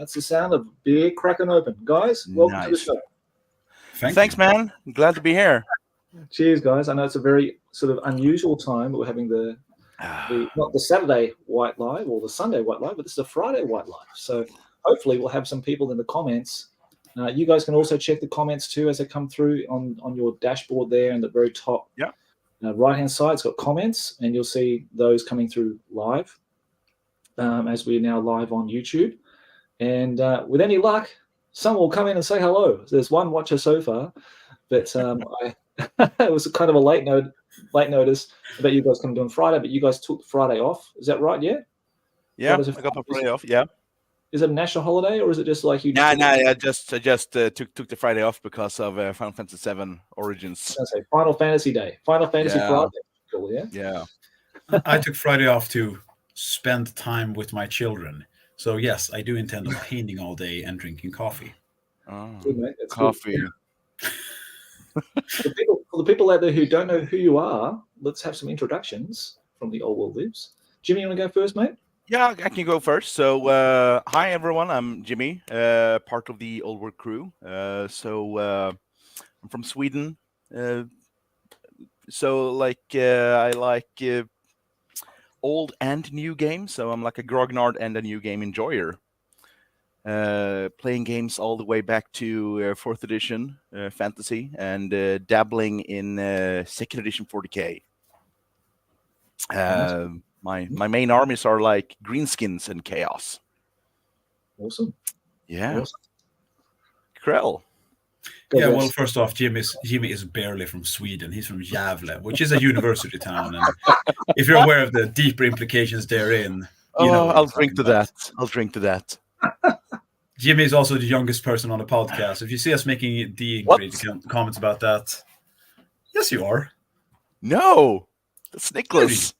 That's the sound of beer cracking open. Guys, welcome to the show. Thanks, man. I'm glad to be here. Cheers, guys. I know it's a very sort of unusual time, but we're having the not the Saturday Wight Live or the Sunday Wight Live, but this is a Friday Wight Live. So hopefully we'll have some people in the comments. You guys can also check the comments too as they come through on your dashboard there in the very top right-hand side. It's got comments, and you'll see those coming through live as we're now live on YouTube. And with any luck, someone will come in and say hello. There's one watcher so far, but it was kind of a late notice about you guys coming on Friday, but you guys took Friday off. Is that right? Yeah. Yeah, I got my Friday off. Yeah. Is it a national holiday, or is it just like you? I just took the Friday off because of Final Fantasy VII Origins. I say Final Fantasy Day, Final Fantasy Friday. Cool, yeah. Yeah. I took Friday off to spend time with my children. So yes, I do intend on painting all day and drinking coffee. Oh, good, mate. That's coffee. For the people out there who don't know who you are, let's have some introductions from the Old World Lives. Jimmy, you want to go first, mate? Yeah, I can go first. So, hi everyone. I'm Jimmy, part of the Old World crew. I'm from Sweden. I like old and new games. So I'm like a grognard and a new game enjoyer. Playing games all the way back to 4th edition fantasy and dabbling in 2nd edition 40k. My main armies are like greenskins and chaos. Awesome. Yeah. Awesome. Krell. Yeah, well, first off, Jimmy is barely from Sweden. He's from Gävle, which is a university town. And if you're aware of the deeper implications therein, I'll drink to that. I'll drink to that. Jimmy is also the youngest person on the podcast. If you see us making comments about that, yes, you are. No, that's Nicholas.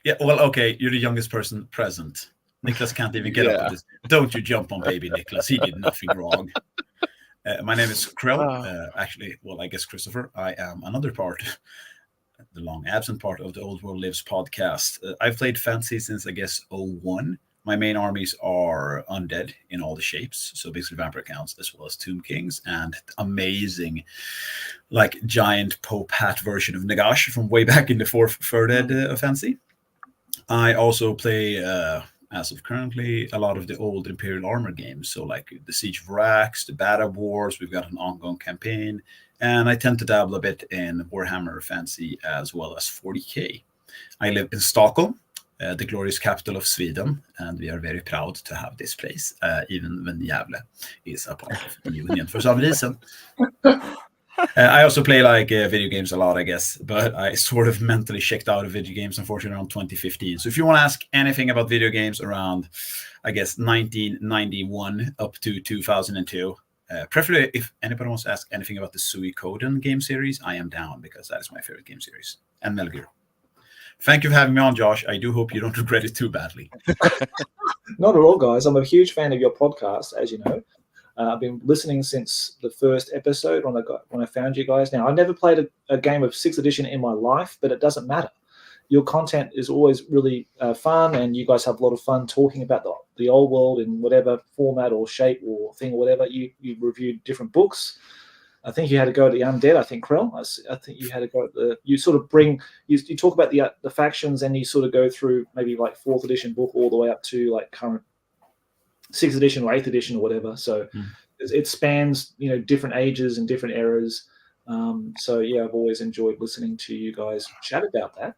Yeah, well, okay, you're the youngest person present. Nicholas can't even get up with this. Don't you jump on baby Nicholas. He did nothing wrong. My name is Krell. Actually, I guess Christopher. I am another part, the long absent part of the Old World Lives podcast. I've played fantasy since, I guess, 01. My main armies are undead in all the shapes. So basically vampire counts as well as Tomb Kings and amazing, like giant Pope hat version of Nagash from way back in the 3rd ed fantasy. I also play, as of currently, a lot of the old Imperial Armor games. So like the Siege of Rax, the Bata Wars, we've got an ongoing campaign. And I tend to dabble a bit in Warhammer Fantasy as well as 40k. I live in Stockholm, the glorious capital of Sweden, and we are very proud to have this place, even when Gävle is a part of the union for some reason. I also play like video games a lot, I guess, but I sort of mentally checked out of video games, unfortunately, around 2015. So if you want to ask anything about video games around, I guess, 1991 up to 2002, preferably if anybody wants to ask anything about the Suikoden game series, I am down because that is my favorite game series. And Metal Gear. Thank you for having me on, Josh. I do hope you don't regret it too badly. Not at all, guys. I'm a huge fan of your podcast, as you know. I've been listening since the first episode when I found you guys. Now, I never played a game of 6th edition in my life, but it doesn't matter. Your content is always really fun, and you guys have a lot of fun talking about the old world in whatever format or shape or thing or whatever. You reviewed different books. I think you had to go at the undead. I think Krell. I think you had to go at you sort of bring. You talk about the factions, and you sort of go through maybe like 4th edition book all the way up to like current 6th edition or 8th edition or whatever. So it spans different ages and different eras. So yeah, I've always enjoyed listening to you guys chat about that.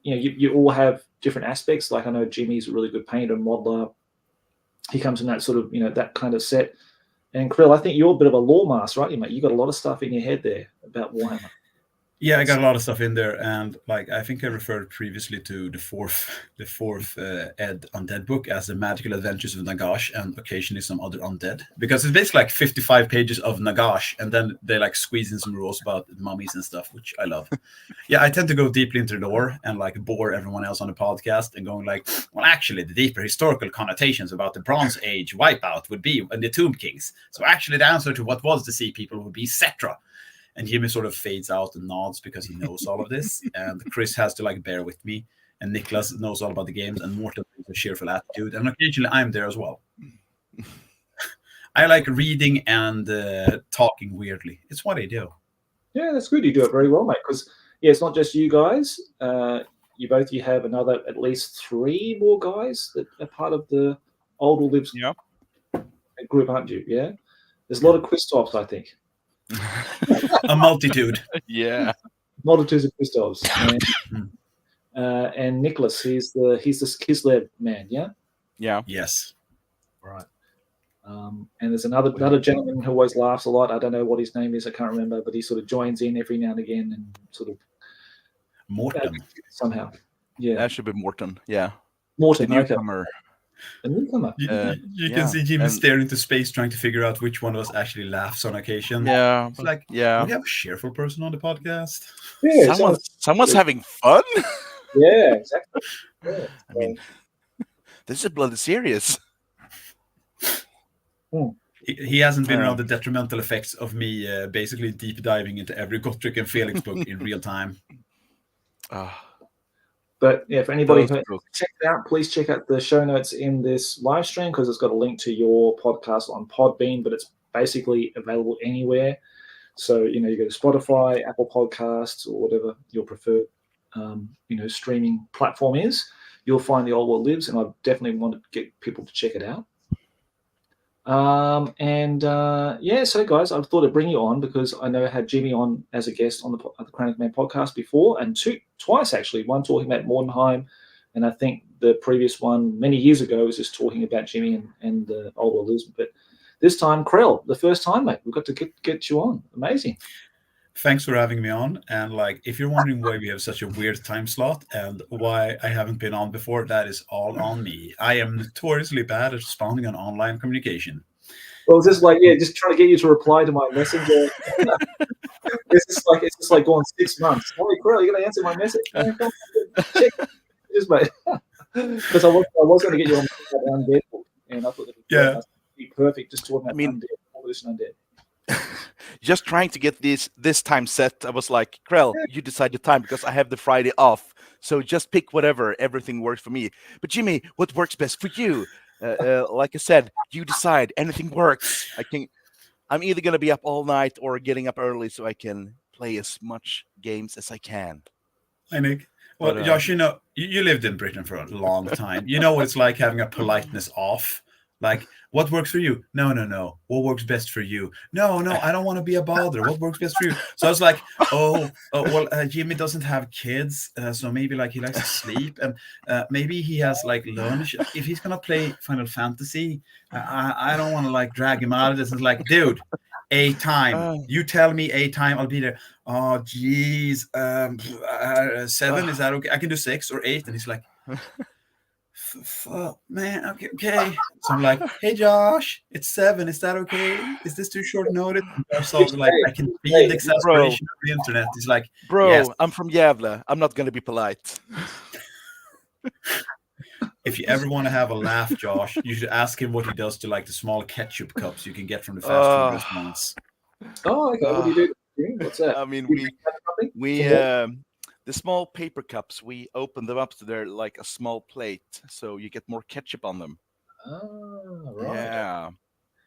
You all have different aspects. Like I know Jimmy's a really good painter and modeler. He comes in that sort of, that kind of set. And Krell, I think you're a bit of a lore master, right? You got a lot of stuff in your head there about Warhammer. Yeah, I got a lot of stuff in there, and like I think I referred previously to the fourth Ed Undead book as the Magical Adventures of Nagash, and occasionally some other undead, because it's basically like 55 pages of Nagash, and then they like squeeze in some rules about mummies and stuff, which I love. Yeah, I tend to go deeply into the lore and like bore everyone else on the podcast and going like, well, actually, the deeper historical connotations about the Bronze Age wipeout would be and the Tomb Kings. So actually, the answer to what was the Sea People would be Cetra. And Jimmy sort of fades out and nods because he knows all of this. And Chris has to like bear with me. and Niklas knows all about the games, and Morten has a cheerful attitude, and occasionally I'm there as well. I like reading and talking weirdly. It's what I do. Yeah, that's good. You do it very well, mate. Because it's not just you guys. You have another at least 3 more guys that are part of the Old Lives group, aren't you? Yeah. There's a lot of Christophs, I think. A multitude. Yeah. Multitudes of Christophs. And Nicholas, he's the Kislev man, yeah? Yeah. Yes. Right. And there's another gentleman who always laughs a lot. I don't know what his name is. I can't remember, but he sort of joins in every now and again and sort of Morten. somehow. Yeah. That should be Morten. Yeah. Morten, the newcomer. The newcomer. You can see Jimmy stare into space trying to figure out which one of us actually laughs on occasion. Yeah. It's like, we have a cheerful person on the podcast. Yeah, someone's having fun. Yeah, exactly. Yeah. I mean, this is bloody serious. He hasn't been around the detrimental effects of me basically deep diving into every Gottfried and Felix book in real time. But yeah, for anybody who check it out, please check out the show notes in this live stream because it's got a link to your podcast on Podbean, but it's basically available anywhere. So, you go to Spotify, Apple Podcasts, or whatever your preferred, streaming platform is. You'll find The Old World Lives, and I definitely want to get people to check it out. So guys, I thought I'd bring you on because I know I had Jimmy on as a guest on the Crown of Command podcast before, and twice actually. One talking about Mordenheim, and I think the previous one many years ago was just talking about Jimmy and the Old World Lives. But this time, Krell, the first time, mate, we've got to get you on. Amazing. Thanks for having me on. And if you're wondering why we have such a weird time slot and why I haven't been on before, that is all on me. I am notoriously bad at responding on online communication. Well, it's just just trying to get you to reply to my messenger. It's just like going 6 months. Holy Krell, you're going to answer my message? Check. Just mate. Because I was going to get you on Undead, and I thought that would be perfect just talking about Undead. Just trying to get this time set. I was like, Krell, you decide the time because I have the Friday off. So just pick whatever. Everything works for me. But Jimmy, what works best for you? Like I said, you decide. Anything works. I'm either going to be up all night or getting up early so I can play as much games as I can. Hi, Nick. Well, Josh, you lived in Britain for a long time. You know what it's like having a politeness off. Like, what works for you? No. What works best for you? No, I don't want to be a bother. What works best for you? So I was like, Jimmy doesn't have kids, so maybe he likes to sleep, and maybe he has lunch. If he's gonna play Final Fantasy, I don't want to drag him out of this. It's like, dude, a time. You tell me a time, I'll be there. Oh, geez, 7 is that okay? I can do 6 or 8, and he's like. Fuck, man. Okay. So I'm like, hey, Josh, it's 7. Is that okay? Is this too short notice? So I can feel the exasperation of the internet. He's like, bro, yes. I'm from Gävle. I'm not going to be polite. If you ever want to have a laugh, Josh, you should ask him what he does to the small ketchup cups you can get from the fast food restaurants. Oh, okay. What do you do? What's that? I mean, we the small paper cups, we open them up so they're like a small plate, so you get more ketchup on them. Oh, right.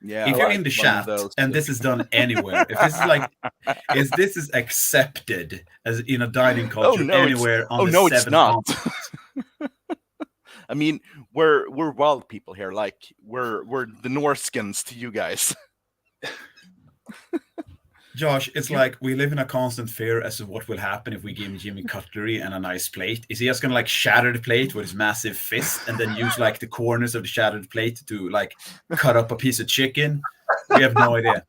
Yeah. If you're in the chat and this is done anywhere, if this is accepted as in a dining culture anywhere on the it's not. I mean, we're wild people here. We're the Norskins to you guys. Josh, it's we live in a constant fear as to what will happen if we give Jimmy cutlery and a nice plate. Is he just gonna shatter the plate with his massive fist and then use the corners of the shattered plate to cut up a piece of chicken? We have no idea.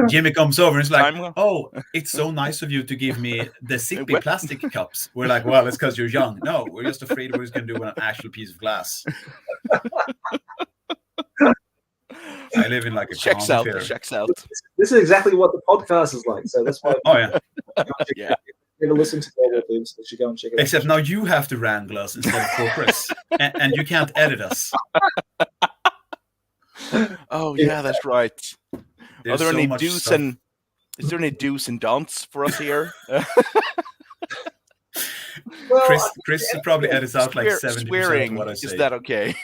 Jimmy comes over and is like, "Oh, it's so nice of you to give me the sippy plastic cups." We're like, "Well, it's because you're young." No, we're just afraid what he's gonna do with an actual piece of glass. I live in a checks out. This is exactly what the podcast is like. So that's why. Yeah. You're gonna listen to all of this. You should go and check it out. Except now you have to wrangle us instead of poor Chris, and you can't edit us. Oh yeah, that's right. Is there any do's and don'ts for us here? Well, Chris probably edits out like 70% swearing, of what I say. is that okay?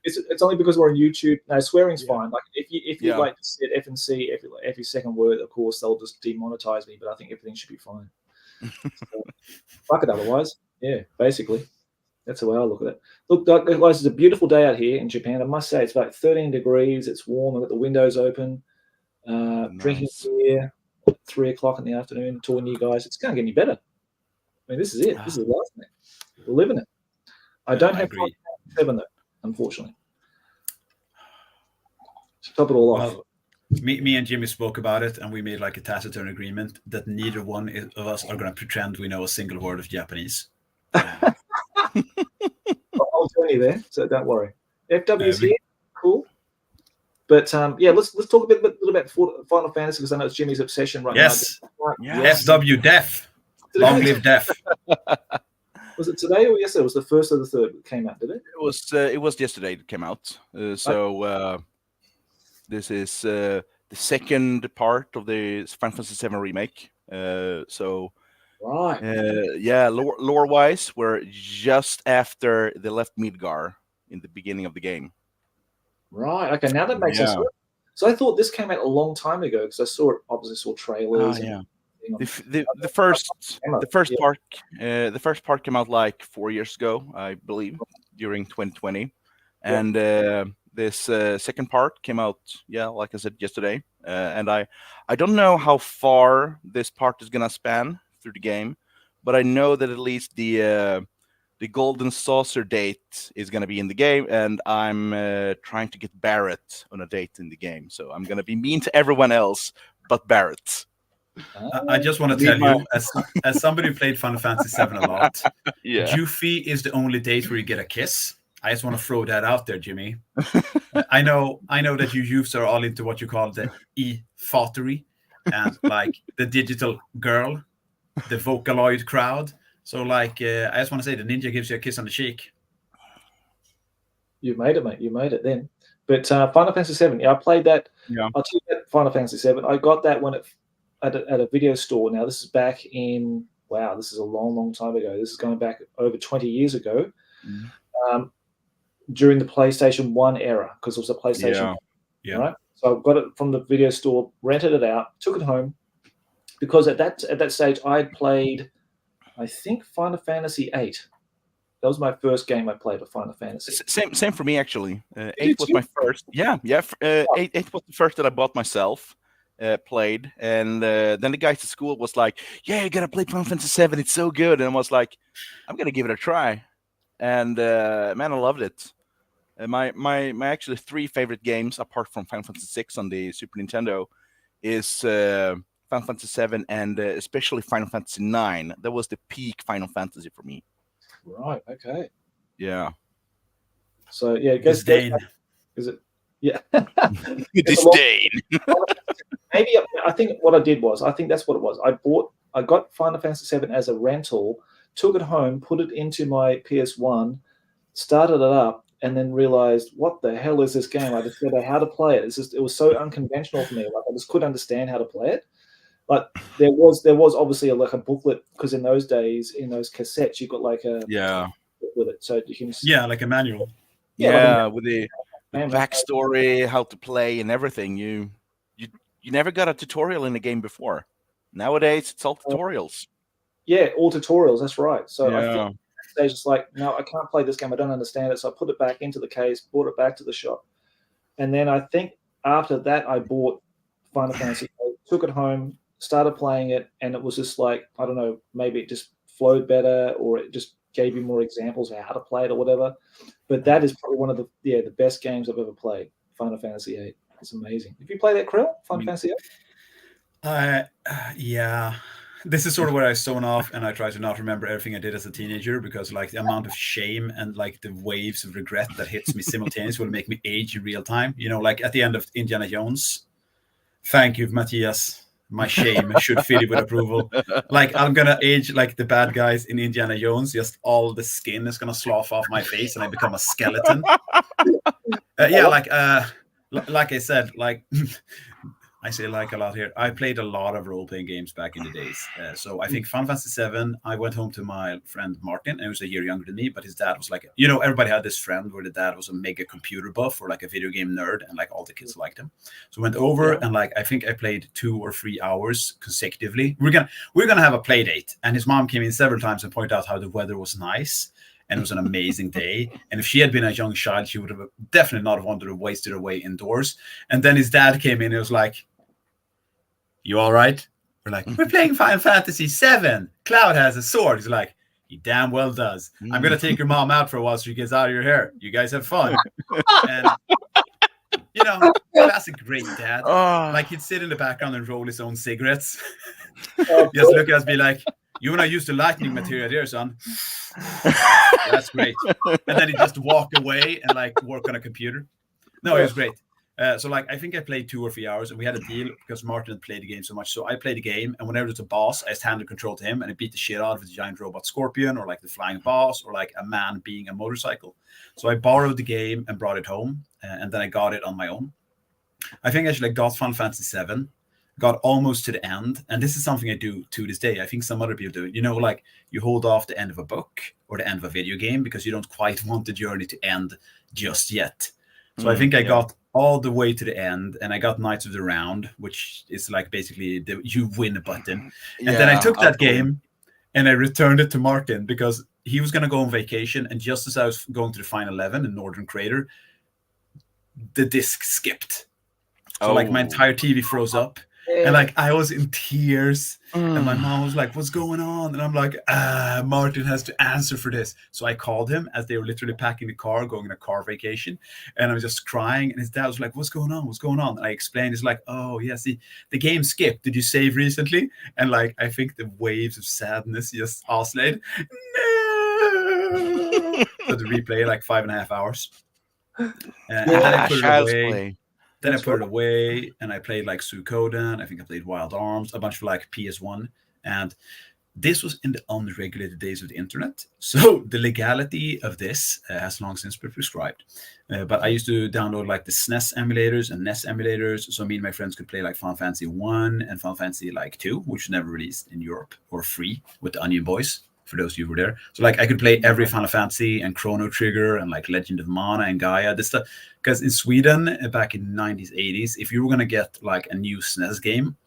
it's only because we're on YouTube. No, swearing's Yeah. fine. Like if you like to say F and C every second word, of course they'll just demonetize me. But I think everything should be fine. So, fuck it otherwise. Yeah, basically. That's the way I look at it. Look, guys, it's a beautiful day out here in Japan. I must say, it's about 13 degrees. It's warm. I've got the windows open. Drinking beer at 3 o'clock in the afternoon, talking to you guys. It's going to get any better. I mean, this is it. This is life, man. We're living it. I don't have 7 though, unfortunately. To top it all off. Well, me and Jimmy spoke about it, and we made like a taciturn agreement that neither one of us are going to pretend we know a single word of Japanese. I'll join you there, so don't worry. FW's here, cool. But yeah, let's talk a little about Final Fantasy, because I know it's Jimmy's obsession right now. Yes. SW Def. Long live Def. Was it today or yesterday? It was the first or the third that came out, did it? It was yesterday it came out. This is the second part of the Final Fantasy VII remake. Right. Lore-wise, we're just after they left Midgar in the beginning of the game. Right. Okay. Now that makes sense. So I thought this came out a long time ago because I saw trailers. The first part came out like 4 years ago, I believe, during 2020, and this second part came out, like I said, yesterday. And I don't know how far this part is gonna span through the game, but I know that at least the golden saucer date is going to be in the game, and I'm trying to get Barrett on a date in the game. So I'm going to be mean to everyone else but Barrett. I just want to tell you, as somebody who played Final Fantasy VII a lot, Yuffie is the only date where you get a kiss. I just want to throw that out there, Jimmy. I know that you youths are all into what you call the e-fattery, and like the digital girl, the Vocaloid crowd. So, like, I just want to say the ninja gives you a kiss on the cheek. You made it, mate. You made it then. But Final Fantasy VII, I played that. Yeah. I'll tell you that Final Fantasy VII. I got that when at a video store. Now, this is back in, this is a long, long time ago. This is going back over 20 years ago. Mm-hmm. During the PlayStation 1 era, because it was a PlayStation 1, right? So I got it from the video store, rented it out, took it home, because at that stage I had played, I think, Final Fantasy VIII. That was my first game I played of Final Fantasy. Same for me, actually. 8 was my first. 8 was the first that I bought myself, played, and then the guys at school was like, "Yeah, you gotta play Final Fantasy VII. It's so good." And I was like, "I'm gonna give it a try," and man, I loved it. My actually 3 favorite games, apart from Final Fantasy VI on the Super Nintendo, is Final Fantasy VII and especially Final Fantasy IX. That was the peak Final Fantasy for me. Right. Okay. Yeah. So yeah, is it? Yeah. Disdain. Maybe I think what I did was, I think that's what it was. I got Final Fantasy VII as a rental, took it home, put it into my PS1, started it up, and then realized, what the hell is this game? I just figured out how to play it. It was so unconventional for me. Like, I just couldn't understand how to play it. But there was obviously a booklet, because in those days, in those cassettes, you got like a with it, so you can like a manual. With the backstory, how to play, and everything. You never got a tutorial in the game before. Nowadays, it's all tutorials. All tutorials. That's right. So I think stage it's like, no, I can't play this game. I don't understand it. So I put it back into the case, brought it back to the shop, and then I think after that, I bought Final Fantasy, took it home, started playing it, and it was just like, I don't know, maybe it just flowed better, or it just gave you more examples of how to play it or whatever. But that is probably one of the best games I've ever played, Final Fantasy VIII. It's amazing. Have you played that, Krell, Final Fantasy VIII? Yeah. This is sort of where I zone off, and I try to not remember everything I did as a teenager, because like the amount of shame and like the waves of regret that hits me simultaneously will make me age in real time. You know, like at the end of Indiana Jones. Thank you, Matthias. My shame should fill you with approval. Like, I'm gonna age like the bad guys in Indiana Jones. Just all the skin is gonna slough off my face, and I become a skeleton. Like I said, like I say like a lot here. I played a lot of role-playing games back in the days. So I think Final Fantasy VII, I went home to my friend Martin, and he was a year younger than me, but his dad was like, everybody had this friend where the dad was a mega computer buff or like a video game nerd, and like all the kids liked him. So I went over and like, I think I played 2 or 3 hours consecutively. We're gonna have a play date. And his mom came in several times and pointed out how the weather was nice. And it was an amazing day. And if she had been a young child, she would have definitely not wanted to waste her away indoors. And then his dad came in and was like, "You all right?" We're like, "We're playing Final Fantasy VII. Cloud has a sword." He's like, "He damn well does. I'm going to take your mom out for a while so she gets out of your hair. You guys have fun." And, classic great dad. Like, he'd sit in the background and roll his own cigarettes. Just look at us, be like, "You want to use the lightning material here, son?" That's great. And then he'd just walk away and like work on a computer. No, it was great. So like, I think I played 2 or 3 hours, and we had a deal because Martin had played the game so much. So I played the game, and whenever there's a boss, I just handed control to him, and I beat the shit out of the giant robot scorpion, or like the flying boss, or like a man being a motorcycle. So I borrowed the game and brought it home, and then I got it on my own. I think actually I got Final Fantasy VII, got almost to the end, and this is something I do to this day. I think some other people do it. Like you hold off the end of a book or the end of a video game because you don't quite want the journey to end just yet. So I think I got all the way to the end, and I got Knights of the Round, which is like basically the you win button. And then I took that game and I returned it to Martin because he was going to go on vacation, and just as I was going to the final 11 in Northern Crater, the disc skipped. So like my entire TV froze up. And like I was in tears, and my mom was like, "What's going on?" And I'm like, Martin has to answer for this. So I called him as they were literally packing the car, going on a car vacation, and I was just crying. And his dad was like, "What's going on? What's going on?" And I explained. He's like, "Oh yeah, see, the game skipped. Did you save recently?" And like I think the waves of sadness just oscillated. No. So to replay like 5.5 hours, and then I put it away. Then I put it away, and I played like Suikoden. I think I played Wild Arms, a bunch of like PS1. And this was in the unregulated days of the internet. So the legality of this has long since been prescribed. But I used to download like the SNES emulators and NES emulators. So me and my friends could play like Final Fantasy 1 and Final Fantasy like 2, which was never released in Europe or free with the Onion Boys, for those of you who were there. So like I could play every Final Fantasy and Chrono Trigger and like Legend of Mana and Gaia, this stuff. Because in Sweden back in the 90s, 80s, if you were going to get like a new SNES game,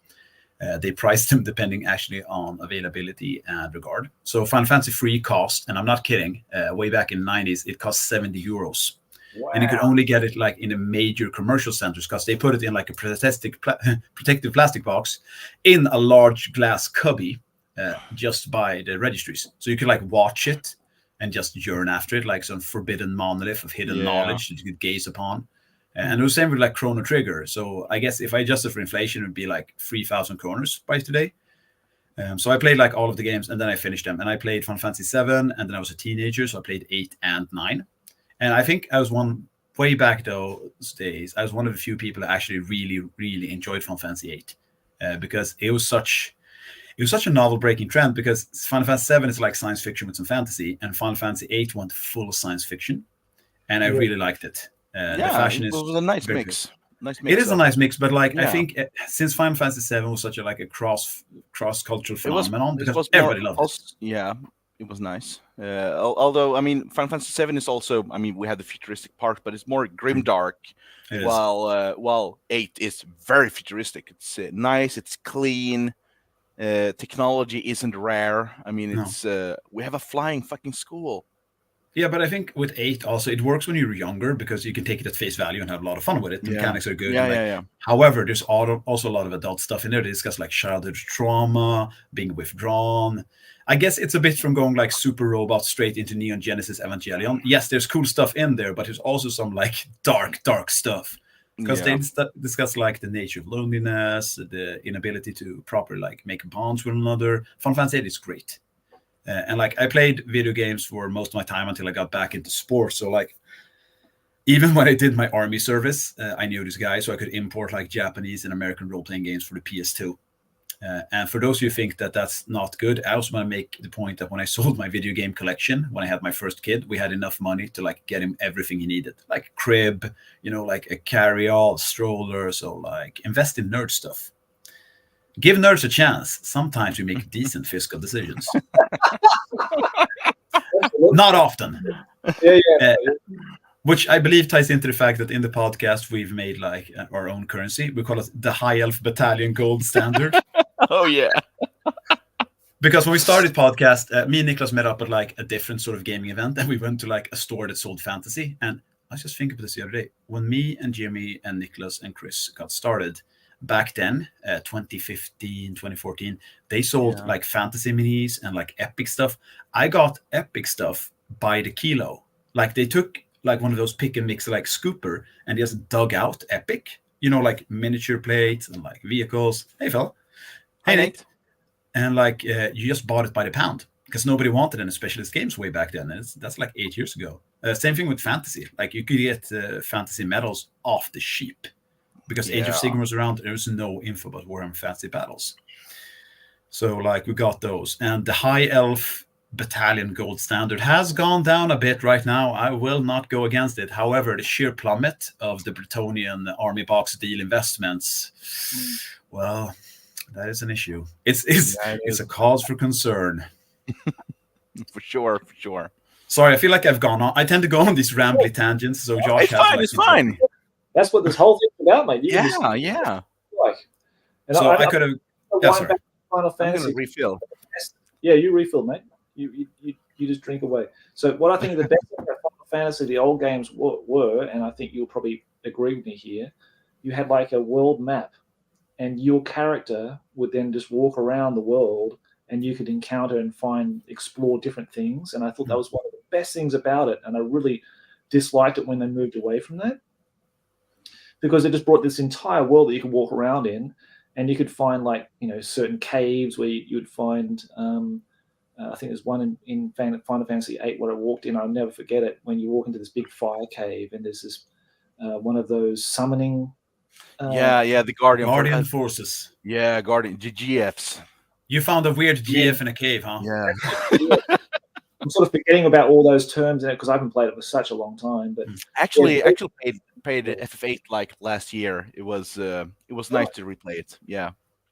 they priced them depending actually on availability and regard. So Final Fantasy 3 cost, and I'm not kidding, way back in the 90s, it cost 70 euros. Wow. And you could only get it like in the major commercial centers because they put it in like a protective plastic box in a large glass cubby just by the registries. So you could like watch it and just yearn after it, like some forbidden monolith of hidden knowledge that you could gaze upon. And it was same with like Chrono Trigger. So I guess if I adjusted for inflation, it would be like 3,000 kroners price today. So I played like all of the games, and then I finished them. And I played Final Fantasy 7, and then I was a teenager, so I played 8 and 9. And I think I was way back those days, I was one of the few people that actually really, really enjoyed Final Fantasy 8 because it was such a novel-breaking trend, because Final Fantasy 7 is like science fiction with some fantasy, and Final Fantasy 8 went full science fiction, and I really liked it. The fashion it was a nice mix. It is a nice mix, but like I think since Final Fantasy 7 was such a like a cross-cultural phenomenon, because everybody loved it. Yeah, it was nice. Although I mean, Final Fantasy 7 is also, I mean, we had the futuristic part, but it's more grimdark. While 8 is very futuristic. It's nice. It's clean. Technology isn't rare. I mean, it's we have a flying fucking school. Yeah, but I think with 8 also, it works when you're younger because you can take it at face value and have a lot of fun with it. The mechanics are good. However, there's also a lot of adult stuff in there. They discuss like childhood trauma, being withdrawn. I guess it's a bit from going like Super Robot straight into Neon Genesis Evangelion. Yes, there's cool stuff in there, but there's also some like dark stuff. Because they discuss like the nature of loneliness, the inability to properly like make bonds with one another. Final Fantasy 8 is great. And like I played video games for most of my time until I got back into sports. So like even when I did my army service, I knew this guy, so I could import like Japanese and American role-playing games for the PS2. And for those of you who think that that's not good, I also want to make the point that when I sold my video game collection, when I had my first kid, we had enough money to like get him everything he needed, like crib, like a carry-all, stroller. So like invest in nerd stuff. Give nerds a chance. Sometimes we make decent fiscal decisions. Not often. Yeah. Which I believe ties into the fact that in the podcast we've made like our own currency. We call it the High Elf Battalion Gold Standard. Oh yeah. Because when we started podcast, me and Niklas met up at like a different sort of gaming event, and we went to like a store that sold fantasy. And I was just thinking about this the other day. When me and Jimmy and Niklas and Chris got started back then, 2015, 2014, they sold like fantasy minis and like epic stuff. I got epic stuff by the kilo. Like they took like one of those pick and mix like scooper and just dug out epic, like miniature plates and like vehicles. Hey Phil. Hey Nate. And like you just bought it by the pound because nobody wanted any specialist games way back then. And that's like 8 years ago. Same thing with fantasy. Like you could get fantasy medals off the sheep because Age of Sigmar was around. There was no info about Warhammer Fantasy Battles. So like we got those. And the High Elf Battalion Gold Standard has gone down a bit right now. I will not go against it. However, the sheer plummet of the Bretonian army box deal investments, well, that is an issue. It's a cause for concern. For sure. Sorry, I feel like I've gone on. I tend to go on these rambly tangents. So Josh, it's fine. That's what this whole thing's about, mate. Yeah. Like, and so I could have. Final Fantasy. I'm gonna refill. Yeah, you refill, mate. You just drink away. So what I think the best thing about Final Fantasy, the old games were, and I think you'll probably agree with me here, you had like a world map, and your character would then just walk around the world, and you could encounter and explore different things. And I thought that was one of the best things about it, and I really disliked it when they moved away from that, because it just brought this entire world that you could walk around in, and you could find like certain caves where you would find. I think there's one in Final Fantasy VIII where I walked in. I'll never forget it. When you walk into this big fire cave, and there's this one of those summoning. The Guardian Forces. Yeah, Guardian GFs. You found a weird GF in a cave, huh? Yeah. I'm sort of forgetting about all those terms in it because I haven't played it for such a long time. But actually played FF8 like last year. It was nice to replay it. Yeah.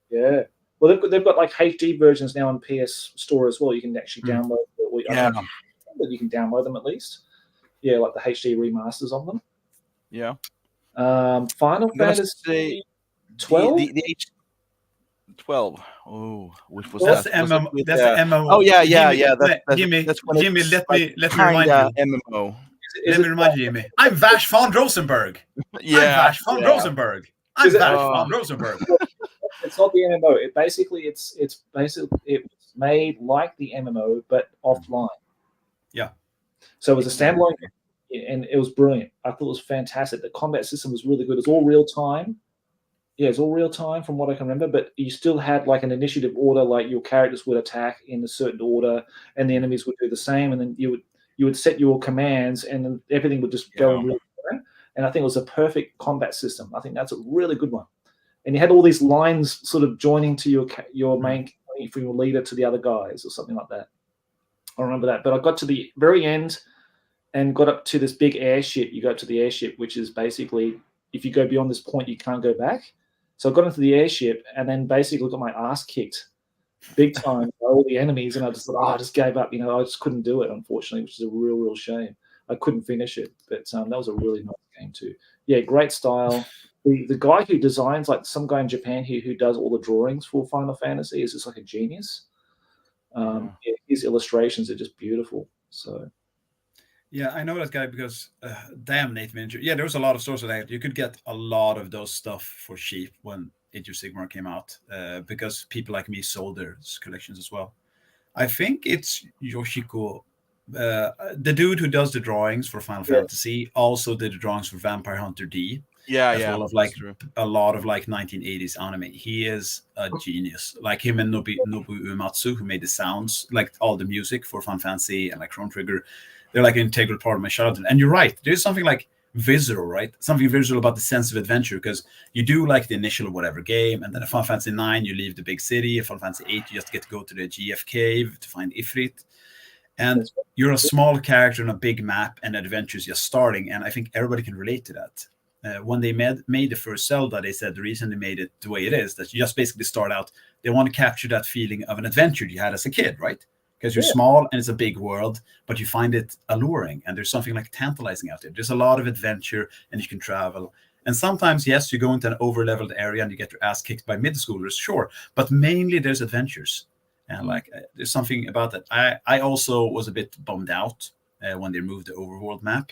Yeah. Well, they've got like HD versions now on PS Store as well. You can actually download. You can download them at least. Yeah, like the HD remasters of them. Yeah. Final Fantasy 12. The H12. Oh, which was that's that? the MMO. That's the MMO. Oh yeah. Jimmy, that's Jimmy, let me remind you. MMO. Let me remind you, Jimmy. I'm Vash von Rosenberg. Yeah. I'm Vash von Rosenberg. I'm Vash von Rosenberg. It's not the MMO. It was made like the MMO but offline. Yeah. So it was a standalone, and it was brilliant. I thought it was fantastic. The combat system was really good. It's all real time. Yeah, it's all real time from what I can remember. But you still had like an initiative order, like your characters would attack in a certain order, and the enemies would do the same. And then you would set your commands, and then everything would just go in real time. And I think it was a perfect combat system. I think that's a really good one. And you had all these lines sort of joining to your main from your leader to the other guys or something like that. I remember that. But I got to the very end and got up to this big airship. You go up to the airship, which is basically if you go beyond this point, you can't go back. So I got into the airship and then basically got my ass kicked big time by all the enemies. And I just thought, I just gave up. I just couldn't do it, unfortunately, which is a real, real shame. I couldn't finish it. But that was a really nice game too. Yeah, great style. The guy who designs, like some guy in Japan who does all the drawings for Final Fantasy is just like a genius. His illustrations are just beautiful. So, yeah, I know that guy because damn Nate Miniature. Yeah, there was a lot of sources that you could get a lot of those stuff for cheap when Age of Sigmar came out because people like me sold their collections as well. I think it's Yoshiko, the dude who does the drawings for Final Fantasy, also did the drawings for Vampire Hunter D. Well of like a lot of like 1980s anime. He is a genius. Like him and Nobu Uematsu, who made the sounds, like all the music for Final Fantasy and like Chrono Trigger. They're like an integral part of my childhood. And you're right. There's something like visceral, right? Something visceral about the sense of adventure, because you do like the initial whatever game, and then a Final Fantasy 9, you leave the big city. A Final Fantasy 8, you just get to go to the GF cave to find Ifrit. And you're a small character on a big map, and adventure's just starting. And I think everybody can relate to that. When they made the first Zelda, they said the reason they made it the way it is, that you just basically start out, they want to capture that feeling of an adventure you had as a kid, right? Because you're small and it's a big world, but you find it alluring, and there's something like tantalizing out there. There's a lot of adventure, and you can travel. And sometimes, yes, you go into an over-leveled area and you get your ass kicked by mid-schoolers, sure. But mainly there's adventures. And like, there's something about that. I also was a bit bummed out when they moved the overworld map.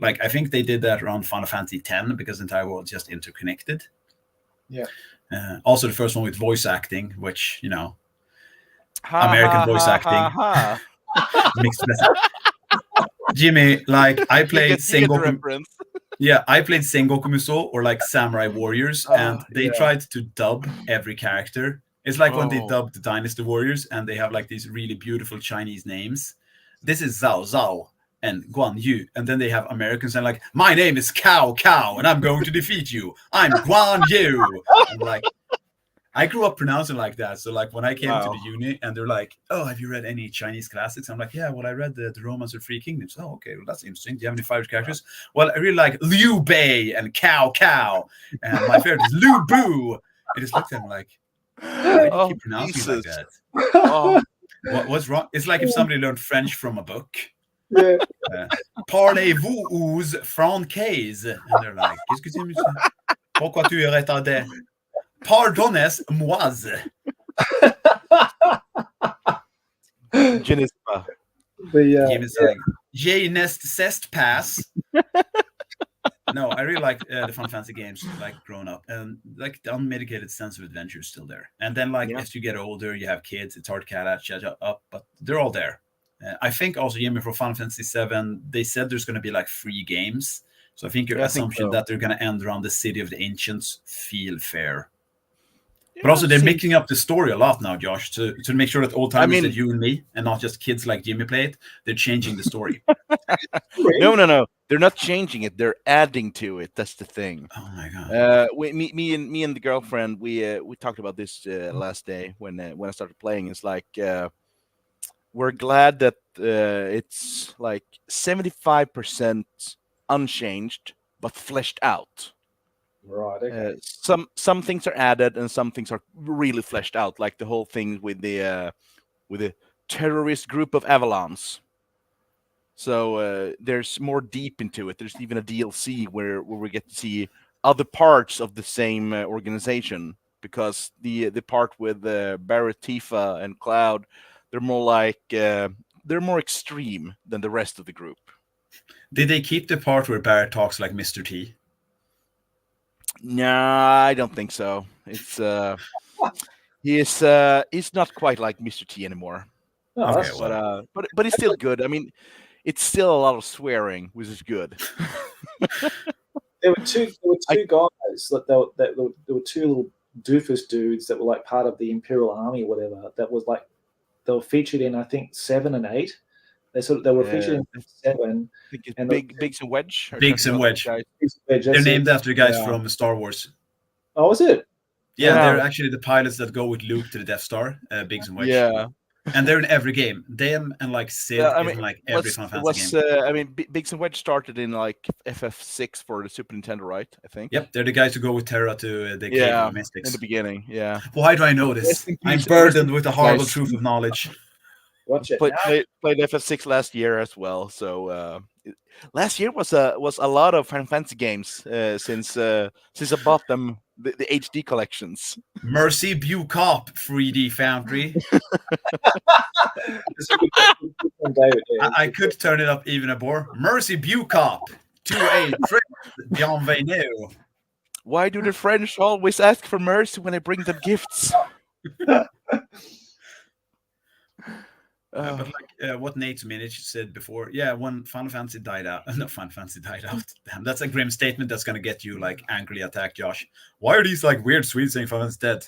Like, I think they did that around Final Fantasy X, because the entire world is just interconnected. Yeah. Also, the first one with voice acting, which, you know, American voice acting. Mixed message. Jimmy, like, I played Sengoku. Yeah, I played Sengoku Musou, or like Samurai Warriors, and they tried to dub every character. It's like when they dubbed the Dynasty Warriors, and they have like these really beautiful Chinese names. This is Zhao Zhao and Guan Yu, and then they have Americans and like, my name is Cao Cao, and I'm going to defeat you. I'm Guan Yu. I'm like, I grew up pronouncing like that. So like when I came to the uni, and they're like, oh, have you read any Chinese classics? I'm like, yeah, well, I read the Romance of Three Kingdoms. Oh, okay, well, that's interesting. Do you have any favorite characters? Well, I really like Liu Bei and Cao Cao, and my favorite is Lu Bu. I just looked at him like, why do you keep pronouncing like that? What's wrong? It's like if somebody learned French from a book. Yeah. Parlez-vous francaise? And they're like, qu'est-ce que tu me dis? Pourquoi tu retardais? Pardonnez-moi. Je n'ai pas. Je nest cest pass. No, I really like the Final Fantasy games, like growing up, and like the unmitigated sense of adventure is still there. And then, like as you get older, you have kids. It's hard to catch up, but they're all there. I think also, Jimmy, for Final Fantasy VII, they said there's going to be like 3 games. So I think your assumption that they're going to end around the City of the Ancients feel fair. But also, they're mixing up the story a lot now, Josh, to make sure that old timers that you and me, and not just kids like Jimmy play it, they're changing the story. No. They're not changing it. They're adding to it. That's the thing. Oh my god. Me and the girlfriend, we talked about this last day when I started playing. It's like we're glad that it's like 75% unchanged but fleshed out. Right. Okay. Some things are added and some things are really fleshed out, like the whole thing with the terrorist group of Avalons. So there's more deep into it. There's even a DLC where we get to see other parts of the same organization, because the part with Barret, Tifa, and Cloud, they're more like they're more extreme than the rest of the group. Did they keep the part where Barret talks like Mr. T? No, I don't think so. It's he's not quite like Mr. T anymore. Oh, okay, but it's still good. I mean, it's still a lot of swearing, which is good. There were two guys that there were 2 little doofus dudes that were like part of the Imperial Army or whatever. That was like they were featured in, I think, 7 and 8. They were featured in 7. I think it's Biggs and Wedge. Biggs and Wedge. They're They're named after the guys from Star Wars. Oh, is it? Yeah, they're actually the pilots that go with Luke to the Death Star. Biggs and Wedge. Yeah. And they're in every game. Them and like Sid in like every Final Fantasy game. Biggs and Wedge started in like FF6 for the Super Nintendo, right? I think. Yep, they're the guys who go with Terra to the Cave of the Mystics. In the beginning, yeah. Why do I know this? I'm burdened with the horrible truth of knowledge. Watch it. Played FF6 last year as well. So last year was a lot of Final Fantasy games since I bought them the HD collections. Mercy Bucop 3D Foundry. I could turn it up even more. Mercy Bucop 2A Bienvenue. Why do the French always ask for mercy when I bring them gifts? But like what Nate Minich said before, when Final Fantasy died out, not Final Fantasy died out. Damn, that's a grim statement that's gonna get you like angrily attacked, Josh. Why are these like weird Swedes saying Final Fantasy's dead?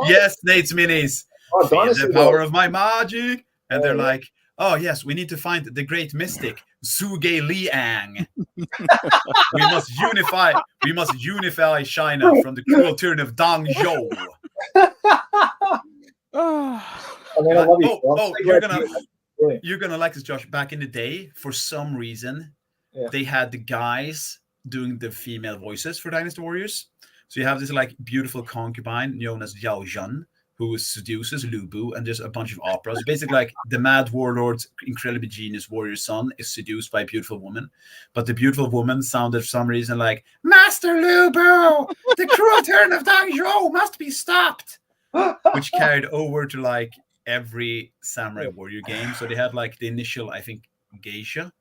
Yes, Nate Minis. The power of my magic, and they're like, oh yes, we need to find the great mystic Suge Liang. We must unify China from the cruel tyranny of Deng Zhou. I mean, I love you. You're gonna like this, Josh. Back in the day, for some reason, they had the guys doing the female voices for Dynasty Warriors. So you have this like beautiful concubine known as Yao Zhen, who seduces Lu Bu, and there's a bunch of operas. Basically, like the mad warlord's incredibly genius warrior son is seduced by a beautiful woman, but the beautiful woman sounded for some reason like Master Lu Bu, the cruel tyranny of Deng Zhou must be stopped, which carried over to like every samurai warrior game. So they had like the initial, I think, geisha,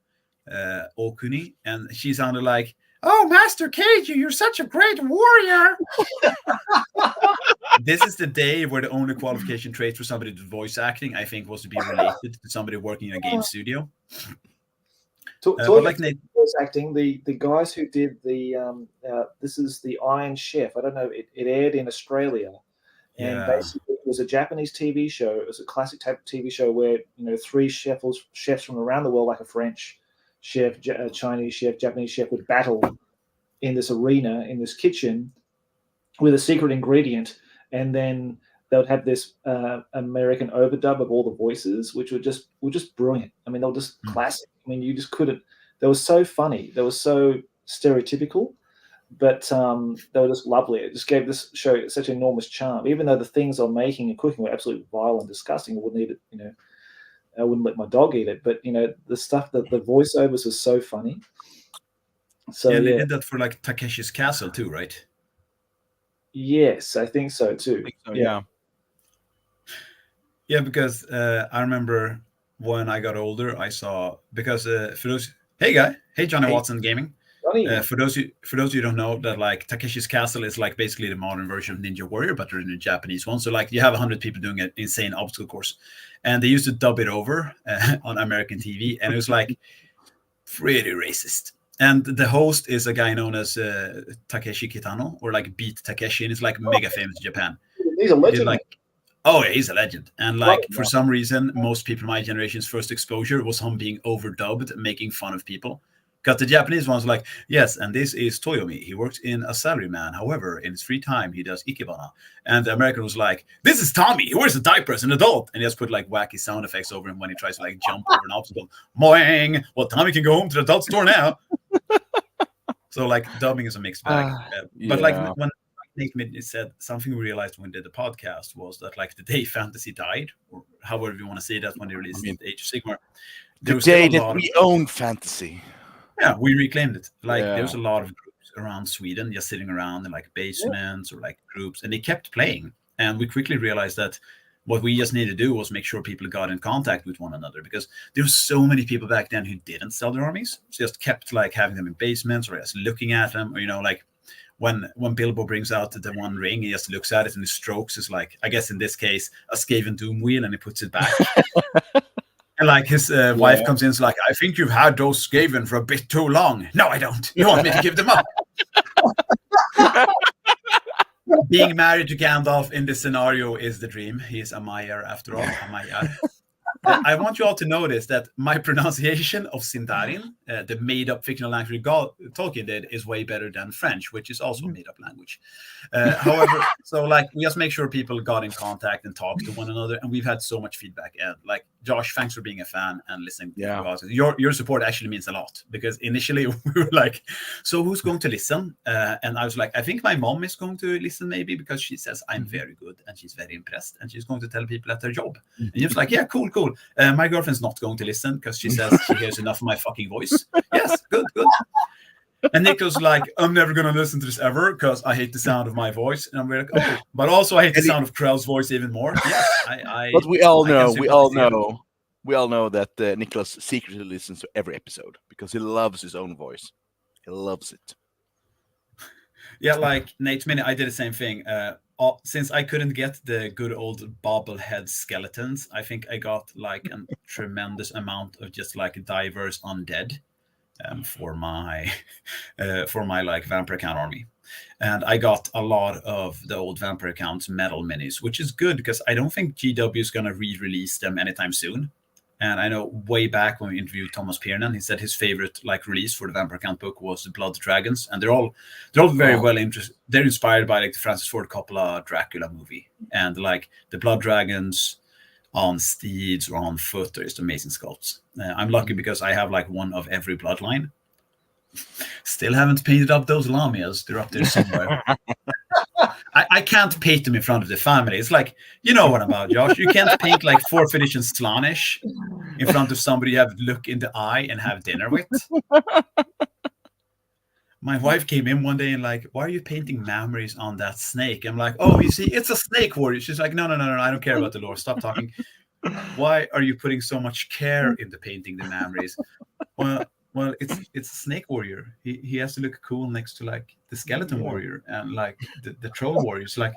Okuni, and she sounded like, "Oh, Master Keiji, you're such a great warrior." This is the day where the only qualification traits for somebody to voice acting, I think, was to be related to somebody working in a game studio. Like voice acting, the guys who did the this is the Iron Chef. I don't know. It aired in Australia, and basically it was a Japanese TV show. It was a classic type of TV show where three chefs from around the world, like a French chef, a Chinese chef, Japanese chef, would battle in this arena, in this kitchen, with a secret ingredient, and then they would have this American overdub of all the voices, which were just brilliant. I mean, they were just classic. I mean, you just couldn't. They were so funny. They were so stereotypical, but they were just lovely. It just gave this show such enormous charm. Even though the things they're making and cooking were absolutely vile and disgusting, I wouldn't eat it. I wouldn't let my dog eat it. But the stuff that the voiceovers was so funny. So they did that for like Takeshi's Castle too, right? Yes, I think so too. Yeah, because I remember when I got older, I saw, because for those, hey Johnny Watson Gaming. For those of you who don't know, that like Takeshi's Castle is like basically the modern version of Ninja Warrior, but they're in a Japanese one. So like you have 100 people doing an insane obstacle course, and they used to dub it over on American TV, and it was like pretty racist. And the host is a guy known as Takeshi Kitano, or like Beat Takeshi, and he's like mega famous in Japan. He's a legend. He's a legend. And like for some reason, most people in my generation's first exposure was him being overdubbed, making fun of people. Because the Japanese ones like, yes, and this is Toyomi. He works in a salaryman. However, in his free time, he does ikebana. And the American was like, this is Tommy. He wears a diaper as an adult. And he just put like wacky sound effects over him when he tries to like jump over an obstacle. Moing! Well, Tommy can go home to the adult store now. So like dubbing is a mixed bag. But like when Nick said, something we realized when we did the podcast was that like the day fantasy died, or however you want to say that, when they released Age of Sigmar, the day that we owned fantasy. Yeah, we reclaimed it. Like there was a lot of groups around Sweden just sitting around in like basements or like groups, and they kept playing. And we quickly realized that what we just needed to do was make sure people got in contact with one another, because there were so many people back then who didn't sell their armies. So just kept like having them in basements, or just looking at them, or like when Bilbo brings out the one ring, he just looks at it and his strokes is like, I guess in this case, a Skaven Doom wheel, and he puts it back. And like his wife comes in, and is like, I think you've had those Skaven for a bit too long. No, I don't. You want me to give them up? Being married to Gandalf in this scenario is the dream. He is a Maiar after all. I want you all to notice that my pronunciation of Sindarin, the made-up fictional language Tolkien did, is way better than French, which is also a made-up language. However, so like we just make sure people got in contact and talked to one another, and we've had so much feedback. And like Josh, thanks for being a fan and listening. Your support actually means a lot, because initially we were like, so who's going to listen? And I was like, I think my mom is going to listen maybe, because she says I'm very good and she's very impressed, and she's going to tell people at her job. And you're like, yeah, cool. My girlfriend's not going to listen because she says she hears enough of my fucking voice. Yes, good. And Nicholas like, I'm never going to listen to this ever because I hate the sound of my voice. And I'm like, oh, but also I hate the sound of Krell's voice even more. Yes, but we all know that Nicholas secretly listens to every episode because he loves his own voice. He loves it. Yeah, like Nate's Mini, I did the same thing. Since I couldn't get the good old bobblehead skeletons, I think I got like a tremendous amount of just like diverse undead for my like vampire count army. And I got a lot of the old vampire counts metal minis, which is good because I don't think GW is going to re-release them anytime soon. And I know way back when we interviewed Thomas Piernan, he said his favorite like release for the Vampire Count book was the Blood Dragons, and they're all very well interested. They're inspired by like the Francis Ford Coppola Dracula movie, and like the Blood Dragons on steeds or on foot are just amazing sculpts. I'm lucky because I have like one of every bloodline. Still haven't painted up those Lamias. They're up there somewhere. I can't paint them in front of the family. It's like, you know what I'm about, Josh. You can't paint like 4th edition Slaanesh in front of somebody you have to look in the eye and have dinner with. My wife came in one day and like, why are you painting memories on that snake? I'm like, oh, you see, it's a snake warrior. She's like, no, I don't care about the lore. Stop talking. Why are you putting so much care into painting the memories? Well, it's a snake warrior. He has to look cool next to like the skeleton warrior and like the troll warriors. Like,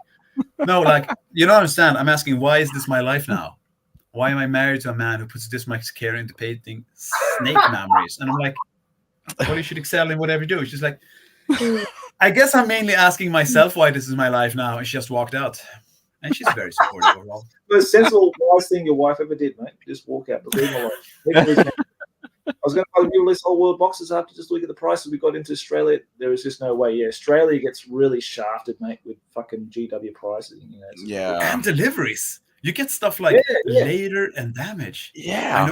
no, like, you don't understand. I'm asking, why is this my life now? Why am I married to a man who puts this much care into painting snake memories? And I'm like, well, you should excel in whatever you do. She's like, I guess I'm mainly asking myself why this is my life now. And she just walked out. And she's very supportive overall. The most sensible, wise thing your wife ever did, mate. Just walk out. But leave him alone. I was going to buy the new list whole world boxes after just look at the prices we got into Australia. There is just no way. Yeah, Australia gets really shafted, mate, with fucking GW prices. You know, and deliveries. You get stuff like later and damage. Yeah. I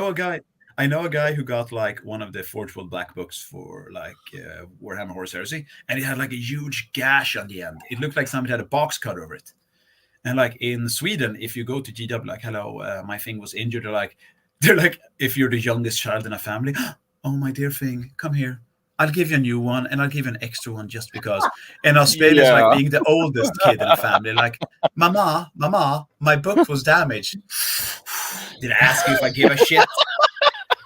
know a guy who got like one of the Forge World Black books for like Warhammer Horse Heresy, and it had like a huge gash on the end. It looked like somebody had a box cut over it. And like in Sweden, if you go to GW, like, hello, my thing was injured, they're like, if you're the youngest child in a family, oh, my dear thing, come here. I'll give you a new one, and I'll give you an extra one just because. In Australia, it's like being the oldest kid in a family. Like, Mama, my book was damaged. Did I ask you if I give a shit?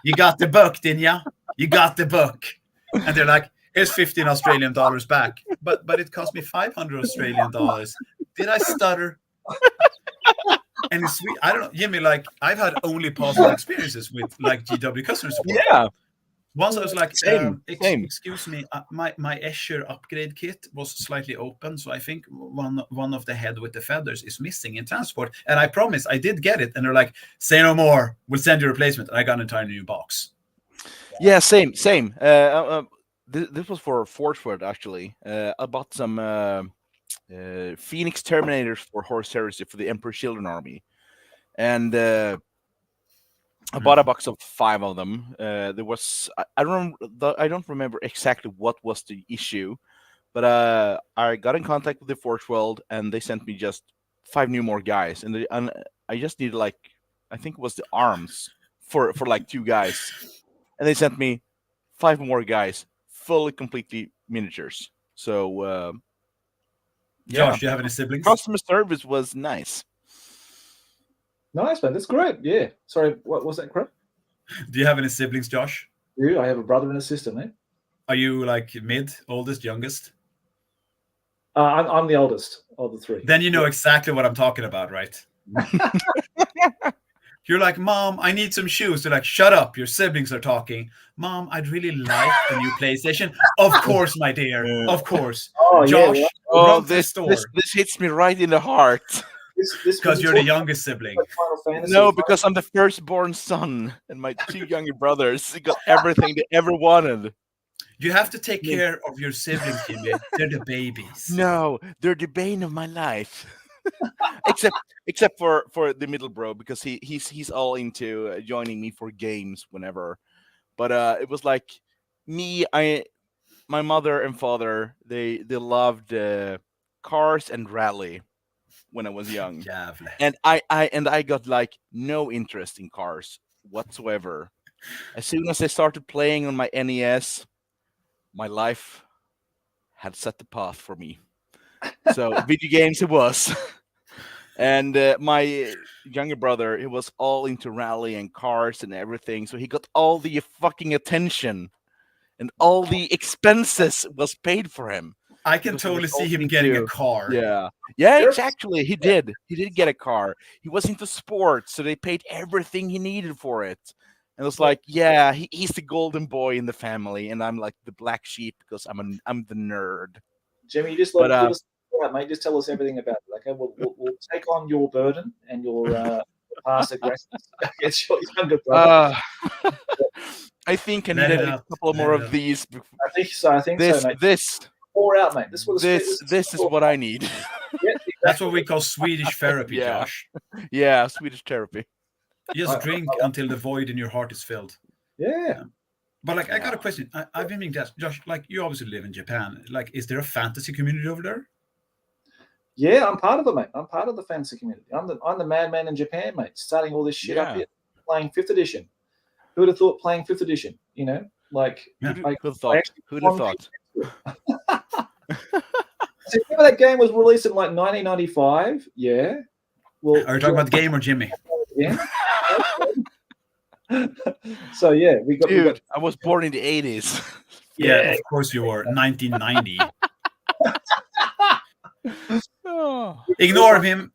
You got the book, didn't you? You got the book. And they're like, here's 15 Australian dollars back. But it cost me 500 Australian dollars. Did I stutter? And it's sweet. I don't know, Jimmy, like, I've had only positive experiences with like GW customer support. Yeah. Once I was like, Same. excuse me, my Escher upgrade kit was slightly open, so I think one of the head with the feathers is missing in transport. And I promise I did get it. And they're like, say no more. We'll send you a replacement. And I got an entire new box. Yeah, same. This was for Forgeworld, actually. I bought some Phoenix Terminators for Horse Heresy for the Emperor's Children Army. And I bought a box of 5 of them. There was I don't remember exactly what was the issue, but I got in contact with the Forge World, and they sent me just 5 more guys, and I just needed like, I think it was the arms for like 2 guys, and they sent me 5 more guys, fully completely miniatures. So Josh, do you have any siblings? Customer service was nice. Nice, man. That's great. Yeah. Sorry, what was that, crap? Do you have any siblings, Josh? Yeah, I have a brother and a sister, mate. Are you like mid, oldest, youngest? I'm the oldest of the 3. Then you know exactly what I'm talking about, right? You're like, Mom, I need some shoes. They're like, shut up. Your siblings are talking. Mom, I'd really like a new PlayStation. Of course, my dear. Of course. Oh, Josh, yeah. Oh, this hits me right in the heart. Because you're the youngest sibling. No, because I'm the firstborn son, and my 2 younger brothers got everything they ever wanted. You have to take care of your siblings, Jimmy. They're the babies. No, they're the bane of my life. except for the middle bro, because he's all into joining me for games whenever. But it was like me, my mother and father, they loved cars and rally when I was young. And I got like no interest in cars whatsoever. As soon as I started playing on my NES, my life had set the path for me. So video games it was. And my younger brother, he was all into rally and cars and everything. So he got all the fucking attention, and all the expenses was paid for him. I can totally see him getting a car. Yeah, exactly. He did get a car. He was into sports, so they paid everything he needed for it. And it was like, yeah, he's the golden boy in the family, and I'm like the black sheep because I'm the nerd. Jimmy, you just let us, mate. Just tell us everything about it. Okay, we'll take on your burden and your pass aggressors against your younger brother. I think I Let need it a out. couple more Let it of out. these. I think so, mate. This Pour out, mate. This is what I need. Yeah, That's what we call Swedish therapy, Yeah. Josh. Yeah, Swedish therapy. Just drink until the void in your heart is filled. Yeah. But like, I got a question. I've been meaning to ask, Josh, like, you obviously live in Japan. Like, is there a fantasy community over there? Yeah, I'm part of it, mate. I'm part of the fantasy community. I'm the madman in Japan, mate. Starting all this shit up here, playing 5th edition. Who would have thought playing 5th edition? You know, like Yeah. Who'd have thought? So remember that game was released in like 1995? Yeah. Well, Are you talking about the game or Jimmy? Yeah. So yeah, we got. I was born in the 80s. Yeah, of course you were. 1990. Ignore him.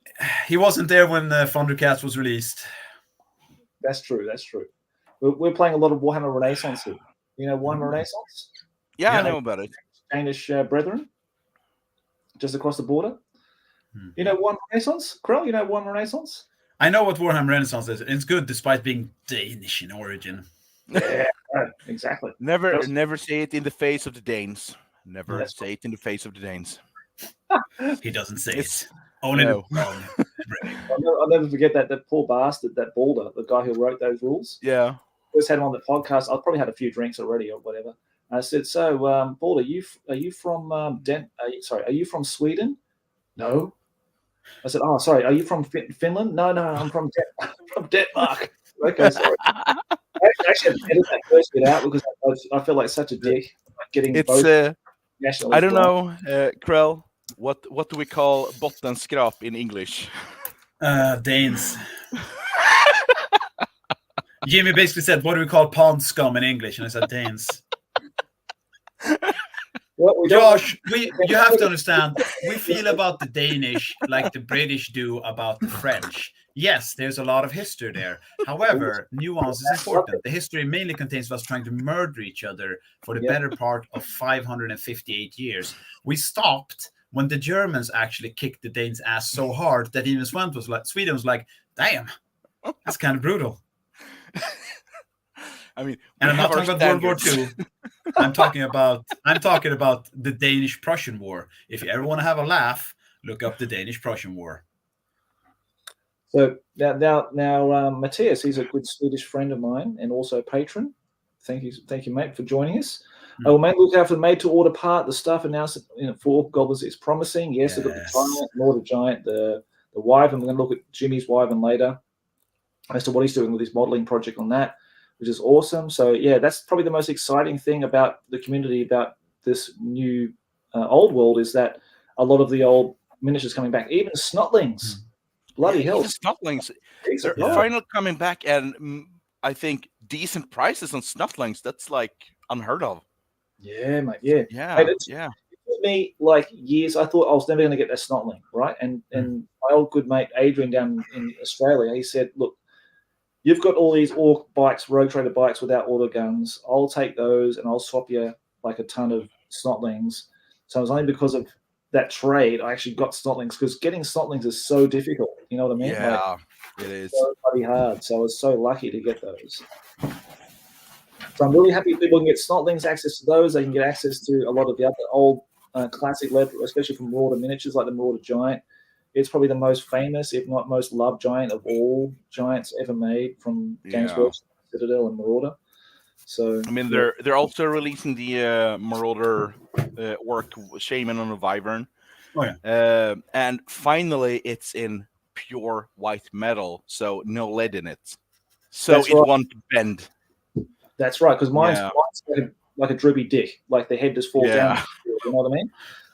He wasn't there when Thundercats was released. That's true. That's true. We're playing a lot of Warhammer Renaissance here. You know Warhammer Renaissance? Yeah, I know about it. Danish brethren, just across the border. You know Warhammer Renaissance? Krell, you know Warhammer Renaissance? I know what Warhammer Renaissance is. It's good despite being Danish in origin. Yeah, right, exactly. Never say it in the face of the Danes. Never say it in the face of the Danes. He doesn't say it. Only no. I'll never forget that poor bastard, that Balder, the guy who wrote those rules. Yeah. First had him on the podcast. I probably had a few drinks already or whatever. I said, "So, Balder, are you from are you from Sweden?" No. I said, "Oh, sorry. Are you from Finland?" No, I'm from Denmark. Okay, sorry. I actually had to edit that first bit out because I feel like such a dick getting both nationalities. I don't know, Krell. What do we call bottenskrap in English? Danes. Jimmy basically said, "What do we call pond scum in English?" And I said, "Danes." Josh, you have to understand, we feel about the Danish like the British do about the French. Yes, there's a lot of history there. However, nuance is important. The history mainly contains us trying to murder each other for the better part of 558 years. We stopped when the Germans actually kicked the Danes' ass so hard that even Sweden was like, damn, that's kind of brutal. I mean, and I'm not talking about World War II. I'm talking about the Danish-Prussian War. If you ever want to have a laugh, look up the Danish-Prussian War. So now, Matthias, he's a good Swedish friend of mine and also a patron. Thank you, mate, for joining us. I will look out for the made-to-order part. The stuff announced for Goblins is promising. Yes, we've got the Giant, Lord of Giant, the Wyvern. We're going to look at Jimmy's Wyvern later as to what he's doing with his modeling project on that, which is awesome. So, yeah, that's probably the most exciting thing about the community, about this new old world, is that a lot of the old miniatures coming back, even Snotlings. Bloody hell. Even Snotlings. They're finally coming back, and I think decent prices on Snotlings. That's like unheard of. Yeah, mate. Yeah. Yeah. It took me like years. I thought I was never going to get that Snotling, right? And my old good mate Adrian down in Australia, he said, "Look, you've got all these Orc bikes, Rogue Trader bikes without auto guns. I'll take those and I'll swap you like a ton of Snotlings." So it was only because of that trade I actually got Snotlings, because getting Snotlings is so difficult. You know what I mean? Yeah, it is. So bloody hard. So I was so lucky to get those. So I'm really happy people can get Snotlings, access to those. They can get access to a lot of the other old classic lead, especially from Marauder miniatures like the Marauder Giant. It's probably the most famous, if not most loved giant of all giants ever made from Games Workshop, Citadel, and Marauder. So I mean, they're also releasing the Marauder Orc Shaman on a Wyvern. Oh yeah. And finally, it's in pure white metal, so no lead in it, so it won't bend. That's right, because mine's like a droopy dick, like the head just falls down. You know what I mean?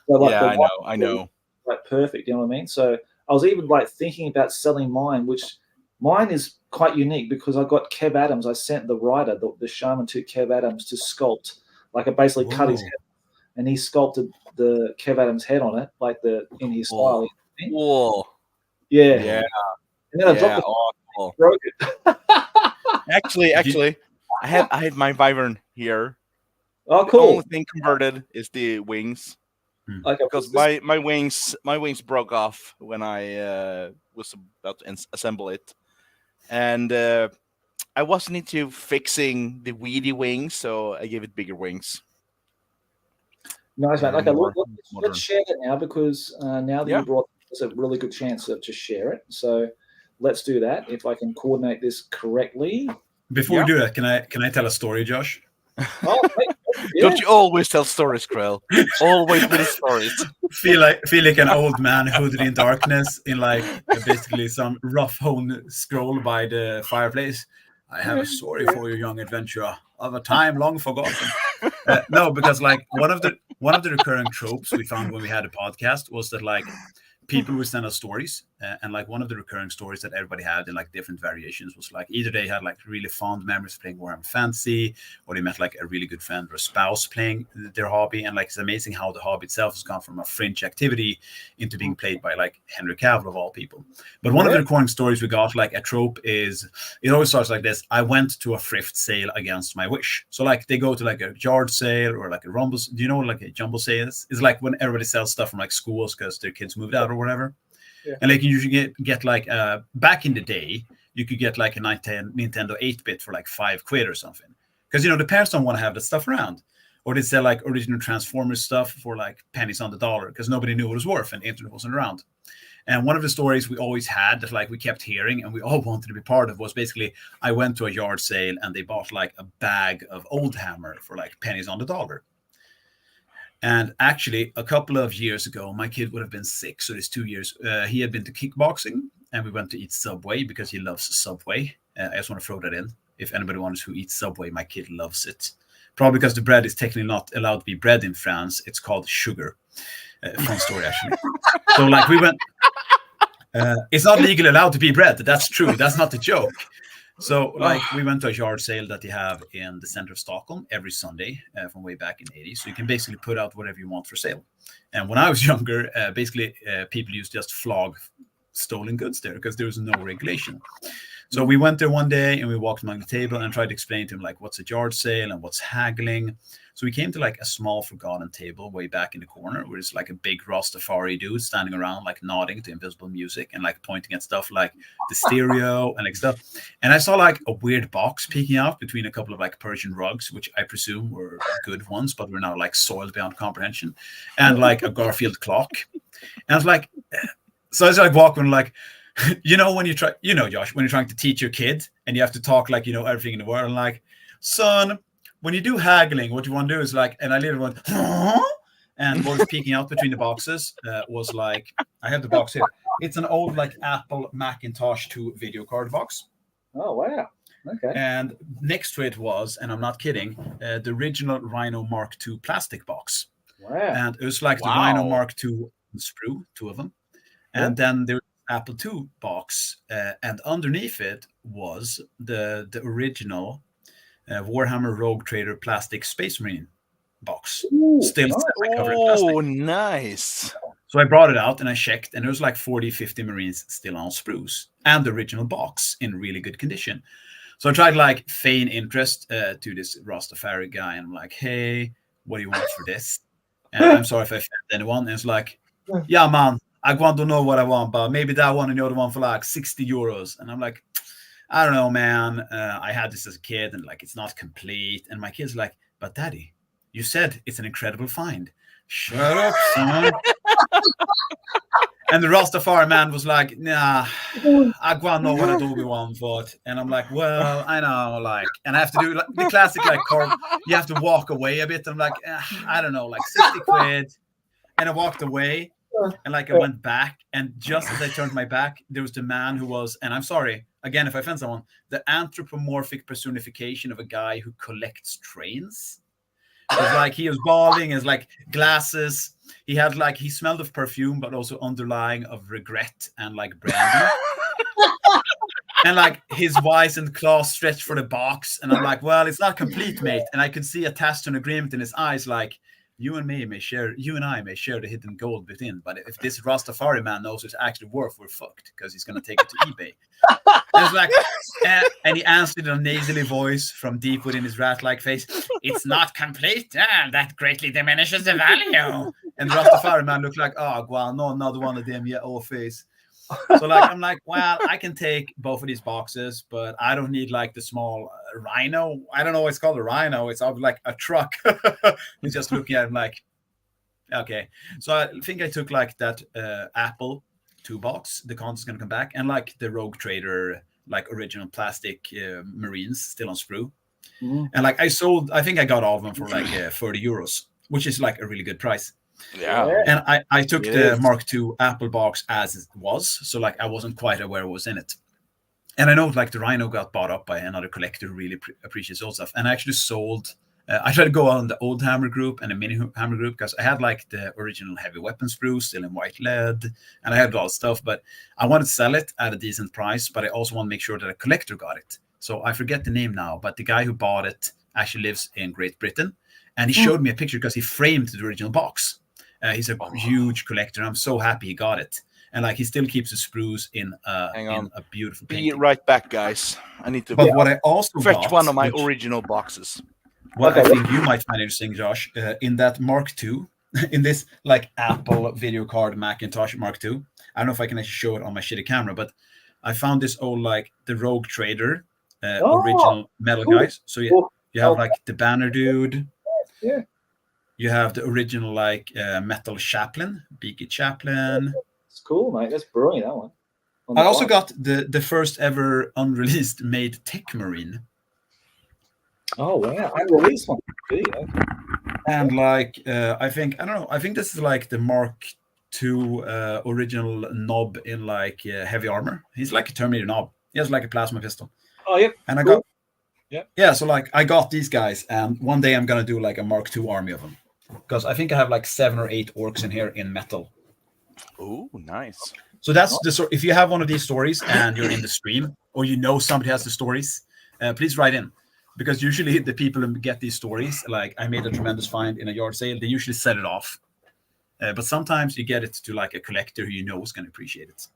So like I know. Like perfect, you know what I mean? So I was even like thinking about selling mine, which mine is quite unique because I got Kev Adams. I sent the writer, the Shaman, to Kev Adams to sculpt. Like I basically cut his head, and he sculpted the Kev Adams head on it, like in his style. Whoa. Yeah. And then I dropped it, broke it. Actually, I had my Wyvern here. Oh, cool. The only thing converted is the wings. Okay, because my wings broke off when I was about to assemble it. and I wasn't into fixing the weedy wings, so I gave it bigger wings. Nice, man. Okay, More let's modern. share that now, because now that Yeah. you brought it's a really good chance to share it. So let's do that. If I can coordinate this correctly. Before we do that, can I tell a story, Josh? Oh, wait, yeah. Don't you always tell stories, Krell? Always little stories. Feel like an old man hooded in darkness in like basically some rough-hewn scroll by the fireplace. I have a story for you, young adventurer, of a time long forgotten. No, because like one of the recurring tropes we found when we had a podcast was that like people would send us stories, and like one of the recurring stories that everybody had in like different variations was like either they had like really fond memories of playing Warhammer Fantasy, or they met like a really good friend or a spouse playing their hobby. And like it's amazing how the hobby itself has gone from a fringe activity into being played by like Henry Cavill of all people. But one of the recurring stories we got, like a trope, is it always starts like this: I went to a thrift sale against my wish. So like they go to like a yard sale or like a rumble. Do you know what like a jumble sale is? It's like when everybody sells stuff from like schools because their kids moved out or whatever. Yeah. And like you usually get like back in the day, you could get like a Nintendo 8-bit for like £5 or something, because the parents don't want to have that stuff around, or they sell like original Transformers stuff for like pennies on the dollar because nobody knew what it was worth and the internet wasn't around. And one of the stories we always had that like we kept hearing and we all wanted to be part of was basically I went to a yard sale and they bought like a bag of Old Hammer for like pennies on the dollar. And actually, a couple of years ago, my kid would have been 6, so it's 2 years. He had been to kickboxing, and we went to eat Subway because he loves Subway. I just want to throw that in. If anybody wants who eats Subway, my kid loves it. Probably because the bread is technically not allowed to be bread in France. It's called sugar. Fun story, actually. So, like, we went. It's not legally allowed to be bread. That's true. That's not the joke. So, like, we went to a yard sale that they have in the center of Stockholm every Sunday from way back in the 80s. So you can basically put out whatever you want for sale. And when I was younger, people used to just flog stolen goods there because there was no regulation. So we went there one day and we walked among the table and tried to explain to him, like, what's a yard sale and what's haggling. So we came to like a small forgotten table way back in the corner where it's like a big Rastafari dude standing around like nodding to invisible music and like pointing at stuff like the stereo and like stuff. And I saw like a weird box peeking out between a couple of like Persian rugs, which I presume were good ones, but were now like soiled beyond comprehension, and like a Garfield clock. And I was like, so I was like walking like, when you try, Josh, when you're trying to teach your kid and you have to talk like, everything in the world, and like, son, when you do haggling, what you want to do is like, and I literally went, huh? And what was peeking out between the boxes was like, I have the box here. It's an old like Apple Macintosh 2 video card box. Oh, wow. Okay. And next to it was, and I'm not kidding, the original Rhino Mark II plastic box. Wow. And it was like the Rhino Mark II sprue, 2 of them. And then there was Apple II box, and underneath it was the original Warhammer Rogue Trader plastic Space Marine box. Ooh, Still nice. covered in plastic. Oh, nice. So I brought it out and I checked, and there was like 40, 50 Marines still on sprues and the original box in really good condition. So I tried like feign interest to this Rastafari guy, and I'm like, hey, what do you want for this? And I'm sorry if I offend anyone. And it's like, yeah, man, I want to know what I want, but maybe that one and the other one for like 60 euros. And I'm like, I don't know, man. I had this as a kid and like it's not complete. And my kid's like, but daddy, you said it's an incredible find. Shut up, son. And the Rastafari man was like, nah, I want to know what I do we want for it. And I'm like, well, I know, like, and I have to do like the classic, like, you have to walk away a bit. I'm like, I don't know, like 60 quid. And I walked away. And like I went back, and just as I turned my back, there was the man who was, and I'm sorry, again, if I offend someone, the anthropomorphic personification of a guy who collects trains. It was like he was balding, his like glasses. He had like, he smelled of perfume, but also underlying of regret and like brandy. And like his wizened claws stretched for the box. And I'm like, well, it's not complete, mate. And I could see a tacit agreement in his eyes, like, you and I may share the hidden gold within, but if this Rastafari man knows it's actually worth, we're fucked, because he's going to take it to eBay. And it's like, and he answered in a nasally voice from deep within his rat-like face, it's not complete. That greatly diminishes the value. And the Rastafari man looked like, oh, well, no, another one of them, yeah, old face. So like I'm like, well, I can take both of these boxes, but I don't need like the small rhino. I don't know why it's called a rhino. It's like a truck. He's just looking at him like, okay. So I think I took like that Apple 2 box. The content's gonna come back, and like the Rogue Trader, like original plastic Marines still on sprue. Mhm. And like I think I got all of them for like 30 euros, which is like a really good price. Yeah. And I took It the is. Mark II Apple box as it was, so like I wasn't quite aware what was in it. And I know like the Rhino got bought up by another collector who really appreciates old stuff, and I actually sold. I tried to go on the old Hammer group and the mini Hammer group because I had like the original heavy weapon sprue still in white lead, and I had all stuff, but I wanted to sell it at a decent price, but I also want to make sure that a collector got it. So I forget the name now, but the guy who bought it actually lives in Great Britain, and he showed me a picture because he framed the original box. He's a huge collector. I'm so happy he got it, and like he still keeps the sprues in a beautiful Be painting. right back, guys. I need to But what I also fetch got, one of my which- original boxes. what I think you might find interesting, Josh, in that Mark II, in this like Apple video card Macintosh Mark II. I don't know if I can actually show it on my shitty camera, but I found this old like the Rogue Trader original metal cool. guys. So you have like the Banner Dude. Yeah. You have the original like metal Chaplain, Beaky Chaplain. It's cool, mate. That's brilliant, that one. On I the also box. got the first ever unreleased made Tech Marine. Oh, wow. Unreleased one. Gee, okay. And like I don't know, I think this is like the Mark II original knob in like heavy armor. He's like a Terminator knob. He has like a plasma pistol. Oh, yep. And I Cool. got so like I got these guys, and one day I'm gonna do like a Mark II army of them, because I think I have like 7 or 8 orcs in here in metal. Oh, nice. So that's the sort. If you have one of these stories and you're in the stream, or you know somebody has the stories, please write in, because usually the people who get these stories, like I made a tremendous find in a yard sale, they usually set it off. But sometimes you get it to like a collector who you know is going to appreciate it.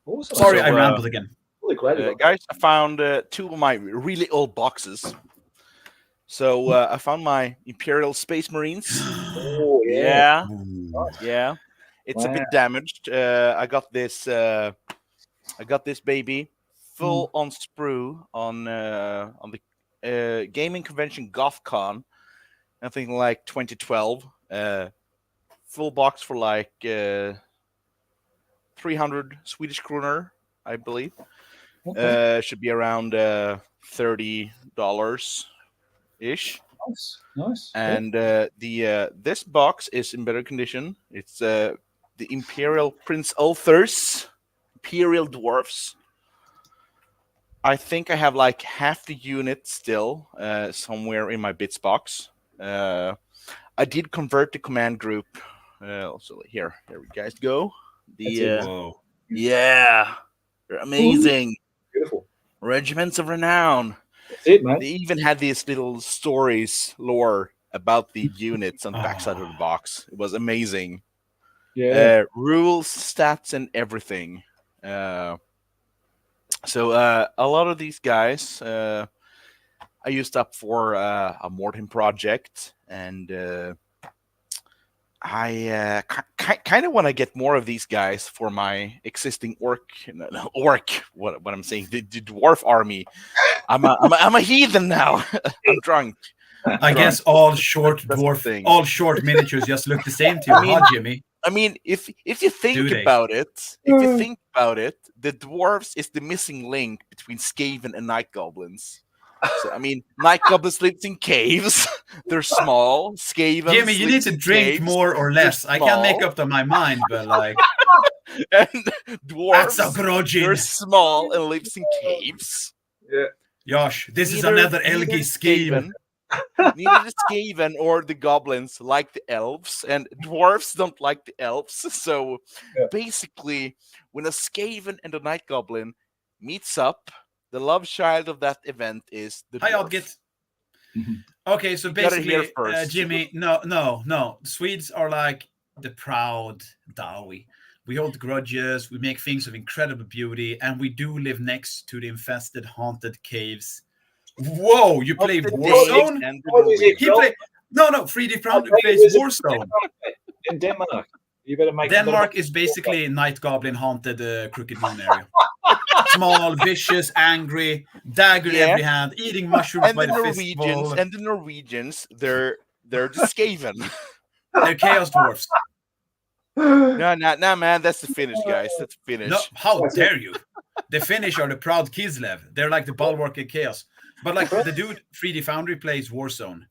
Awesome. Sorry, So, I rambled again. Really great. Guys, I found 2 of my really old boxes. So I found my Imperial Space Marines. Oh, Yeah. Ooh. Yeah. It's a Wow. bit damaged. I got this baby full on sprue on the gaming convention GothCon, I think like 2012. Full box for like 300 Swedish kroner, I believe. Okay. Should be around $30 ish. Nice. And this box is in better condition. It's the Imperial Prince Ulthers, Imperial Dwarfs. I think I have like half the unit still somewhere in my bits box. I did convert the command group. Also here we guys go. Whoa. Yeah, they're amazing. Beautiful. Regiments of Renown. That's it, man. They even had these little stories, lore about the units on the backside of the box. It was amazing. Yeah. Rules, stats, and everything. So a lot of these guys I used up for a Mortem project, and I kind of want to get more of these guys for my existing orc. What I'm saying, the dwarf army. I'm a heathen now. I'm drunk. I guess all short That's the dwarf, thing. all short miniatures just look the same to you, huh, Jimmy? I mean, if you think Do they? about it, the dwarves is the missing link between Skaven and night goblins. So I mean, night goblins live in caves. They're small. Skaven. Jimmy, you need to drink more or less. I can't make up to my mind, but like And dwarves, that's a grudging. they're small and lives in caves. Yeah. Josh, this is Neither- another neither Elgi scheme. Neither the Skaven or the goblins like the elves, and dwarves don't like the elves. So Yeah. basically, when a Skaven and a night goblin meets up, the love child of that event is the Hi, dwarf. Odgit. Mhm. Okay, so You gotta hear basically, first. Jimmy, no. Swedes are like the proud Dawi. We hold grudges, we make things of incredible beauty, and we do live next to the infested, haunted caves. Whoa, you play Of the Warzone? Danes and the What is it? He play 3D Crown I plays play Warzone. in Denmark. You better make Denmark is basically Night Goblin haunted Crooked Moon area. Small, vicious, angry, dagger in every hand, eating mushrooms And by the the Norwegians, fistful. they're the Skaven. They're chaos dwarfs. No, man, that's the Finnish, guys. That's Finnish. No, how dare you? The Finnish are the proud Kislev. They're like the bulwark of chaos. But like the dude 3D Foundry plays Warzone.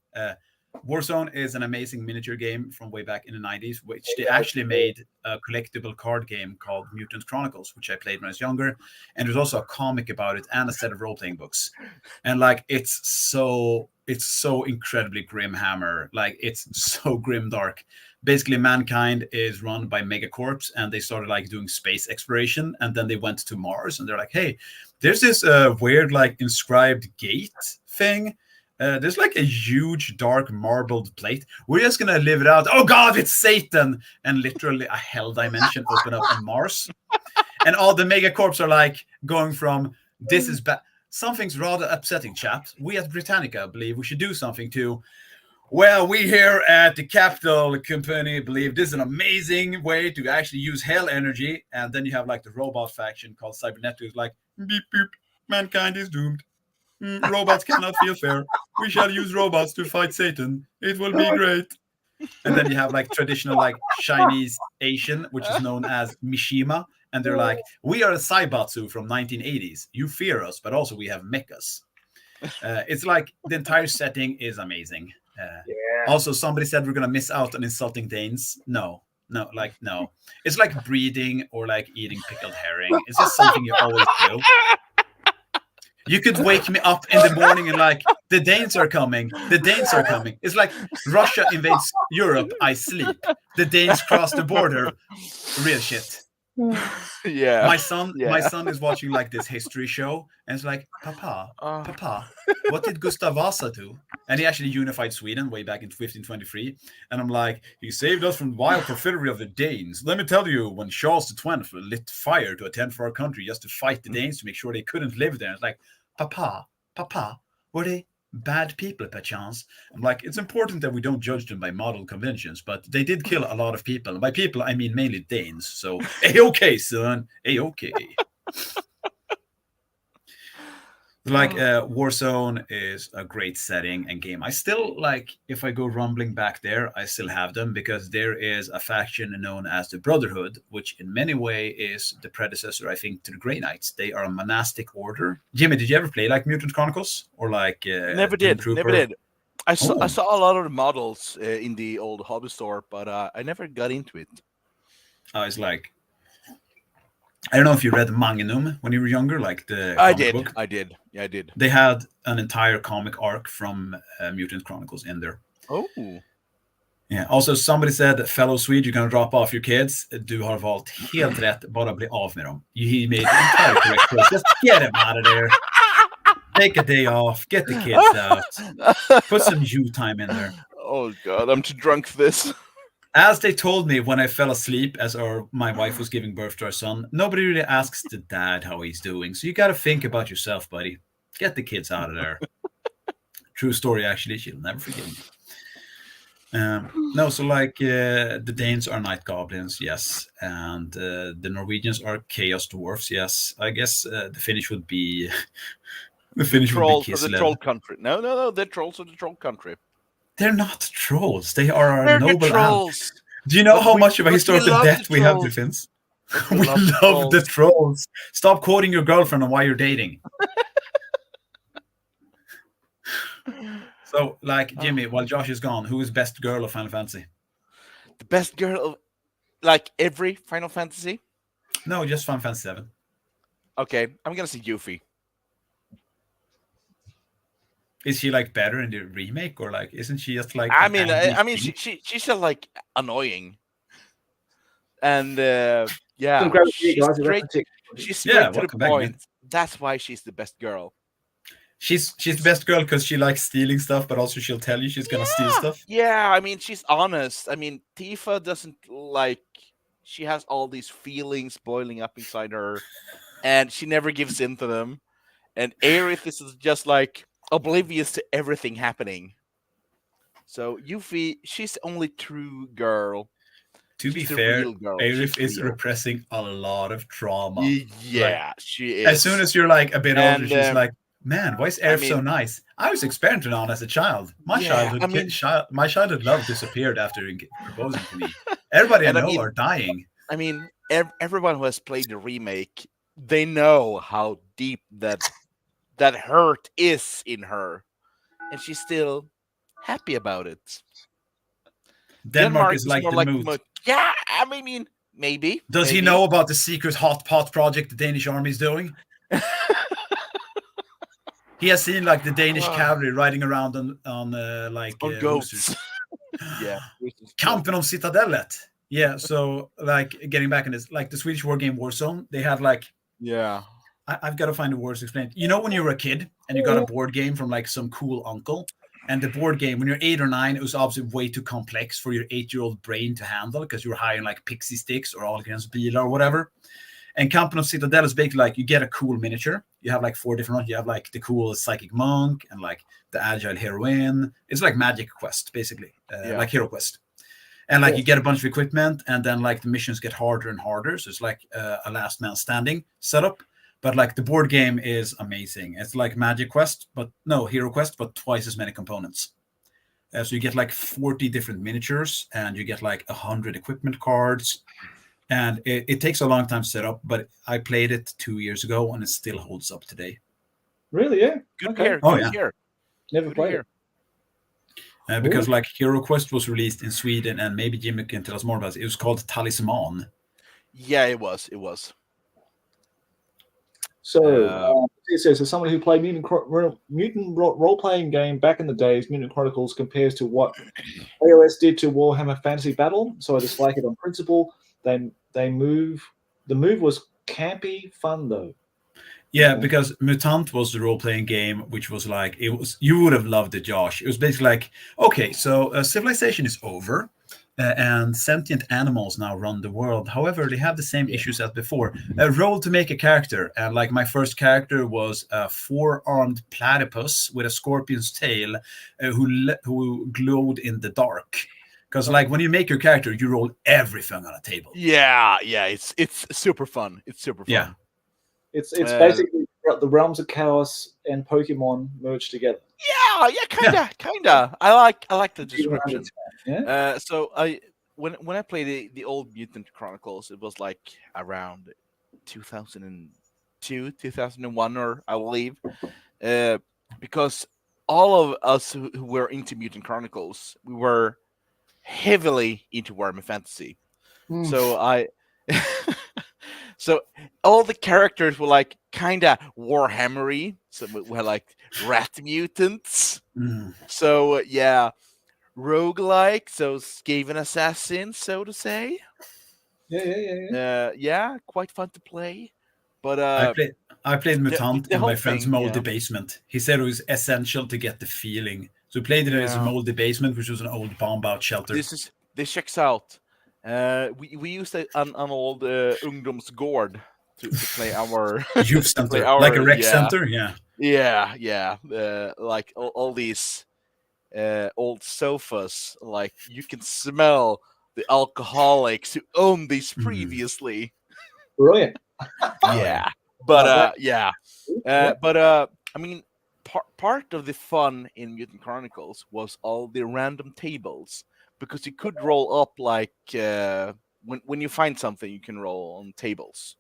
Warzone is an amazing miniature game from way back in the 90s, which they actually made a collectible card game called Mutant Chronicles, which I played when I was younger. And there's also a comic about it and a set of role-playing books. And like it's so incredibly grim hammer. Like it's so grim dark. Basically, mankind is run by megacorps, and they started like doing space exploration, and then they went to Mars, and they're like, hey, there's this weird like inscribed gate thing. There's like a huge dark marbled plate. We're just gonna live it out. Oh God, it's Satan! And literally a hell dimension open up on Mars, and all the megacorps are like going from this is bad. Something's rather upsetting, chaps. We at Britannica believe we should do something to. Well, we here at the Capital Company believe this is an amazing way to actually use hell energy. And then you have like the robot faction called Cybernetics, like, beep, beep, mankind is doomed. Robots cannot feel fair. We shall use robots to fight Satan. It will be great. And then you have like traditional like Chinese Asian, which is known as Mishima. And they're like, we are a Saibatsu from 1980s. You fear us, but also we have mechas. It's like the entire setting is amazing. Also, somebody said we're gonna miss out on insulting Danes. No. It's like breeding or like eating pickled herring. It's just something you always do. You could wake me up in the morning and like, the Danes are coming. The Danes are coming. It's like Russia invades Europe. I sleep. The Danes cross the border. Real shit. Yeah. My son is watching like this history show, and it's like, Papa, what did Gustav Vasa do? And he actually unified Sweden way back in 1523. And I'm like, he saved us from the wild perfidy of the Danes. Let me tell you, when Charles XX lit fire to attend for our country just to fight the Danes to make sure they couldn't live there. It's like, Papa, were they bad people perchance? I'm like, it's important that we don't judge them by model conventions, but they did kill a lot of people. And by people, I mean mainly Danes. So, A-okay, son. A-okay. Like Warzone is a great setting and game. I still like, if I go rumbling back there, I still have them because there is a faction known as the Brotherhood, which in many ways is the predecessor, I think, to the Grey Knights. They are a monastic order. Jimmy, did you ever play like Mutant Chronicles or like Never did. I saw a lot of the models in the old hobby store, but I never got into it. It's like, I don't know if you read Magnum when you were younger, like the I comic did. book. I did. Yeah, I did. They had an entire comic arc from Mutant Chronicles in there. Oh. Yeah. Also, somebody said, fellow Swede, you're going to drop off your kids. Du har valt helt rätt. Bara bli av med dem. He made the entire correct choice. Just get them out of there. Take a day off. Get the kids out. Put some you time in there. Oh, God. I'm too drunk for this. As they told me when I fell asleep, as my wife was giving birth to our son, nobody really asks the dad how he's doing. So you got to think about yourself, buddy. Get the kids out of there. True story, actually. She'll never forgive me. No, so like the Danes are night goblins, yes. And the Norwegians are chaos dwarfs, yes. I guess the Finnish would be... the Finnish would be Kislev. The troll country. No. They're trolls of the troll country. They're not trolls. They are our noble trolls. Do you know how much of a historical debt we have to Finns? We love the trolls. Stop quoting your girlfriend on why you're dating. So, like, Jimmy, while Josh is gone, who is best girl of Final Fantasy? The best girl of, like, every Final Fantasy? No, just Final Fantasy 7. Okay, I'm going to say Yuffie. Is she like better in the remake, or like isn't she just like? I mean, she's just like annoying, and yeah, she's straight to the point. That's why she's the best girl. She's the best girl because she likes stealing stuff, but also she'll tell you she's gonna steal stuff. Yeah, I mean, she's honest. I mean, Tifa doesn't like. She has all these feelings boiling up inside her, and she never gives in to them. And Aerith is just like oblivious to everything happening. So Yuffie, she's the only true girl. To be She's a fair, real girl. Arif She's is real. repressing a lot of trauma. Yeah, she is. As soon as you're like a bit older, And, she's like, "Man, why is Arif so mean- nice? I was experimenting on as a child. My my childhood love disappeared after proposing to me. Everybody I And I know mean- are dying." I mean, everyone who has played the remake, they know how deep that hurt is in her, and she's still happy about it. Denmark is like more the mood. Yeah, I mean, maybe. Does he maybe. know about the secret hot pot project the Danish army is doing? He has seen like the Danish cavalry riding around on goats. Yeah, Kampen om Citadellet. Yeah, so like getting back in this, like the Swedish war game Warzone, they had like I've got to find the words to explain it. You know, when you were a kid and you got a board game from like some cool uncle, and the board game when you're 8 or 9, it was obviously way too complex for your 8-year-old brain to handle because you were high on like pixie sticks or all against Bila or whatever. And Kampen of Citadel is basically like you get a cool miniature. You have like 4 different ones. You have like the cool psychic monk and like the agile heroine. It's like Magic Quest, basically, like Hero Quest. And like you get a bunch of equipment, and then like the missions get harder and harder. So it's like a last man standing setup. But like the board game is amazing. It's like Magic Quest, but no, Hero Quest, but twice as many components. So you get like 40 different miniatures, and you get like 100 equipment cards. And it takes a long time to set up, but I played it 2 years ago, and it still holds up today. Really? Yeah. Good here. Never played it. Because like Hero Quest was released in Sweden, and maybe Jimmy can tell us more about it. It was called Talisman. Yeah, it was. So it says, as someone who played mutant role-playing game back in the days, Mutant Chronicles compares to what AOS did to Warhammer Fantasy Battle. So I dislike it on principle. The move was campy fun though. Yeah, because Mutant was the role-playing game, which was like you would have loved it, Josh. It was basically like, okay, so civilization is over, and sentient animals now run the world. However, they have the same issues as before. Roll to make a character, and like my first character was a 4-armed platypus with a scorpion's tail, who glowed in the dark. Because like when you make your character, you roll everything on a table. Yeah, it's super fun. It's super fun. Yeah. It's basically the realms of chaos and Pokemon merged together. Yeah, kinda. I like the description. Yeah. So when I played the old Mutant Chronicles, it was like around 2002, 2001, or I believe, because all of us who were into Mutant Chronicles, we were heavily into Warhammer Fantasy. So so all the characters were like kind of Warhammery. So we had like rat mutants. So roguelike. So Skaven assassins, so to say. Yeah. Quite fun to play. But I played Mutant in my friend's moldy yeah. basement. He said it was essential to get the feeling. So we played it as a moldy basement, which was an old bomb-out shelter. This checks out. We used an old ungdomsgård to play our youth center, like a rec center. Yeah. Like all these old sofas. Like you can smell the alcoholics who owned these previously. Brilliant. Yeah, but I mean, part of the fun in Mutant Chronicles was all the random tables, because you could roll up like when you find something, you can roll on tables.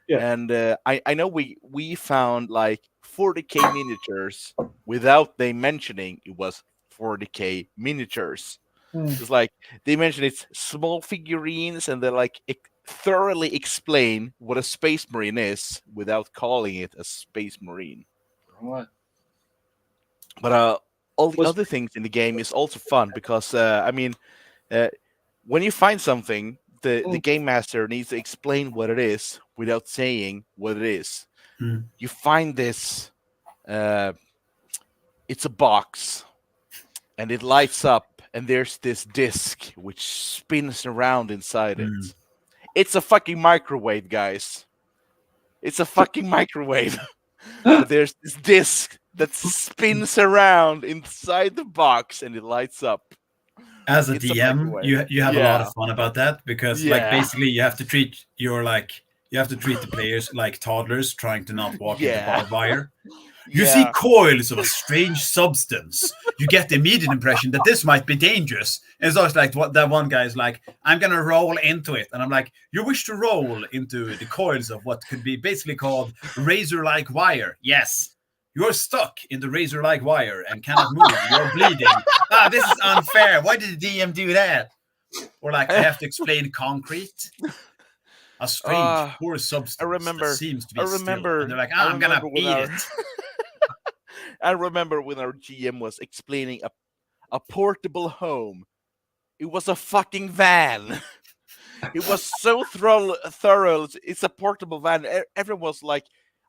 Yeah. And I know we found like 40k miniatures without they mentioning it was 40k miniatures. It's like they mention it's small figurines, and they like thoroughly explain what a space marine is without calling it a space marine. Right. But all the other things in the game is also fun, because I mean, when you find something, the game master needs to explain what it is without saying what it is. You find this, it's a box, and it lights up, and there's this disc which spins around inside it. It's a fucking microwave, guys. It's a fucking microwave. But there's this disc that spins around inside the box, and it lights up. As a It's a DM, microwave. you have a lot of fun about that because like Yeah. basically you have to treat the players like toddlers trying to not walk into Yeah. barbed wire. You see coils of a strange substance. You get the immediate impression that this might be dangerous. And it's always like what that one guy is like, I'm gonna roll into it. And I'm like, you wish to roll into the coils of what could be basically called razor-like wire. Yes. You're stuck in the razor-like wire and cannot move. You're bleeding. This is unfair. Why did the DM do that? Or like, I have to explain concrete. A strange, poor substance that seems to be still. And they're like, I'm going to eat it. I remember when our GM was explaining a portable home. It was a fucking van. It was so thorough. It's a portable van. Everyone was like,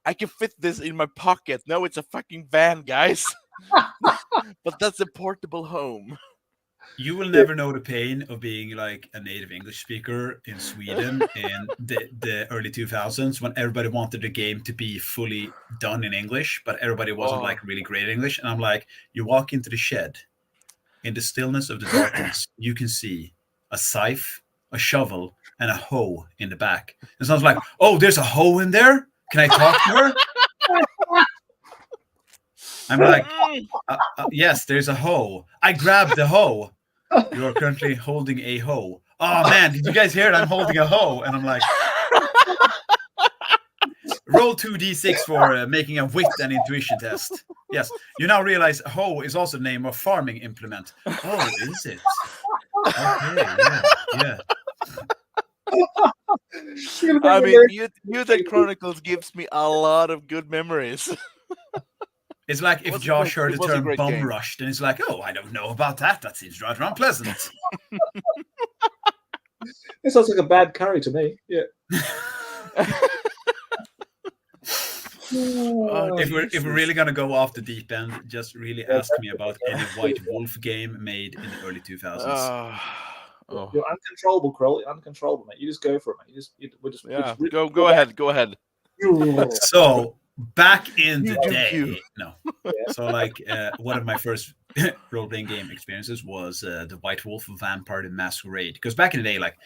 I can fit this in my pocket. No, it's a fucking van, guys. But that's a portable home. You will never know the pain of being like a native English speaker in Sweden in the early 2000s when everybody wanted the game to be fully done in English, but everybody wasn't like really great at English. And I'm like, you walk into the shed, in the stillness of the darkness, you can see a scythe, a shovel, and a hoe in the back. And someone's like, oh, there's a hoe in there? Can I talk to her? I'm like, yes, there's a hoe. I grabbed the hoe. You're currently holding a hoe. Oh, man, did you guys hear it? I'm holding a hoe. And I'm like, roll 2d6 for making a wit and intuition test. Yes, you now realize hoe is also the name of farming implement. Oh, is it? Okay, yeah. I mean, Mutant Chronicles gives me a lot of good memories. It's like if Josh heard the term bum rushed, and it's like, oh, I don't know about that. That seems right around pleasant. It sounds like a bad curry to me. Yeah. If we're really gonna go off the deep end, just really ask me about any White Wolf game made in the early 2000s. You're uncontrollable, Krell. You're uncontrollable, mate. You just go for it, mate. Go ahead. So back in the day, So like one of my first role-playing game experiences was the White Wolf Vampire the Masquerade. Because back in the day, like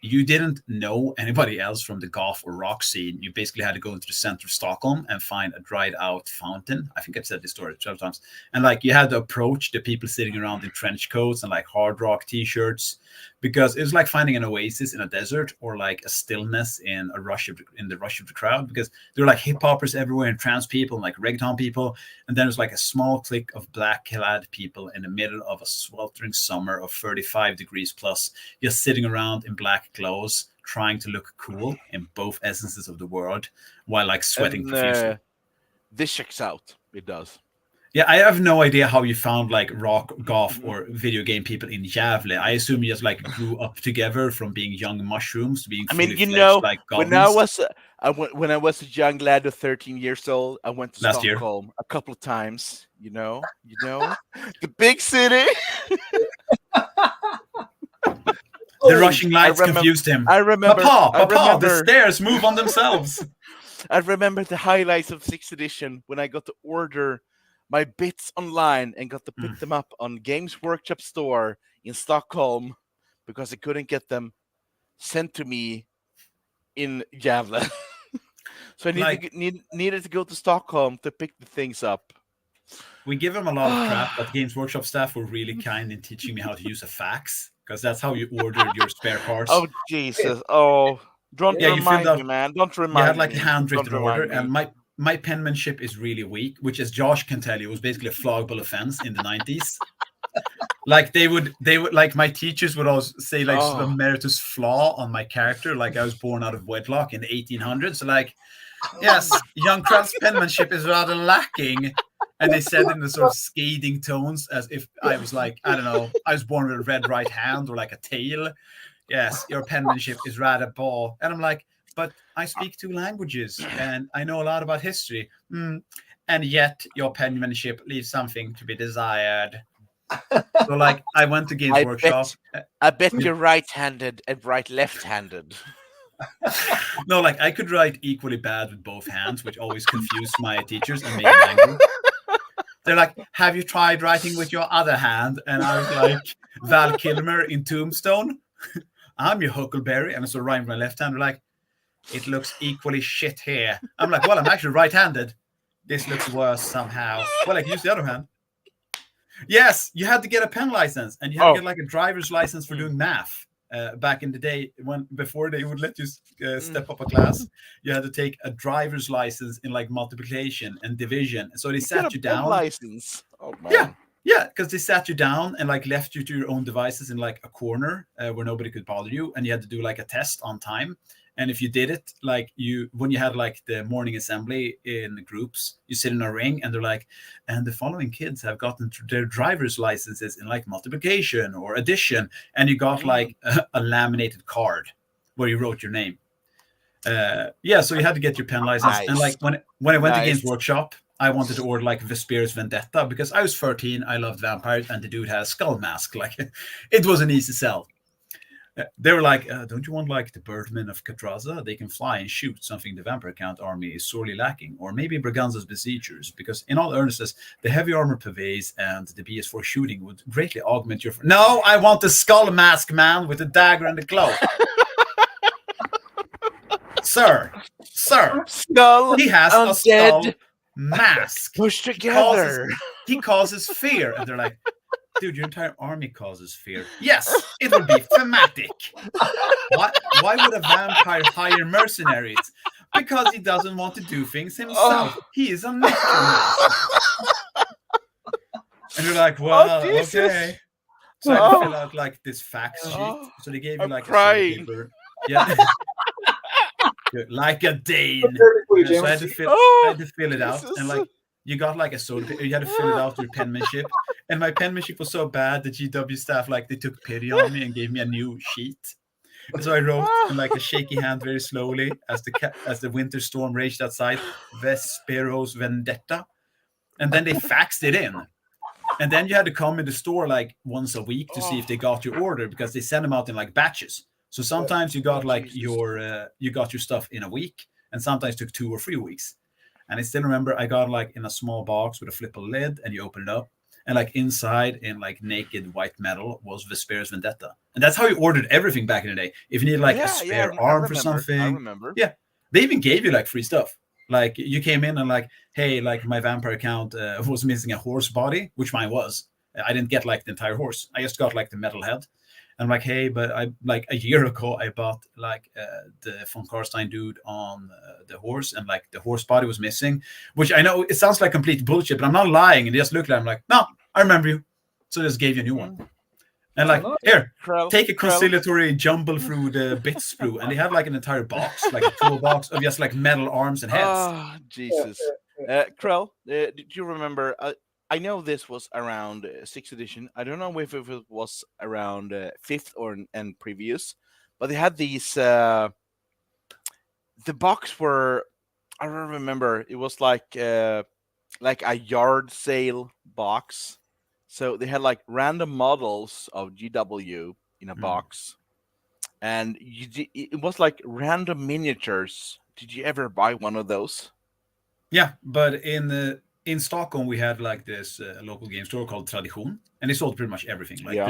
you didn't know anybody else from the goth or rock scene. You basically had to go into the center of Stockholm and find a dried-out fountain. I think I've said this story 12 times. And like you had to approach the people sitting around in trench coats and like hard rock t-shirts, because it was like finding an oasis in a desert or like a stillness in the rush of the crowd, because there were like hip hoppers everywhere and trans people and like reggaeton people, and then there's like a small clique of black-clad people in the middle of a sweltering summer of 35 degrees plus, just sitting around in black clothes trying to look cool in both essences of the world while like sweating profusely. This checks out. It does. Yeah, I have no idea how you found like rock, goth, or video game people in Gävle. I assume you just like grew up together from being young mushrooms to being fully fledged, like goblins. When I was a young lad of 13 years old, I went to Last Stockholm a couple of times. You know, the big city. The rushing lights confused him. I remember. Papa, the stairs move on themselves. I remember the highlights of 6th edition when I got to order my bits online and got to pick them up on Games Workshop store in Stockholm because I couldn't get them sent to me in Gävle. So I needed to go to Stockholm to pick the things up. We give them a lot of crap, but Games Workshop staff were really kind in teaching me how to use a fax, because that's how you ordered your spare parts. Oh, Jesus. Oh, don't remind me, man. Don't remind me. You had like a handwritten order, and my penmanship is really weak, which, as Josh can tell you, was basically a floggable offense in the 90s. Like they would like my teachers would always say like sort of meritorious flaw on my character, like I was born out of wedlock in the 1800s. So like, yes, young Krell's penmanship is rather lacking. And they said in the sort of scathing tones as if I was like, I don't know, I was born with a red right hand or like a tail. Yes, your penmanship is rather poor. And I'm like, but I speak 2 languages and I know a lot about history. And yet your penmanship leaves something to be desired. So like I went to Games Workshop. I bet you're right-handed and left-handed. No, like I could write equally bad with both hands, which always confused my teachers and made them angry. They're like, have you tried writing with your other hand? And I was like, Val Kilmer in Tombstone. I'm your Huckleberry. And I saw Ryan with my left hand. Like, it looks equally shit here. I'm like, well, I'm actually right-handed. This looks worse somehow. Well, I can use the other hand. Yes, you had to get a pen license, and you had to get like a driver's license for doing math. Back in the day, before they would let you step up a class, you had to take a driver's license in like multiplication and division. So they sat you down. License. Oh man. Yeah, because they sat you down and like left you to your own devices in like a corner where nobody could bother you, and you had to do like a test on time. And if you did it, like when you had like the morning assembly in groups, you sit in a ring and they're like, and the following kids have gotten their driver's licenses in like multiplication or addition. And you got like a laminated card where you wrote your name. So you had to get your pen license. Nice. And like when I went to Games Workshop, I wanted to order like Vesper's Vendetta because I was 13. I loved vampires and the dude had a skull mask. Like it was an easy sell. They were like, don't you want like the Birdmen of Catraza? They can fly and shoot, something the Vampire Count army is sorely lacking. Or maybe Braganza's Besiegers, because in all earnestness, the heavy armor purveys and the BS4 shooting would greatly augment your... No, I want the skull mask man with the dagger and the cloak. Sir, skull he has a skull mask. Pushed together. He causes fear. And they're like, dude, your entire army causes fear. Yes, it will be thematic. Why would a vampire hire mercenaries? Because he doesn't want to do things himself. He is a necromancer. And you're like, well, okay. So I had to fill out like this fact sheet. So they gave you like a paper. Yeah. Like a Dane. So I had to fill it out. And like, you got like a soda, you had to fill it out with your penmanship. And my penmanship was so bad that GW staff, like, they took pity on me and gave me a new sheet. And so I wrote in like a shaky hand very slowly as the winter storm raged outside, Vespero's Vendetta. And then they faxed it in. And then you had to come in the store like once a week to see if they got your order, because they send them out in like batches. So sometimes you got like your stuff in a week, and sometimes took 2 or 3 weeks. And I still remember I got like in a small box with a flippable lid, and you open it up, and like inside in like naked white metal was Vesper's Vendetta. And that's how you ordered everything back in the day. If you needed like a spare arm for something. I remember. Yeah. They even gave you like free stuff. Like you came in and like, hey, like my vampire account was missing a horse body, which mine was. I didn't get like the entire horse. I just got like the metal head. I'm like, hey, but I like a year ago I bought like the von Karstein dude on the horse, and like the horse body was missing, which I know it sounds like complete bullshit, but I'm not lying. And they just looked at him like, no, I remember you. So they just gave you a new one. And like, here, take a conciliatory jumble through the bit sprue. And they had like an entire box, like a toolbox of just like metal arms and heads. Oh, Jesus. Krell, do you remember... I know this was around 6th edition. I don't know if it was around 5th and previous, but they had these. The box were, I don't remember. It was like a yard sale box. So they had like random models of GW in a box, and it was like random miniatures. Did you ever buy one of those? Yeah, but in Stockholm, we had like this local game store called Tradition, and they sold pretty much everything. Like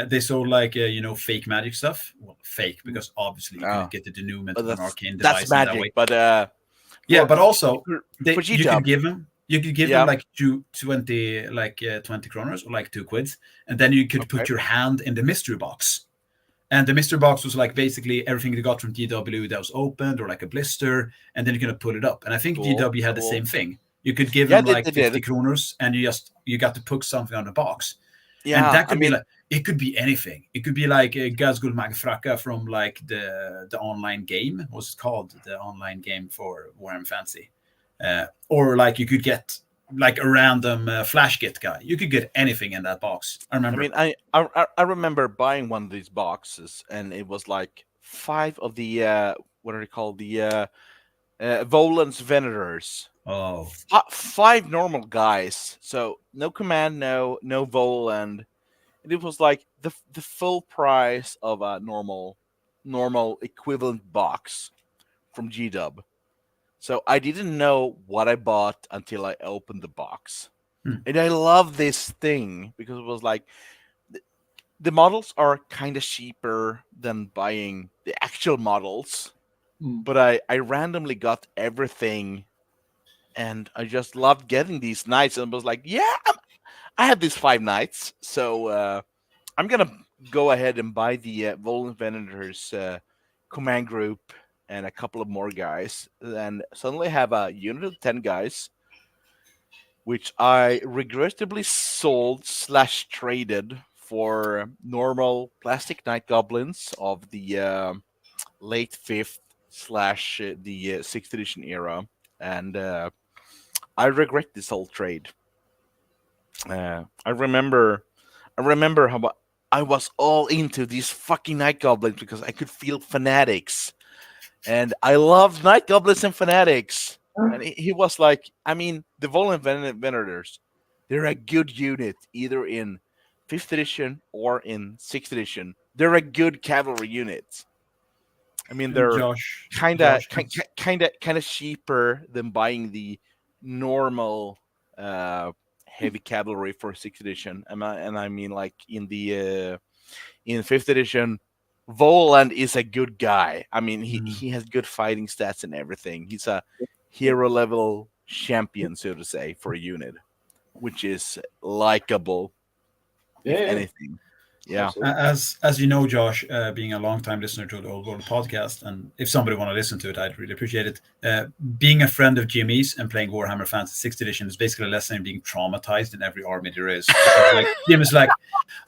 they sold like fake magic stuff. Well, fake because obviously you couldn't get the denouement of an arcane device. That's magic, but but also you could give them like 20 kroners or like 2 quids, and then you could put your hand in the mystery box. And the mystery box was like basically everything you got from GW that was opened or like a blister, and then you could pull it up. And I think GW had the same thing. You could give them like 50 kroners, and you got to put something on the box. Yeah, and that could be like, it could be anything. It could be like Gazgul Magfraka from like the online game. What's it called? The online game for Warhammer Fantasy. Or like you could get like a random flash kit guy. You could get anything in that box. I remember. I mean, I remember buying one of these boxes, and it was like 5 of the what are they called? The Volan's Venators. Oh, 5 normal guys. So no command, no Voland. And it was like the full price of a normal equivalent box from GW. So I didn't know what I bought until I opened the box. And I love this thing because it was like the models are kind of cheaper than buying the actual models, but I randomly got everything, and I just loved getting these knights, and was like, yeah, I have these 5 knights, so I'm gonna go ahead and buy the Vol Inventors command group and a couple of more guys, and suddenly have a unit of 10 guys, which I regrettably sold / traded for normal plastic night goblins of the late 5th / the 6th edition era, and I regret this whole trade. I remember how I was all into these fucking night goblins because I could feel fanatics, and I loved night goblins and fanatics. And he was like, I mean, the Vol Inventors, they're a good unit, either in 5th edition or in 6th edition. They're a good cavalry unit. I mean, they're Josh, kind Josh, of cheaper than buying the normal heavy cavalry for 6th edition. And I mean, like in 5th edition, Voland is a good guy. I mean, he has good fighting stats and everything. He's a hero level champion, so to say, for a unit, which is likable, if anything. Yeah. As you know, Josh, being a long-time listener to the Old World podcast, and if somebody want to listen to it, I'd really appreciate it. Being a friend of Jimmy's and playing Warhammer Fantasy 6th edition is basically a lesson in being traumatized in every army there is. Like Jimmy's like,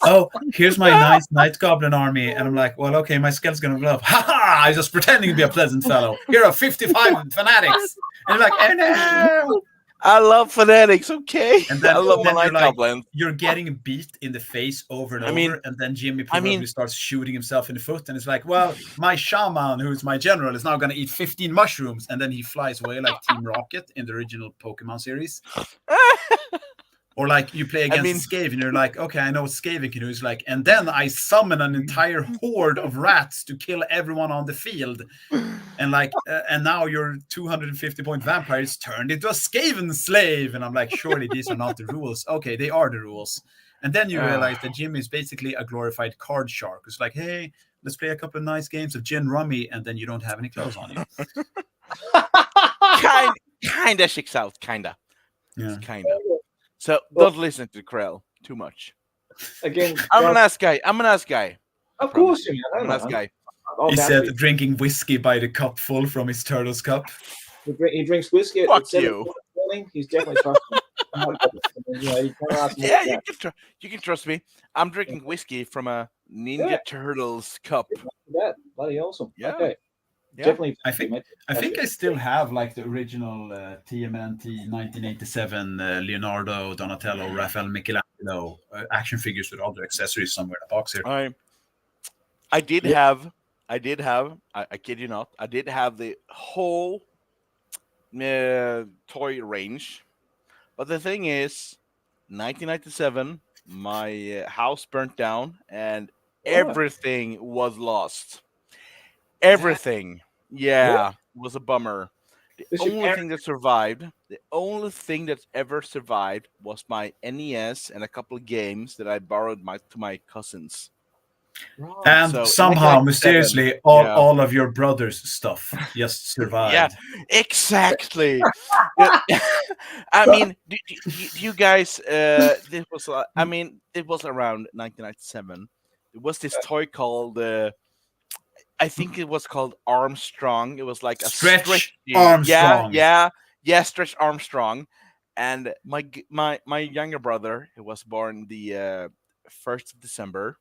oh, here's my nice Night Goblin army, and I'm like, well, okay, my skill's gonna blow up. Ha ha! I'm just pretending to be a pleasant fellow. Here are 55 fanatics, and you're like, oh no! I love fanatics, okay? And then, I love my you're, night goblins. You're getting beat in the face over and over, and then Jimmy probably starts shooting himself in the foot, and it's like, well, my shaman, who's my general, is now going to eat 15 mushrooms, and then he flies away like Team Rocket in the original Pokemon series. Or like you play against Skaven, and you're like, okay, I know what Skaven can do. It's like, and then I summon an entire horde of rats to kill everyone on the field. And like, and now your 250-point vampire is turned into a Skaven slave. And I'm like, surely these are not the rules. Okay, they are the rules. And then you realize that Jimmy is basically a glorified card shark. It's like, hey, let's play a couple of nice games of gin rummy, and then you don't have any clothes on you. Kinda checks out, kinda. Yeah. Kinda. So don't listen to Krell too much. Again, I'm a nice guy. Of course, you I'm a nice guy. He said drinking whiskey by the cup full from his turtle's cup. He drinks whiskey at 7 in the morning. He's definitely trusting. You can trust me. I'm drinking whiskey from a Ninja Turtles cup. That bloody awesome. Yeah. Okay. Yeah. Definitely. I think I still have like the original TMNT 1987 Leonardo, Donatello, Raphael, Michelangelo action figures with all the accessories somewhere in a box here. I did have. I kid you not. I did have the whole toy range, but the thing is, 1997, my house burnt down and everything was lost. Everything. Yeah, it was a bummer. The only thing that ever survived was my NES and a couple of games that I borrowed to my cousins. And so, somehow, mysteriously, all of your brother's stuff just survived. Yeah, exactly. I mean, do you guys? This was. It was around 1997. There was this toy called. I think it was called Armstrong. It was like a Stretch Armstrong. Yeah, Stretch Armstrong. And my younger brother, who was born the 1st of December,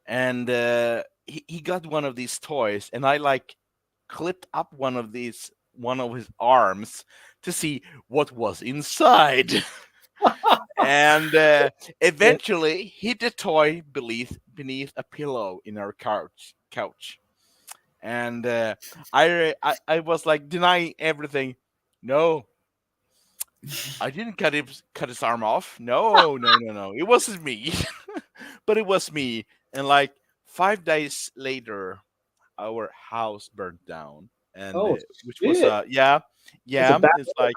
and he got one of these toys, and I like clipped up one of his arms to see what was inside. And eventually hid the toy beneath a pillow in our couch. And I was like denying everything. No, I didn't cut his arm off. No. It wasn't me. But it was me. And like 5 days later, our house burnt down. And which was it's like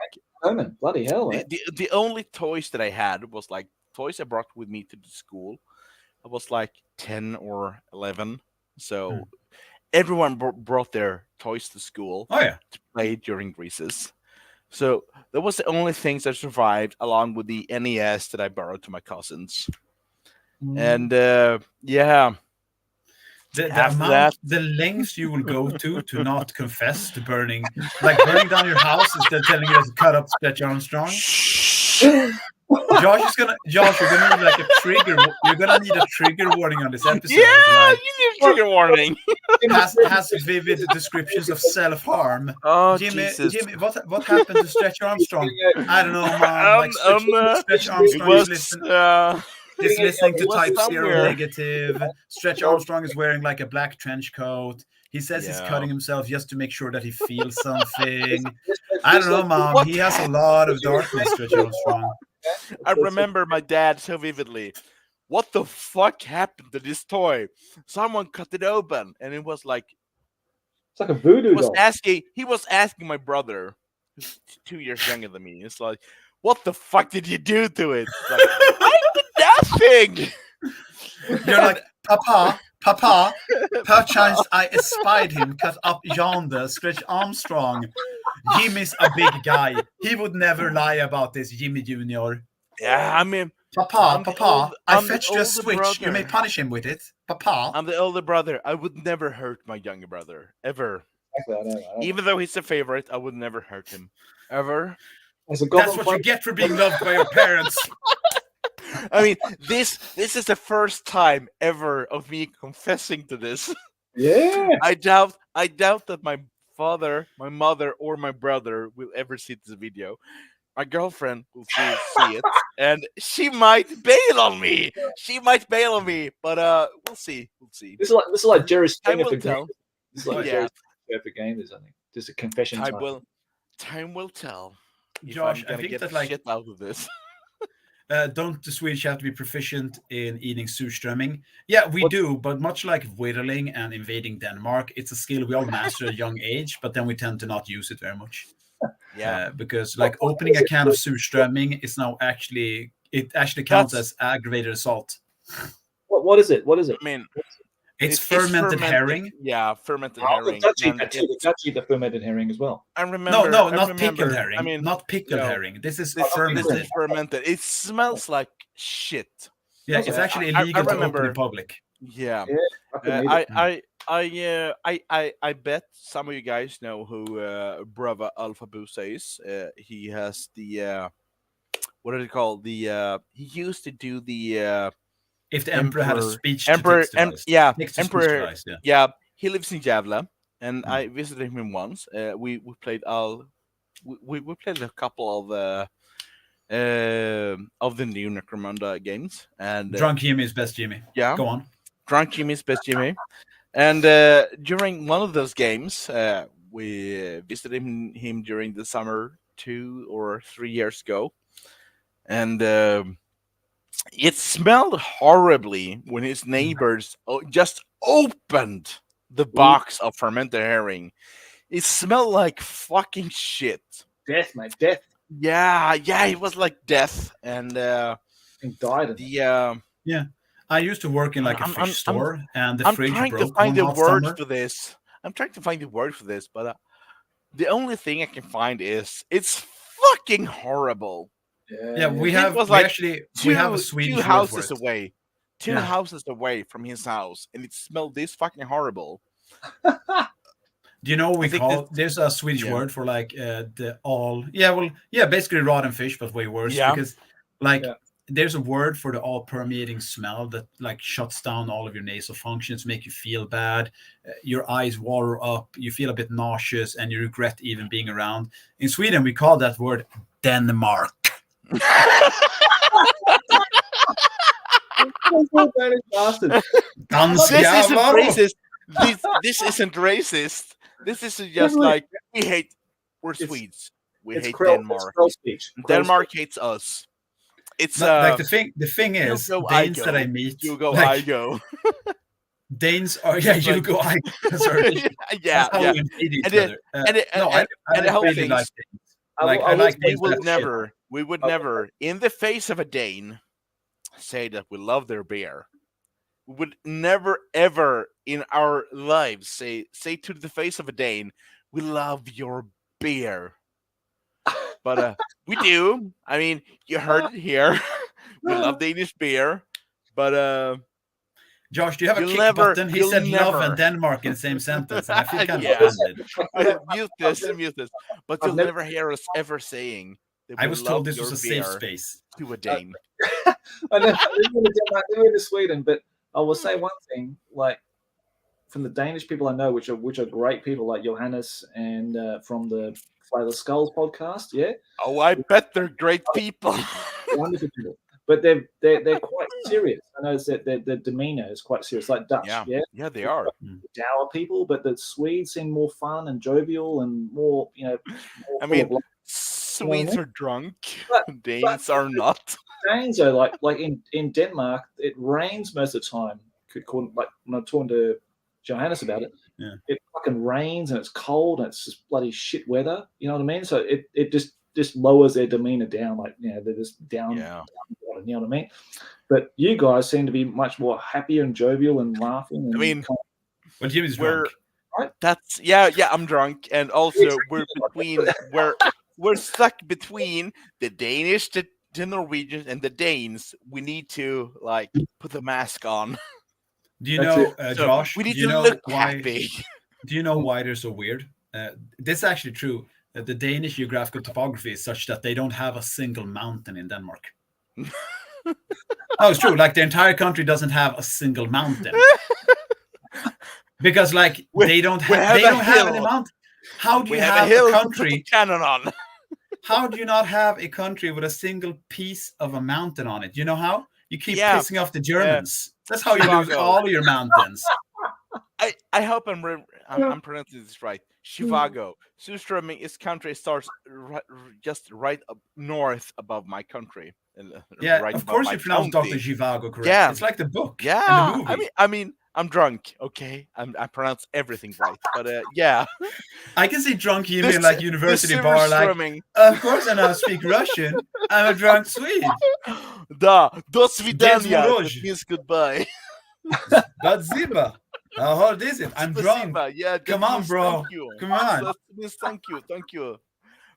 bloody hell. The only toys that I had was like toys I brought with me to the school, I was like 10 or 11. So everyone brought their toys to school Oh yeah. to play during recess. So that was the only things that survived, along with the NES that I borrowed to my cousins. And yeah, The after amount, that, the lengths you will go to not confess to burning, like burning down your house instead of telling you to cut up Stretch Armstrong. Josh, you're gonna need like a trigger. You're gonna need a trigger warning on this episode. yeah, Like, you need trigger warning. has vivid descriptions of self harm. Oh Jimmy, Jesus! what happened to Stretch Armstrong? I don't know, Mom. Like Stretch It Armstrong was is listening to it was Type Zero somewhere. Negative. Stretch Armstrong is wearing like a black trench coat. He says he's Yeah. cutting himself just to make sure that he feels something. I don't know, Mom. He has a lot of darkness, Stretch Armstrong. I remember my dad so vividly. What the fuck happened to this toy? Someone cut it open, and it was like It's like a voodoo doll. he was asking my brother, who's 2 years younger than me. It's like, what the fuck did you do to it? It's like, I did nothing. You're like, Papa, perchance I espied him cut up yonder, Stretch Armstrong. Jimmy's a big guy. He would never lie about this, Jimmy Jr. Yeah, I mean, Papa, I I'm the fetched you a older switch. brother. You may punish him with it. Papa. I'm the older brother. I would never hurt my younger brother, ever. Exactly, I know. Even though he's a favorite, I would never hurt him, ever. As a That's goblin what player, you get for being loved by your parents. I mean, this is the first time ever of me confessing to this. yeah. I doubt that my father, my mother, or my brother will ever see this video. My girlfriend will see it, and she might bail on me. But we'll see. This is like Jerry Time Springer will for tell. gamers. This is like Yeah. Jerry Springer for gamers, I think. Just a confession time. Time will tell. If Josh, I'm I gonna think get that, like, shit out of this. don't the Swedish have to be proficient in eating surströmming? Yeah, we do, but much like whittling and invading Denmark, it's a skill we all master at a young age, but then we tend to not use it very much. Yeah, Because like opening a can of surströmming is now actually counts as aggravated assault. What is it? What is it? I mean, It's fermented herring. Yeah, fermented Oh, herring. Dutch eat and that too. The Dutch eat the fermented herring as well. I remember. No, I not remember, pickled herring. I mean, not pickled no. herring. This is this fermented. is fermented. It smells like shit. Yeah, it's actually I illegal to open remember- in public. Yeah. I couldn't eat it. I bet some of you guys know who Brava Alpha Busa is. He has the what is it called? The he used to do the If the emperor had a speech to Emperor, text device. yeah, Text to speech Emperor, device, yeah. yeah. He lives in Gävle, and I visited him once. We played we played a couple of the new Necromunda games, and Drunk Jimmy is best Jimmy. yeah, Go on. Drunk Jimmy's best Jimmy. And during one of those games, we visited him during the summer 2 or 3 years ago, and it smelled horribly when his neighbors just opened the box of fermented herring. It smelled like fucking shit. Death, mate. Death. Yeah, it was like death, and And died. Yeah. I used to work in like a fish store, and the fridge trying broke to find one the hot word summer. for this. I'm trying to find the word for this, but the only thing I can find is it's fucking horrible. Yeah, we have was we like actually we have a Swedish two word houses for it. away. Two Yeah. houses away from his house, and it smelled this fucking horrible. Do you know what we I think call? There's a Swedish Yeah. word for like basically rotten fish, but way worse. Yeah. Because like Yeah. there's a word for the all permeating smell that like shuts down all of your nasal functions, make you feel bad, your eyes water up, you feel a bit nauseous, and you regret even being around. In Sweden, we call that word Denmark. Bastard. This isn't Danskjävlar. racist. This isn't racist. This is just like we're It's- Swedes. We It's hate Krell, Denmark. It's Krell speech. Krell Denmark hates us. It's Like the thing is, go, Danes I that go. I meet, You go, like, I go. Danes are you like- go, I go. Sorry. yeah, That's how yeah. we invade each And the- other. and the- No, and- I and the whole really thing like is- Danes. I Like will- I I will like say Danes we that would shit. never, in the face of a Dane, say that we love their beer. we would never ever in our lives say to the face of a Dane, "We love your beer." But we do. I mean, you heard it here. We love Danish beer, but Josh, do you have a you'll kick never. button? He You'll said love never. and Denmark in the same sentence, and I feel kind of Yeah. offended. Mute this. But I've you'll never- never hear us ever saying that I we was love told this your was a safe beer space. to a Dane. I never been to Sweden, but I will say one thing: like from the Danish people I know, which are great people, like Johannes and from the Flavor Skulls podcast. Yeah, Oh, I bet they're great people. wonderful people. But they're quite serious. I noticed that their demeanor is quite serious, like Dutch. Yeah, they are. Dour people, but the Swedes seem more fun and jovial and more, more I full mean, of life. Swedes are drunk. But- Danes are not. Danes are like in Denmark, it rains most of the time. Like when I'm talking to Johannes about it, it fucking rains and it's cold and it's just bloody shit weather. You know what I mean? So it just lowers their demeanor down. Like they're just down. Yeah. You know what I mean? But you guys seem to be much more happier and jovial and laughing. And I mean, well, Jimmy's drunk. That's yeah. I'm drunk, and also we're stuck between the Danish, the Norwegians, and the Danes. We need to like put the mask on. Do you know, Josh? We need do you to know look why? happy. Do you know why they're so weird? This is actually true. The Danish geographical topography is such that they don't have a single mountain in Denmark. No, it's true. Like the entire country doesn't have a single mountain because, like, they don't have any mountain. How do you have a country? Cannon on. How do you not have a country with a single piece of a mountain on it? You know how? You keep pissing off the Germans. That's how you lose all your mountains. I hope I'm pronouncing this right. Chivago. Surströmming is country starts just right up north above my country. Yeah, right of course you pronounce Dr. Zhivago correct. Yeah. It's like the book. Yeah. And the movie. I mean, I'm drunk. Okay, I pronounce everything right. But yeah, I can see drunk Jimmy in like university bar. Like, of course I now speak Russian. I'm a drunk Swede. Da, do svidania. That means goodbye. Badziba. How hard is it? I'm drunk. Yeah, come on, bro. Come on. That means thank you.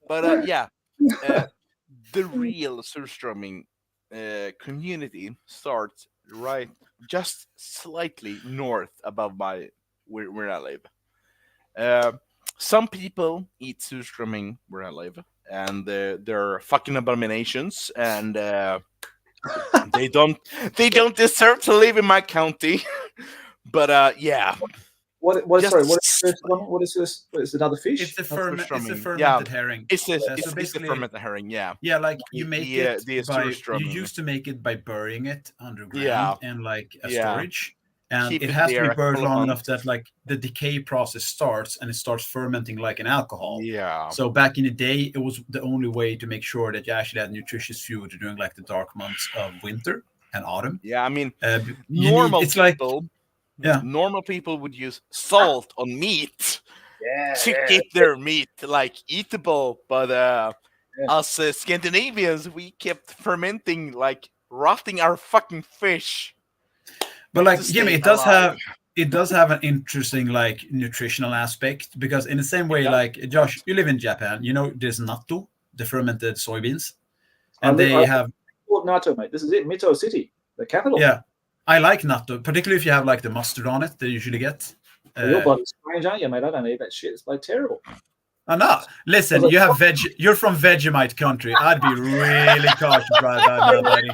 But yeah, the real surströmming community starts right just slightly north above where I live. Some people eat surströmming where I live, and they're fucking abominations, and they don't deserve to live in my county. But yeah. What is this one? What is this? It's another fish. It's a fermented herring. It's the fermented herring. Yeah. Yeah, like you make it by you used to make it by burying it underground and like a storage, and it has to be buried long enough that like the decay process starts and it starts fermenting like an alcohol. Yeah. So back in the day, it was the only way to make sure that you actually had nutritious food during like the dark months of winter and autumn. Yeah, I mean, normal people would use salt on meat to keep their meat like eatable, but us Scandinavians, we kept fermenting, like rotting our fucking fish. But like Jimmy, it does have an interesting like nutritional aspect, because in the same way, like Josh, you live in Japan, you know there's natto, the fermented soybeans, and they have natto, mate. This is it, Mito City, the capital. Yeah. I like natto, particularly if you have like the mustard on it. They usually get. Your body's strange, aren't you, mate? I don't eat that shit. It's like terrible. Oh no! Listen, you have veg. You're from Vegemite country. I'd be really cautious right now, buddy.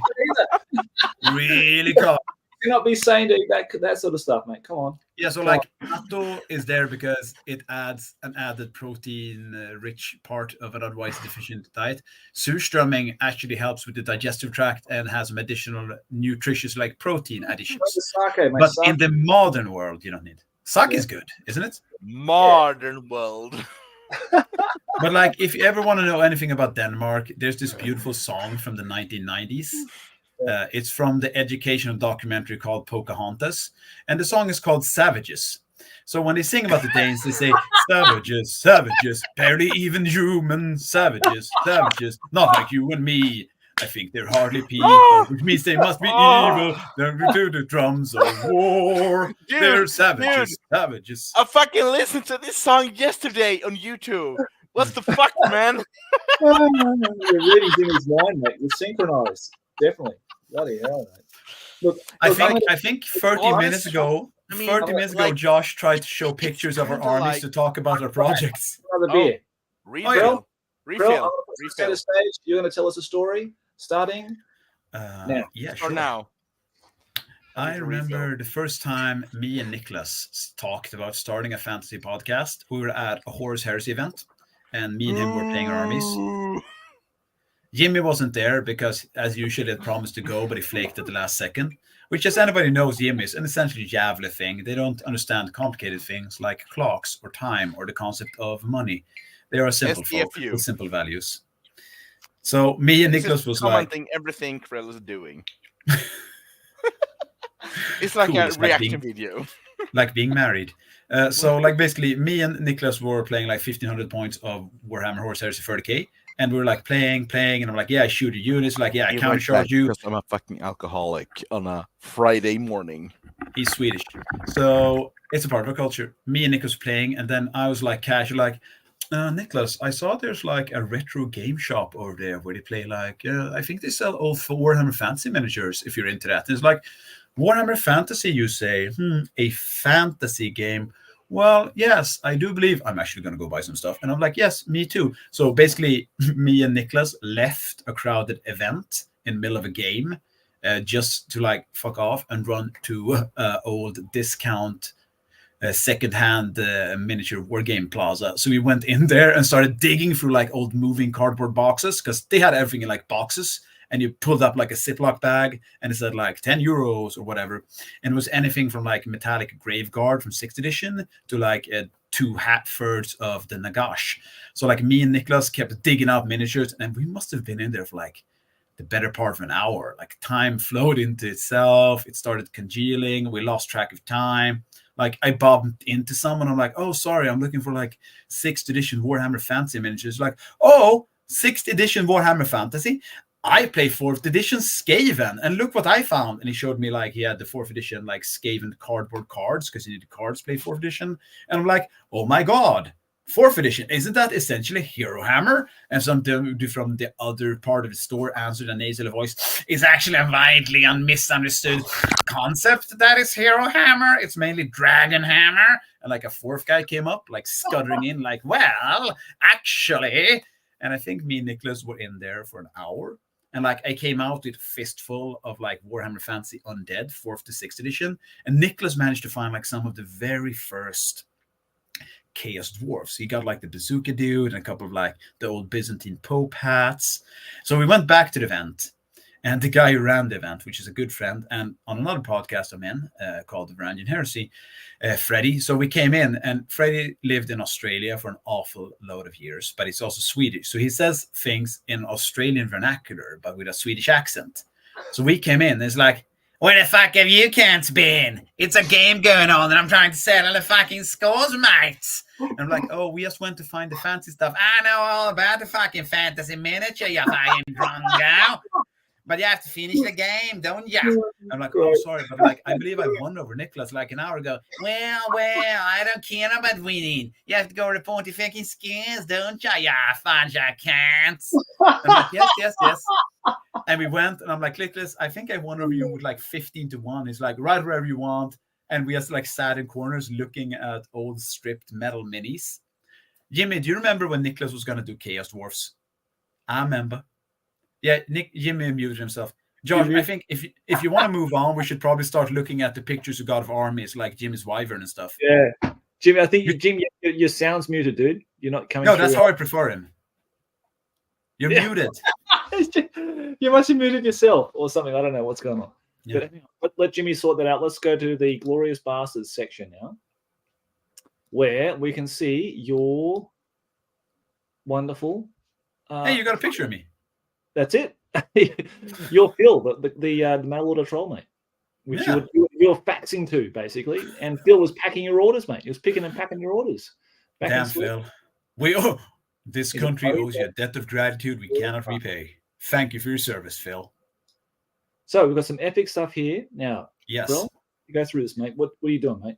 Really cautious. Do not be saying to eat that sort of stuff, mate. Come on. Yeah, so like natto is there because it adds an added protein-rich part of an otherwise deficient diet. Surströmming actually helps with the digestive tract and has some additional nutritious like protein additions. But in the modern world, you don't need. Sake is good, isn't it? Modern world. But like, if you ever want to know anything about Denmark, there's this beautiful song from the 1990s. It's from the educational documentary called Pocahontas, and the song is called Savages. So when they sing about the Danes, they say savages, savages, barely even human, savages, savages, not like you and me. I think they're hardly people, which means they must be evil. They're to the drums of war. Dude, They're savages. Savages. I fucking listened to this song yesterday on YouTube. What the fuck, man? You're reading Jimmy's line, mate. You're synchronized. Definitely. Bloody hell, mate. Look, I think 30 minutes ago, I mean, 30 minutes ago, like, Josh tried to show pictures of our kinda armies like- to talk about our projects. another beer. Refill. Krell, I'm Refill. gonna set a stage. You're going to tell us a story starting now. Yeah, Or sure. now. I remember the first time me and Nicholas talked about starting a fantasy podcast. We were at a Horus Heresy event, and me and him were playing our armies. Ooh. Jimmy wasn't there because, as usual, he had promised to go, but he flaked at the last second. Which, as anybody knows, Jimmy is an essentially Javelin thing. They don't understand complicated things like clocks or time or the concept of money. They are simple folk SDFU. with simple values. So me and This Nicholas is was like, commenting everything Krell is doing. It's like Cool, a it's like reaction being- video. like being married. So like basically me and Nicholas were playing like 1,500 points of Warhammer Horse Heresy 30k, and we were like playing, and I'm like, yeah, I shoot your units, like, yeah, I countercharge you. Because I'm a fucking alcoholic on a Friday morning. He's Swedish, so it's a part of our culture. Me and Nicholas were playing, and then I was like casual, like, Nicholas, I saw there's like a retro game shop over there where they play like, I think they sell old Warhammer Fantasy miniatures if you're into that. And it's like, Warhammer Fantasy, you say? A fantasy game. Well, yes, I do believe I'm actually going to go buy some stuff. And I'm like, yes, me too. So basically, me and Nicholas left a crowded event in the middle of a game just to like fuck off and run to old discount second-hand miniature war game plaza. So we went in there and started digging through like old moving cardboard boxes because they had everything in like boxes. And you pulled up like a Ziploc bag and it said like 10 euros or whatever. And it was anything from like metallic Graveguard from 6th edition to like 2 Hatfords of the Nagash. So like me and Nicholas kept digging out miniatures, and we must have been in there for like the better part of an hour. Like time flowed into itself. It started congealing. We lost track of time. Like I bumped into someone. I'm like, oh, sorry, I'm looking for like 6th edition Warhammer Fantasy miniatures. Like, oh, 6th edition Warhammer Fantasy. I play 4th edition Skaven, and look what I found. And he showed me like he had the 4th edition like Skaven cardboard cards because he needed cards to play 4th edition. And I'm like, oh my god, 4th edition, isn't that essentially Herohammer? And some dude from the other part of the store answered a nasal voice, it's actually a widely misunderstood concept that is Herohammer. It's mainly Dragon Hammer. And like a 4th guy came up like scuttering in like, well, actually. And I think me and Nicholas were in there for an hour. And like I came out with a fistful of like Warhammer Fantasy Undead 4th to 6th edition. And Nicholas managed to find like some of the very first Chaos Dwarfs. He got like the bazooka dude and a couple of like the old Byzantine Pope hats. So we went back to the event. And the guy who ran the event, which is a good friend, and on another podcast I'm in called The Varangian Heresy, Freddie. So we came in, and Freddie lived in Australia for an awful load of years, but he's also Swedish. So he says things in Australian vernacular, but with a Swedish accent. So we came in, and it's like, where the fuck have you cunts been? It's a game going on, and I'm trying to settle the fucking scores, mates. And I'm like, oh, we just went to find the fancy stuff. I know all about the fucking fantasy miniature, you fucking drongo. But you have to finish the game, don't you? I'm like, oh, sorry, but like, I believe I won over Nicholas like an hour ago. Well, I don't care about winning. You have to go report your fucking skins, don't you? Yeah, fun, you can't. I'm like, yes. And we went, and I'm like, Nicholas, I think I won over you with like 15-1. He's like, right wherever you want. And we just like sat in corners looking at old stripped metal minis. Jimmy, do you remember when Nicholas was going to do Chaos Dwarfs? I remember. Yeah, Jimmy muted himself. Josh, I think if you want to move on, we should probably start looking at the pictures you got of armies like Jimmy's Wyvern and stuff. Yeah. Jimmy, I think your sound's muted, dude. You're not coming No, through. that's how I prefer him. You're muted. You must have muted yourself or something. I don't know what's going on. Yeah. But let Jimmy sort that out. Let's go to the Glorious Bastards section now, where we can see your wonderful... hey, you got a picture of me. That's it. Your Phil, the mail order troll, mate, which Yeah. you were faxing to, basically. And Phil was packing your orders, mate. He was picking and packing your orders. Damn, Phil. This country owes you a debt of gratitude we cannot repay. Thank you for your service, Phil. So we've got some epic stuff here now. Yes. Krell, you go through this, mate. What are you doing, mate?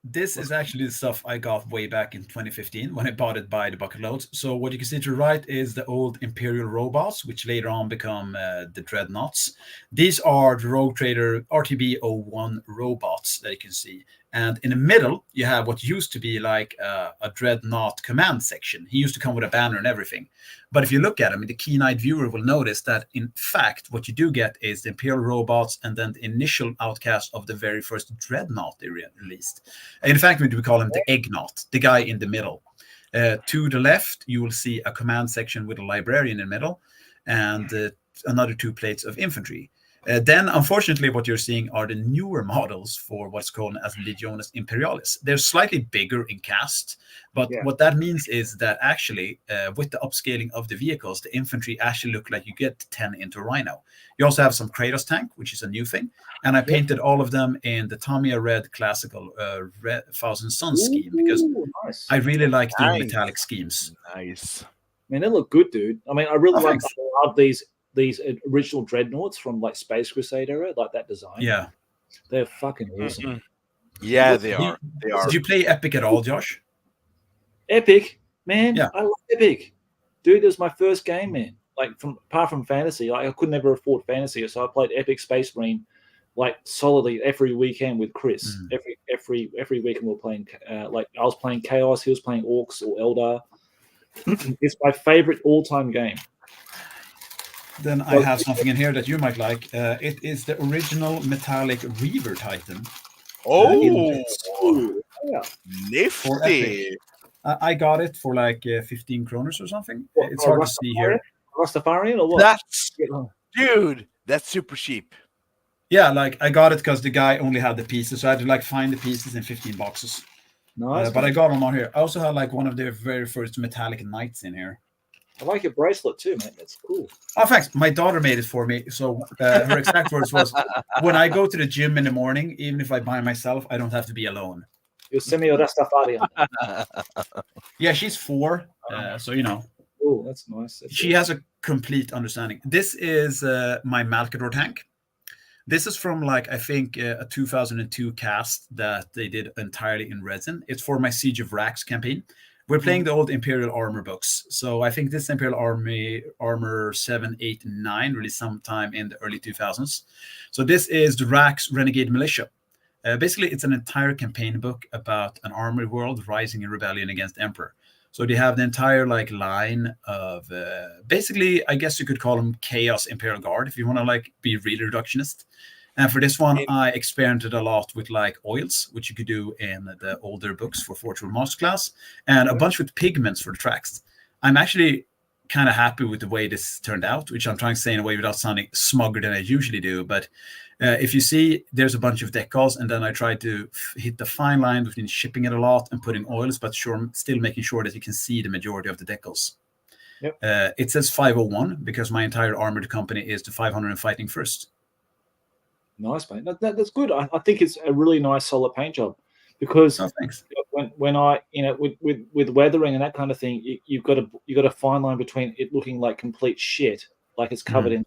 This is actually the stuff I got way back in 2015 when I bought it by the bucket loads. So what you can see to the right is the old Imperial robots, which later on become the Dreadnoughts. These are the Rogue Trader RTB-01 robots that you can see. And in the middle, you have what used to be like a Dreadnought command section. He used to come with a banner and everything. But if you look at him, the keen-eyed viewer will notice that, in fact, what you do get is the Imperial robots and then the initial outcast of the very first Dreadnought they released. In fact, we call him the Eggnought, the guy in the middle. To the left, you will see a command section with a librarian in the middle and another 2 plates of infantry. Then, unfortunately, what you're seeing are the newer models for what's called as Legiones Imperialis. They're slightly bigger in cast, but what that means is that actually, with the upscaling of the vehicles, the infantry actually look like you get 10 into Rhino. You also have some Kratos tank, which is a new thing, and I painted all of them in the Tamiya Red classical Red Thousand Suns scheme because I really like doing metallic schemes. Nice. Man, they look good, dude. I mean, I really love these original dreadnoughts from like Space Crusade era, like that design. Yeah, they're fucking awesome. Mm-hmm. Yeah, they are. They are. Did you play Epic at all, Josh? Epic, man. Yeah. I love Epic, dude. It was my first game, man. Like apart from fantasy, like I could never afford fantasy, so I played Epic Space Marine like solidly every weekend with Chris. Every weekend we were playing. Like I was playing Chaos, he was playing Orcs or Eldar. It's my favorite all-time game. Then I have something in here that you might like. It is the original metallic Reaver Titan. Yeah. Nifty. I got it for like 15 kroners or something. It's hard to see here. Rastafarian or what? Dude, that's super cheap. Yeah, like I got it because the guy only had the pieces, so I had to like find the pieces in 15 boxes. Nice. But I got them on here. I also had like one of their very first metallic knights in here. I like your bracelet too, man. That's cool. Oh, thanks. My daughter made it for me. So her exact words was, when I go to the gym in the morning, even if I buy myself, I don't have to be alone. You're semi-Rastafarian. Yeah, she's 4. So, you know. Oh, that's nice. She has a complete understanding. This is my Malkador tank. This is from like, I think, a 2002 cast that they did entirely in resin. It's for my Siege of Rax campaign. We're playing the old Imperial Armor books. So I think this Imperial Armor 7, 8, and 9 released sometime in the early 2000s. So this is the Rax Renegade Militia. Basically, it's an entire campaign book about an armored world rising in rebellion against the Emperor. So they have the entire like line of basically, I guess you could call them Chaos Imperial Guard if you want to like be really reductionist. And for this one, I experimented a lot with like oils, which you could do in the older books for Fortune Master class, and a bunch with pigments for the tracks. I'm actually kind of happy with the way this turned out, which I'm trying to say in a way without sounding smugger than I usually do. But if you see, there's a bunch of decals, and then I tried to hit the fine line between shipping it a lot and putting oils, but still making sure that you can see the majority of the decals. Yep. It says 501 because my entire armored company is the 500 and fighting first. Nice, mate. That's good. I think it's a really nice, solid paint job because when I, you know, with weathering and that kind of thing, you've got a fine line between it looking like complete shit, like it's covered in,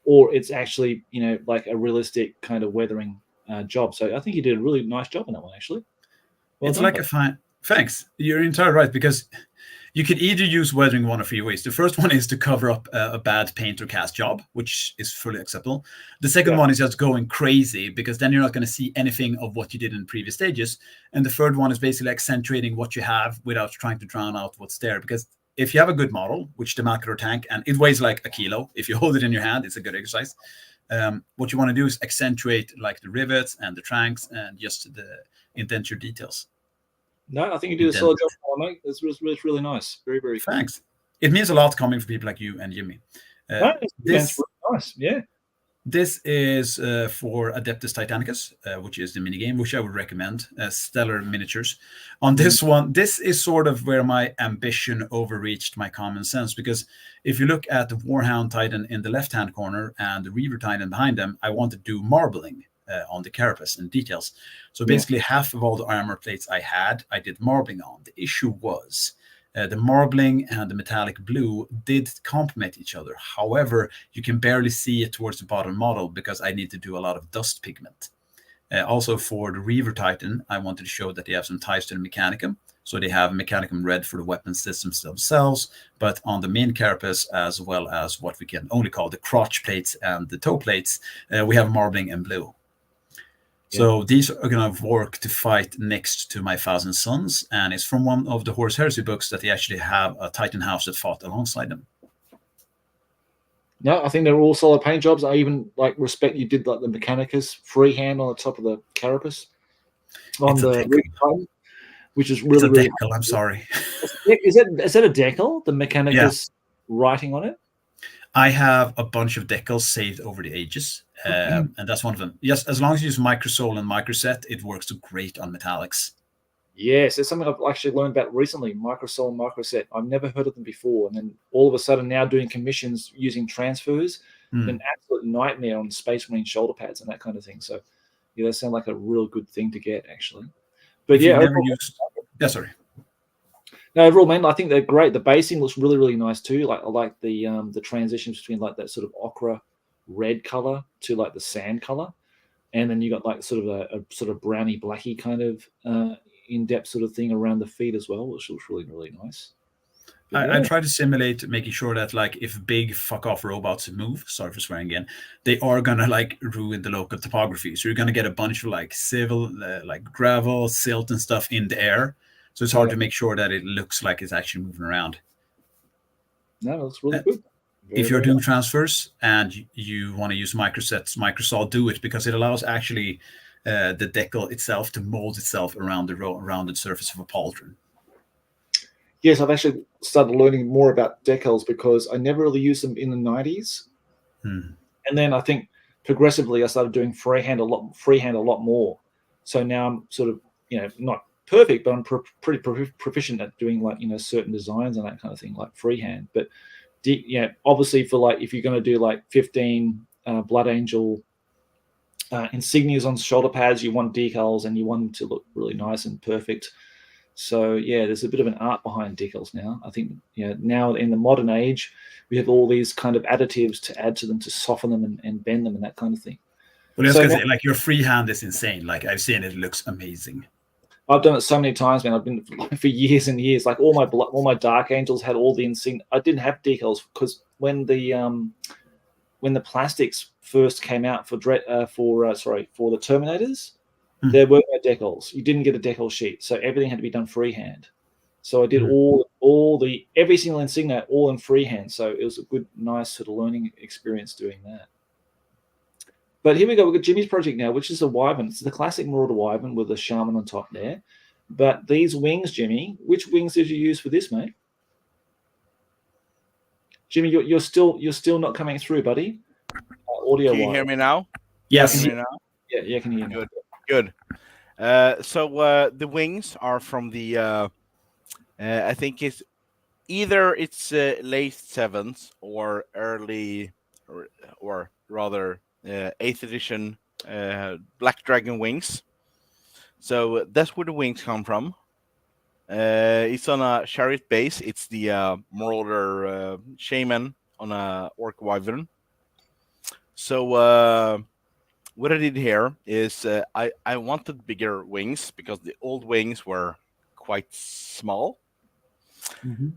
or it's actually, you know, like a realistic kind of weathering job. So I think you did a really nice job on that one, actually. Well, it's like a fine. Thanks. You're entirely right because you could either use weathering one of 3 ways. The first one is to cover up a bad paint or cast job, which is fully acceptable. The second one is just going crazy because then you're not going to see anything of what you did in previous stages. And the third one is basically accentuating what you have without trying to drown out what's there. Because if you have a good model, which the Malkador tank, and it weighs like a kilo, if you hold it in your hand, it's a good exercise. What you want to do is accentuate like the rivets and the tranks and just the indenture details. No, I think you did a solid job, mate. It's really nice. Very, very cool. Thanks. It means a lot coming from people like you and Jimmy. This really nice. Yeah. This is for Adeptus Titanicus, which is the minigame, which I would recommend. Stellar miniatures. On this one, this is sort of where my ambition overreached my common sense, because if you look at the Warhound Titan in the left-hand corner and the Reaver Titan behind them, I want to do marbling on the carapace and details. So basically half of all the armor plates I did marbling on. The issue was The marbling and the metallic blue did complement each other. However, you can barely see it towards the bottom model because I need to do a lot of dust pigment. Also for the Reaver Titan, I wanted to show that they have some ties to the Mechanicum. So they have Mechanicum red for the weapon systems themselves, but on the main carapace, as well as what we can only call the crotch plates and the toe plates, we have marbling and blue. Yeah. So these are going to work to fight next to my Thousand Sons, and it's from one of the Horus Heresy books that they actually have a Titan house that fought alongside them. No, I think they're all solid paint jobs. I even respect you did like the Mechanicus freehand on the top of the carapace on the Titan, which is really, it's a decal, I'm sorry. Is that a decal? The Mechanicus writing on it? I have a bunch of decals saved over the ages, and that's one of them. Yes, as long as you use Microsol and Microset, it works great on metallics. Yes, it's something I've actually learned about recently, Microsol and Microset. I've never heard of them before, and then all of a sudden now doing commissions using transfers, an absolute nightmare on Space Marine shoulder pads and that kind of thing. So, yeah, they sound like a real good thing to get, actually. But sorry. No, overall, man, I think they're great. The basing looks really, really nice too. Like I like the transitions between like that sort of ochre red color to like the sand color, and then you got like sort of a sort of browny blacky kind of in-depth sort of thing around the feet as well, which looks really, really nice. I try to simulate making sure that like if big fuck off robots move, sorry for swearing again, they are gonna like ruin the local topography. So you're gonna get a bunch of like civil, like gravel, silt and stuff in the air. So it's hard to make sure that it looks like it's actually moving around. No, that's really good. If you're doing transfers and you want to use microsets, Microsol do it because it allows actually the decal itself to mold itself around the rounded surface of a pauldron. Yes, I've actually started learning more about decals because I never really used them in the 90s. And then I think progressively I started doing freehand a lot more. So now I'm sort of, not perfect, but I'm pretty proficient at doing like, certain designs and that kind of thing, like freehand. But obviously for like, if you're going to do like 15 Blood Angel insignias on shoulder pads, you want decals and you want them to look really nice and perfect. So yeah, there's a bit of an art behind decals now. I think now in the modern age, we have all these kind of additives to add to them to soften them and bend them and that kind of thing. Well, I was going to say, like your freehand is insane. Like I've seen it, looks amazing. I've done it so many times, man. I've been for years and years. Like all my Dark Angels had all the insignia. I didn't have decals because when the plastics first came out for the Terminators. There were no decals. You didn't get a decal sheet, so everything had to be done freehand. So I did every single insignia all in freehand. So it was a good, nice sort of learning experience doing that. But here we go. We've got Jimmy's project now, which is a Wyvern. It's the classic Marauder Wyvern with a shaman on top there. But these wings, Jimmy, which wings did you use for this, mate? Jimmy, you're still not coming through, buddy. Audio. Can you hear me now? Yes. Can you hear me now? Yeah, can you hear me? Good. So the wings are from the I think it's either late 7th or early or rather 8th edition Black Dragon wings. So that's where the wings come from. It's on a chariot base. It's the Marauder shaman on a orc wyvern. So what I did here is I wanted bigger wings because the old wings were quite small.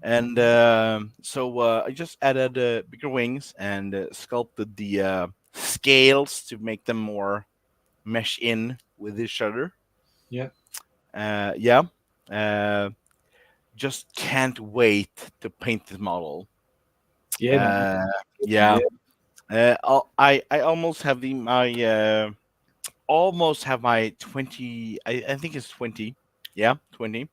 And so I just added bigger wings and sculpted the scales to make them more mesh in with each other. Just can't wait to paint this model. I almost have my 20. I think it's 20. Yeah, 20.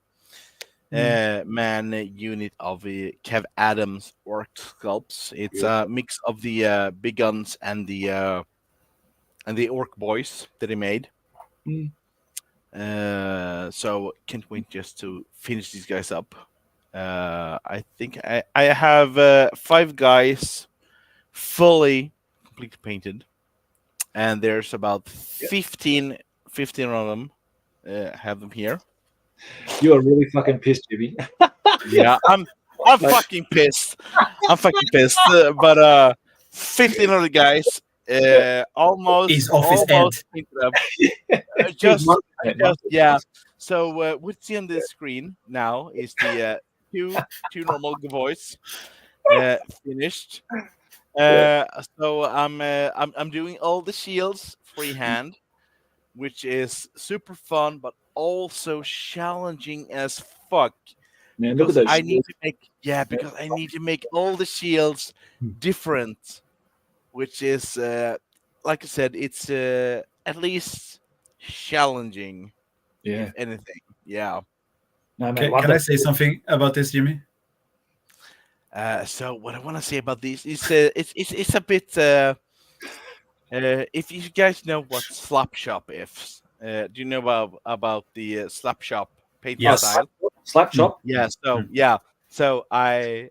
Man unit of Kev Adams orc sculpts. It's a mix of the big guns and the orc boys that he made. So can't wait just to finish these guys up. I think I have 5 guys fully completely painted, and there's about 15 of them. Have them here. You are really fucking pissed, Jimmy. Yeah, I'm fucking pissed. I'm fucking pissed. But 15 of the guys He's almost off his head. painted up. He's Just must- yeah. So what's see on the screen now is the two normal voice finished. So I'm doing all the shields freehand, which is super fun, but also challenging as fuck. Man, look at those. Because I need to make all the shields different, which is like I said, it's at least challenging, Yeah. if anything. Yeah. No, man, Can I say something about this, Jimmy? So what I want to say about this is it's a bit. If you guys know what slap shop is, do you know about the slap shop paint Yes. style? Slap chop. Yeah. So I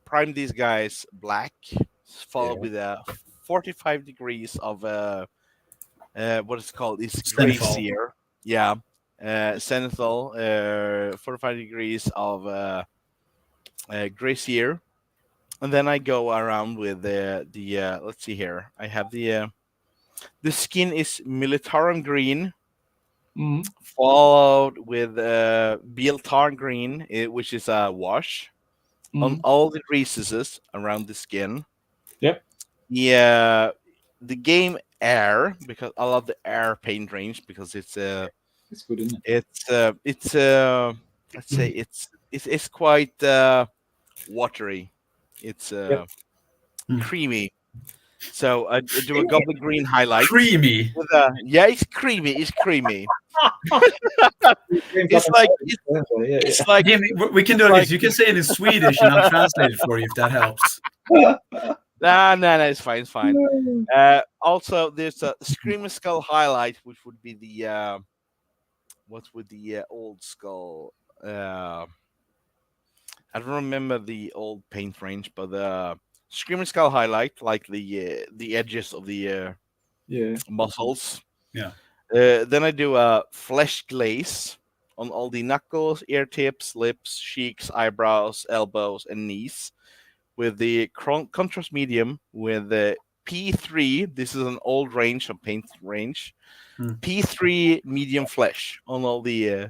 primed these guys black, followed with 45 degrees of what is it called? It's gray Zenithal. sear. Yeah. Zenithal, 45 degrees of gray sear. And then I go around with the let's see here. I have the skin is Militarum green, followed with Bieltar green, which is a wash on all the recesses around the skin. Yep. Yeah, the game air, because I love the air paint range because it's It's good, isn't it? it's let's say it's quite watery. It's creamy. So I do a goblin green highlight. Creamy. With it's creamy. It's creamy. It's like Jimmy, we can do this. You can say it in Swedish, and I'll translate it for you if that helps. no, it's fine. It's fine. Also, there's a Screaming Skull highlight, which would be the what's with the old skull. I don't remember the old paint range, but the Screaming Skull highlight, like the edges of the muscles. Yeah. Then I do a flesh glaze on all the knuckles, ear tips, lips, cheeks, eyebrows, elbows, and knees with the contrast medium with the P3. This is an old range of paint range. P3 medium flesh on all the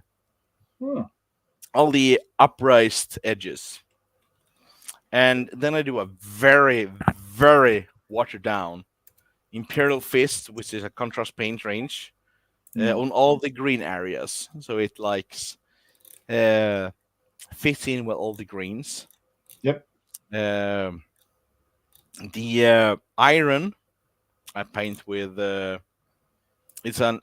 upraised edges. And then I do a very, very watered down Imperial Fist, which is a contrast paint range, on all the green areas. So it fits in with all the greens. Yep. The iron I paint with it's an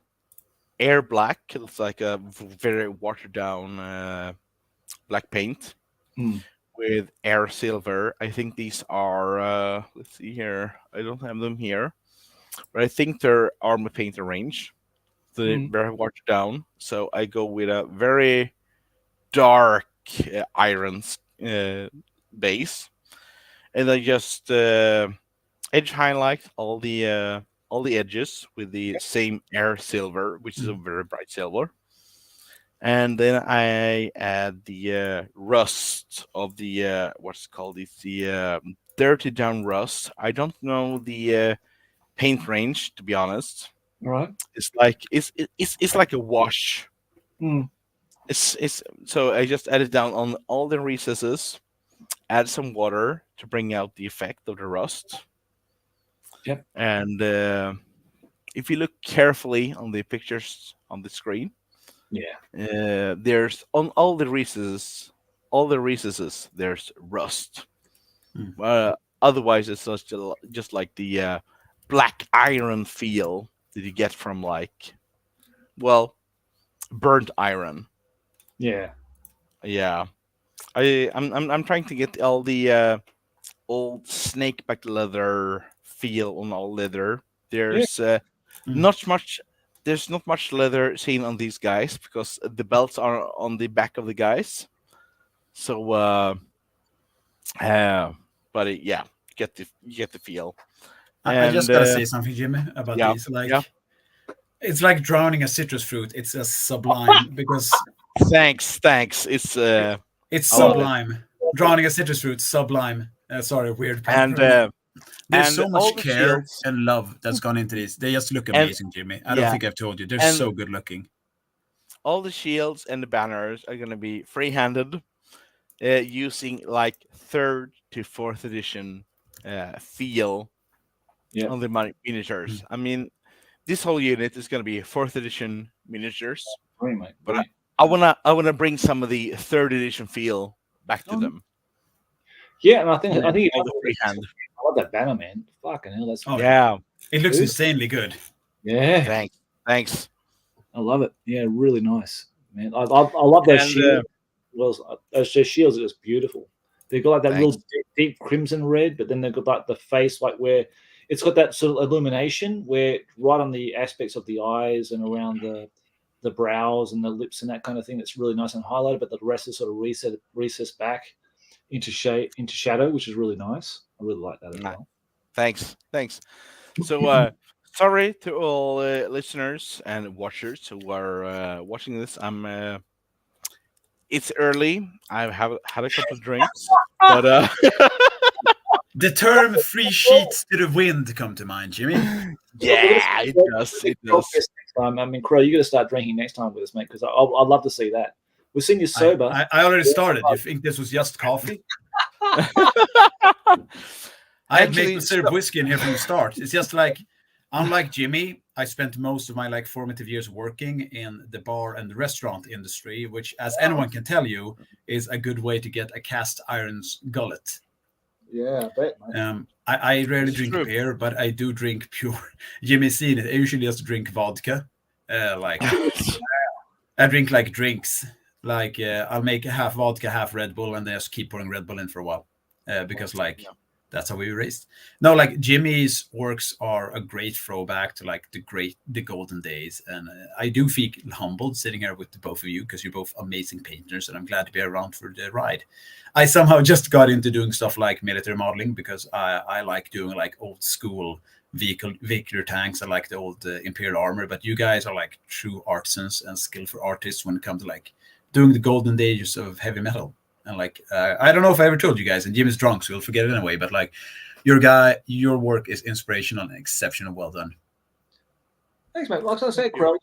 air black. It's like a very watered down black paint with air silver. I think these are let's see here. I don't have them here, but I think they're armor painter range. They're very watered down. So I go with a very dark iron base, and I just edge highlight all the edges with the same air silver, which is a very bright silver. And then I add the rust of the what's it called? It's the dirty down rust. I don't know the paint range, to be honest. All right. It's like it's like a wash. It's so I just add it down on all the recesses. Add some water to bring out the effect of the rust. Yep. And if you look carefully on the pictures on the screen, there's on all the recesses, there's rust. Otherwise, it's just like the black iron feel that you get from burnt iron. Yeah. Yeah. I'm trying to get all the old snakeback leather feel on all leather. There's not much leather seen on these guys because the belts are on the back of the guys. So but you get the feel. I just gotta say something, Jimmy, about these. It's like drowning a citrus fruit. It's a sublime because thanks. It's It's sublime. Drowning a citrus fruit, sublime. Sorry, weird. And there's and so all much the care shields. and love that's gone into this. They just look amazing, Jimmy. I don't think I've told you. They're so good looking. All the shields and the banners are going to be free-handed, using like 3rd to 4th edition feel on the miniatures. I mean, this whole unit is going to be 4th edition miniatures, but I wanna bring some of the 3rd edition feel back to them. Yeah, and I think all the freehand. I love that banner, man. Fucking hell, that's It looks insanely good. Yeah, thanks. I love it. Yeah, really nice, man. I love those shields. Those shields are just beautiful. They've got like that real deep crimson red, but then they've got like the face, like where it's got that sort of illumination where right on the aspects of the eyes and around the brows and the lips and that kind of thing. It's really nice and highlighted, but the rest is sort of recessed back into shadow, which is really nice. I really like that as well. Thanks. So sorry to all listeners and watchers who are watching this. It's early. I have had a couple of drinks, but the term "free sheets to the wind" come to mind, Jimmy. Yeah, it does. Next time. I mean, Krell, you got to start drinking next time with us, mate, because I'd love to see that. We've seen you sober. I already started. You think this was just coffee? I had maple syrup whiskey in here from the start. It's just like, unlike Jimmy, I spent most of my formative years working in the bar and the restaurant industry, which, as anyone can tell you, is a good way to get a cast iron's gullet. Yeah, I bet, mate. I rarely drink beer, but I do drink pure. Jimmy's seen it. I usually just drink vodka. I drink like drinks. I'll make half vodka, half Red Bull, and then just keep pouring Red Bull in for a while, because that's how we were raised. No, Jimmy's works are a great throwback to the golden days, and I do feel humbled sitting here with the both of you because you're both amazing painters, and I'm glad to be around for the ride. I somehow just got into doing stuff like military modeling because I like doing old school vehicular tanks. I like the old Imperial armor, but you guys are true artisans and skillful artists when it comes to doing the golden days of heavy metal. And I don't know if I ever told you guys, and Jimmy's drunk, so he'll forget it anyway. But your work is inspirational and exceptional. Well done. Thanks, mate. Like I said, Krell,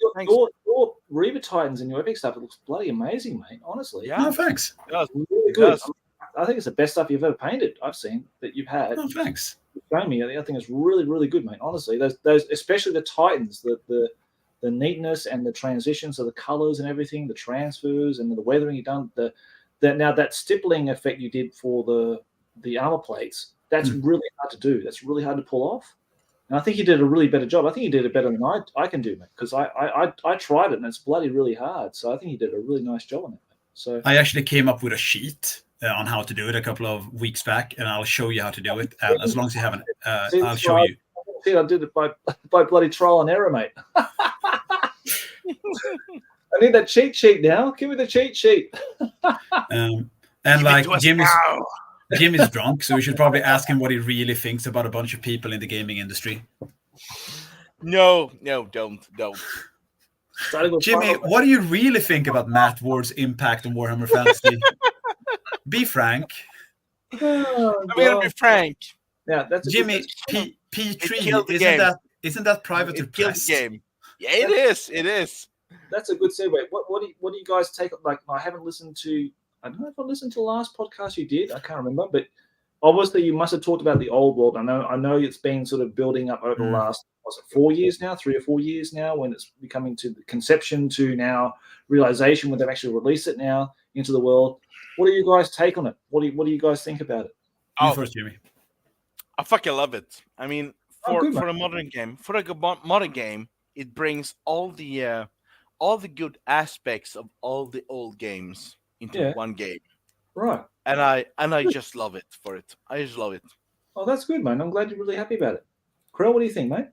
your Reaver Titans and your epic stuff, it looks bloody amazing, mate. Honestly. Yeah. Oh, thanks. It's really good. I think it's the best stuff you've ever painted. I've seen that you've had. Oh, thanks. Show me. I think it's really, really good, mate. Honestly, those especially the Titans, the neatness and the transitions of the colors and everything, the transfers and the weathering you've done, that stippling effect you did for the armor plates, that's really hard to do. That's really hard to pull off. And I think you did a really better job. I think you did it better than I can do, mate, because I tried it and it's bloody really hard. So I think you did a really nice job on it, mate. So I actually came up with a sheet on how to do it a couple of weeks back, and I'll show you how to do it. As long as you haven't, I'll show you. I did it by bloody trial and error, mate. I need that cheat sheet now. Give me the cheat sheet. Jimmy's drunk, so we should probably ask him what he really thinks about a bunch of people in the gaming industry. No, don't. Jimmy, what do you really think about Matt Ward's impact on Warhammer Fantasy? Be frank. I'm gonna be frank. Yeah, that's Jimmy. P3 isn't that private to press? Game. Yeah, it is. That's a good segue. What do you guys take? I haven't listened to. I don't know if I listened to the last podcast you did. I can't remember, but obviously you must have talked about the old world. I know it's been sort of building up over the last 3 or 4 years now, when it's becoming to the conception to now realization when they've actually released it now into the world. What do you guys take on it? What do you guys think about it? You first, Jimmy. I fucking love it. I mean, for a modern game, it brings all the good aspects of all the old games into one game. Right. And I just love it for it. I just love it. Oh, that's good, man. I'm glad you're really happy about it. Krell, what do you think, mate?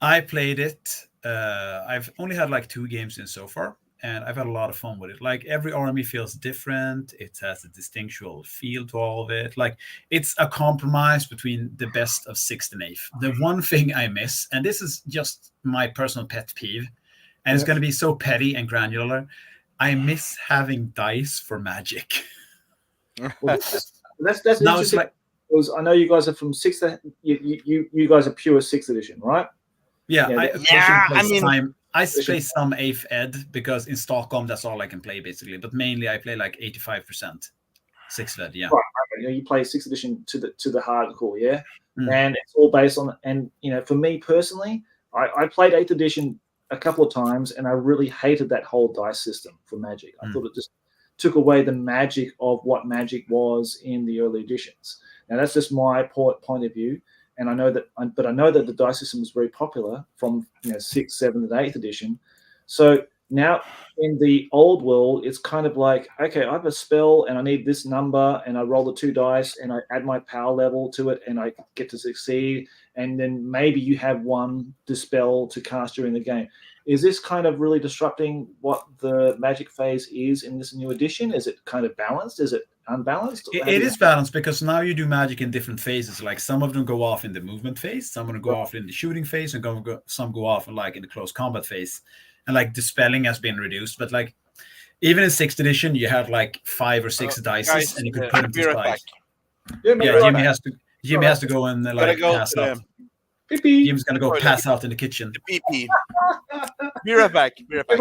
I played it. I've only had 2 games in so far, and I've had a lot of fun with it. Every army feels different. It has a distinctual feel to all of it. It's a compromise between the best of 6th and 8th. The one thing I miss, and this is just my personal pet peeve, and it's going to be so petty and granular, I miss having dice for Magic. Well, that's Now it's interesting. like, Because I know you guys are from sixth. You guys are pure sixth edition, right? yeah, Yeah, I that- Yeah, occasionally I play mean- time. I play some 8th Ed because in Stockholm that's all I can play basically. But mainly I play like 85% 6th Ed. Yeah. Right. Okay. You play sixth edition to the hardcore, yeah, Mm. and it's all based on. And for me personally, I played eighth edition a couple of times, and I really hated that whole dice system for Magic. I thought it just took away the magic of what Magic was in the early editions. Now that's just my point of view, and I know that the dice system was very popular from 6th, 7th, and 8th edition. So now in the old world, it's kind of like, okay, I have a spell and I need this number, and I roll the 2 dice and I add my power level to it, and I get to succeed, and then maybe you have 1 dispel to cast during the game. Is this kind of really disrupting what the Magic phase is in this new edition? Is it kind of balanced? Is it unbalanced? It is balanced because now you do Magic in different phases. Like some of them go off in the movement phase, some of them go off in the shooting phase, and some go off in like in the close combat phase. And like dispelling has been reduced, but like even in 6th edition, you had like 5 or 6 dice, guys, and you could put them to be right back. side. Yeah, Jimmy has to go and like go pass to out. Pee-pee. Jim's gonna go pass out in the kitchen. The PP. Be right back. Be right back.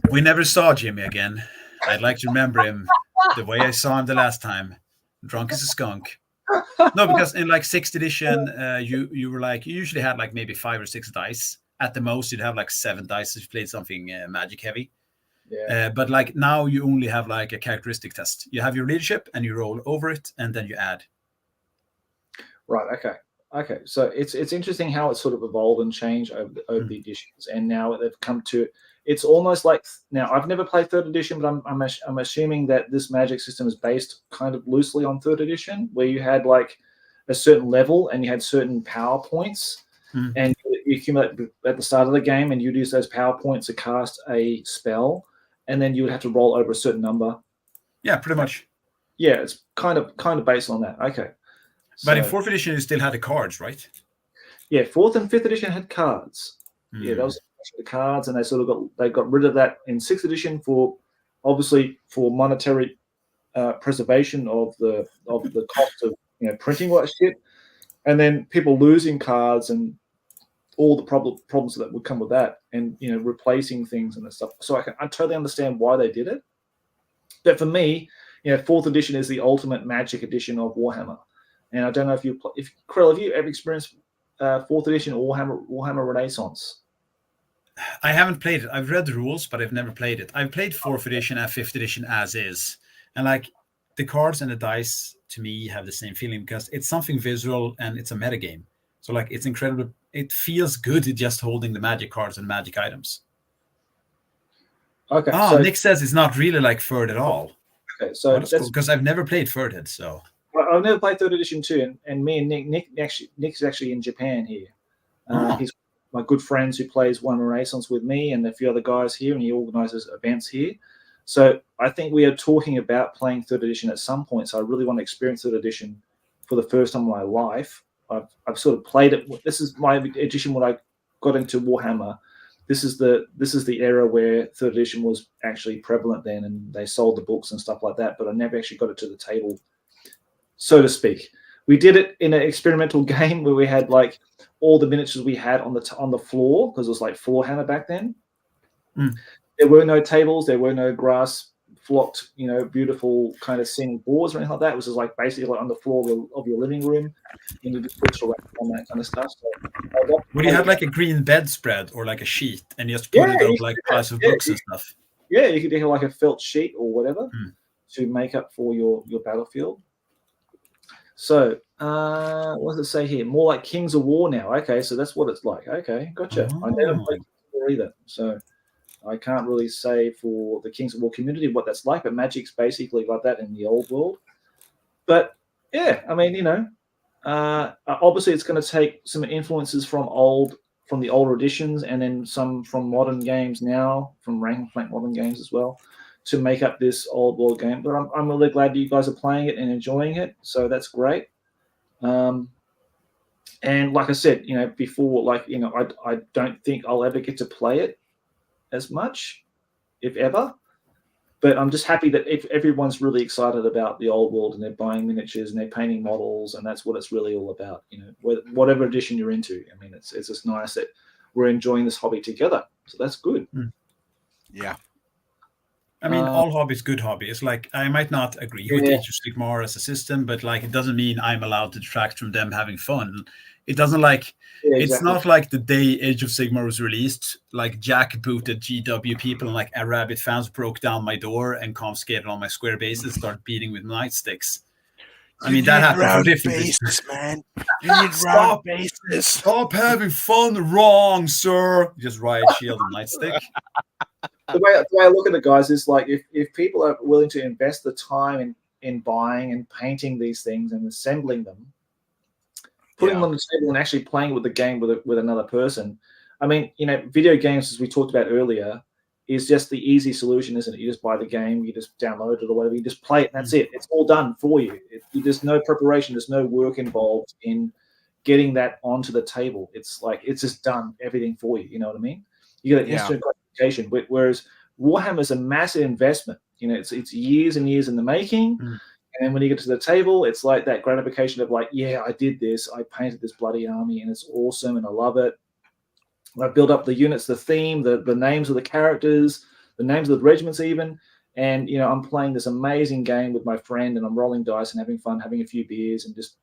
We never saw Jimmy again. I'd like to remember him the way I saw him the last time, drunk as a skunk. No, because in like 6th edition, you were like, you usually had like maybe 5 or 6 dice. At the most, you'd have like 7 dice if you played something Magic heavy. Yeah. But like now you only have like a characteristic test. You have your leadership and you roll over it and then you add. Right. Okay. So it's interesting how it's sort of evolved and changed over the editions, and now they've come to. It's almost like now I've never played 3rd edition, but I'm assuming that this Magic system is based kind of loosely on 3rd edition, where you had like a certain level and you had certain power points, and you accumulate at the start of the game, and you'd use those power points to cast a spell, and then you would have to roll over a certain number. Yeah, pretty much. Yeah, it's kind of based on that. Okay. But in 4th edition, you still had the cards, right? Yeah, 4th and 5th edition had cards. Yeah, that was the cards, and they got rid of that in 6th edition for monetary preservation of the cost of printing all that shit, and then people losing cards and all the problems that would come with that, and replacing things and stuff. So I totally understand why they did it. But for me, 4th edition is the ultimate Magic edition of Warhammer. And I don't know if Krell, have you ever experienced 4th edition or Warhammer Renaissance? I haven't played it. I've read the rules, but I've never played it. I've played 4th edition and 5th edition as is. And like the cards and the dice to me have the same feeling because it's something visual and it's a metagame. So like it's incredible. It feels good just holding the Magic cards and Magic items. Okay. So Nick says it's not really like Third at all. Okay, so that's cool because I've never played Third, so. I've never played 3rd edition too, and me and Nick's actually in Japan here. He's my good friends who plays Warhammer Renaissance with me and a few other guys here, and he organises events here. So I think we are talking about playing 3rd edition at some point. So I really want to experience 3rd edition for the first time in my life. I've sort of played it. This is my edition when I got into Warhammer. This is the era where 3rd edition was actually prevalent then, and they sold the books and stuff like that. But I never actually got it to the table, so to speak. We did it in an experimental game where we had like all the miniatures we had on the floor, because it was like floor hammer back then. There were no tables, there were no grass flocked, beautiful kind of scenic boards or anything like that. It was just like basically like on the floor of your living room, and you just switch around on that kind of stuff. So, would you have like a green bedspread or like a sheet and just put it up like piles of books and stuff? Yeah, you could have like a felt sheet or whatever to make up for your battlefield. So, what does it say here? More like Kings of War now. Okay, so that's what it's like. Okay, gotcha. I never played Kings of War either, so I can't really say for the Kings of War community what that's like, but Magic's basically like that in the old world. But yeah, I mean, obviously it's going to take some influences from the older editions, and then some from modern games now, from Rank and Flank modern games as well, to make up this old world game. But I'm really glad that you guys are playing it and enjoying it, so that's great. And like I said, before, I don't think I'll ever get to play it as much. if ever. But I'm just happy that if everyone's really excited about the old world and they're buying miniatures and they're painting models, and that's what it's really all about. Whatever edition you're into. I mean, it's just nice that we're enjoying this hobby together. So that's good. Yeah. I mean, all hobbies, good hobby. It's like, I might not agree with Age of Sigmar as a system, but like, it doesn't mean I'm allowed to detract from them having fun. It doesn't like, it's not like the day Age of Sigmar was released, like jackbooted GW people and like Rabbit fans broke down my door and confiscated all my square bases, started beating with nightsticks. I mean, that happened for different bases, man. You need round bases. Stop having fun, wrong, sir. Just riot shield and nightstick. The way I look at it, guys, is like if people are willing to invest the time in buying and painting these things and assembling them, putting them on the table and actually playing with the game with another person. I mean, video games, as we talked about earlier, is just the easy solution, isn't it? You just buy the game, you just download it or whatever, you just play it, and that's it. It's all done for you. There's no preparation, there's no work involved in getting that onto the table. It's like it's just done, everything for you. You know what I mean? You get an instant gratification. Whereas Warhammer is a massive investment. It's years and years in the making. And then when you get to the table, it's like that gratification of like, yeah, I did this. I painted this bloody army and it's awesome and I love it. I built up the units, the theme, the names of the characters, the names of the regiments even. And, I'm playing this amazing game with my friend and I'm rolling dice and having fun, having a few beers and just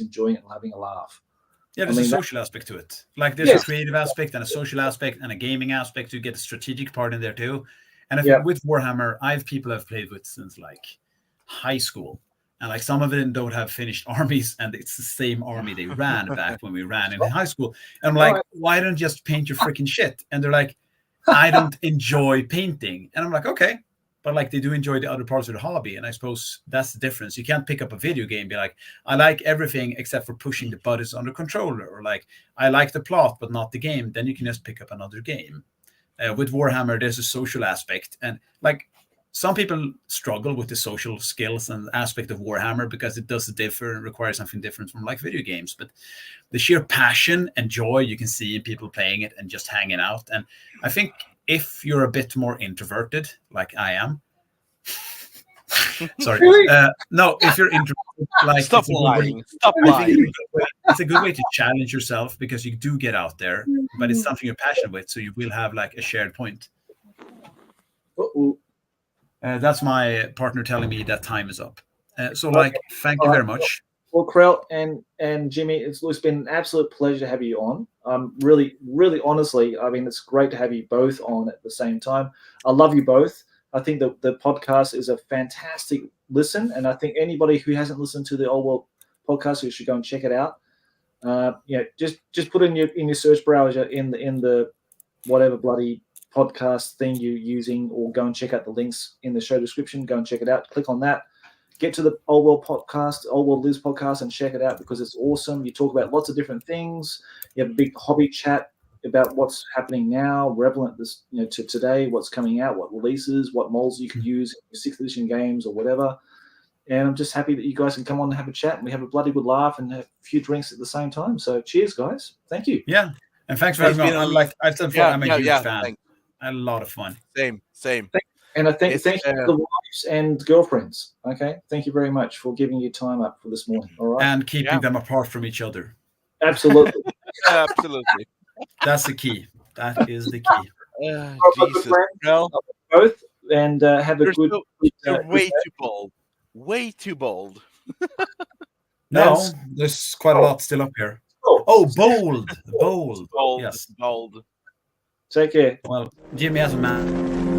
enjoying it and having a laugh. Yeah, there's a social aspect to it. Like there's a creative aspect and a social aspect and a gaming aspect. You get a strategic part in there too. And with Warhammer, I have people I've played with since like high school. And like some of them don't have finished armies and it's the same army they ran back when we ran in high school. And I'm like, why don't you just paint your freaking shit? And they're like, I don't enjoy painting. And I'm like, okay. But like they do enjoy the other parts of the hobby. And I suppose that's the difference. You can't pick up a video game and be like, I like everything except for pushing the buttons on the controller. Or like, I like the plot, but not the game. Then you can just pick up another game. With Warhammer, there's a social aspect. And like some people struggle with the social skills and aspect of Warhammer because it does differ and requires something different from like video games. But the sheer passion and joy you can see in people playing it and just hanging out. And I think if you're a bit more introverted, like I am, sorry, no, if you're introverted, like stop lying. It's a good way to challenge yourself because you do get out there, but it's something you're passionate with, so you will have like a shared point. That's my partner telling me that time is up. Thank you very much. Well, Krell and Jimmy, it's been an absolute pleasure to have you on. Really, really, honestly, I mean, it's great to have you both on at the same time. I love you both. I think the podcast is a fantastic listen, and I think anybody who hasn't listened to the Old World podcast, you should go and check it out. Just put in your search browser in the whatever bloody podcast thing you're using, or go and check out the links in the show description. Go and check it out. Click on that. Get to the Old World podcast, Old World Lives podcast, and check it out because it's awesome. You talk about lots of different things. You have a big hobby chat about what's happening now, relevant this to today, what's coming out, what releases, what molds you can use in your 6th edition games or whatever. And I'm just happy that you guys can come on and have a chat, and we have a bloody good laugh and have a few drinks at the same time. So cheers, guys. Thank you. Yeah, and thanks for having me on. Like I've said before, I'm a huge fan. Thanks. I had a lot of fun. Same. And I thank you to the wives and girlfriends. Okay, thank you very much for giving your time up for this morning. All right, and keeping them apart from each other. Absolutely. Absolutely. That's the key. That is the key. Jesus. Well, both and have a good. You're way too bold. Way too bold. No, there's quite a lot still up here. Oh, bold. Yes, bold. Take care. Well, Jimmy as a man.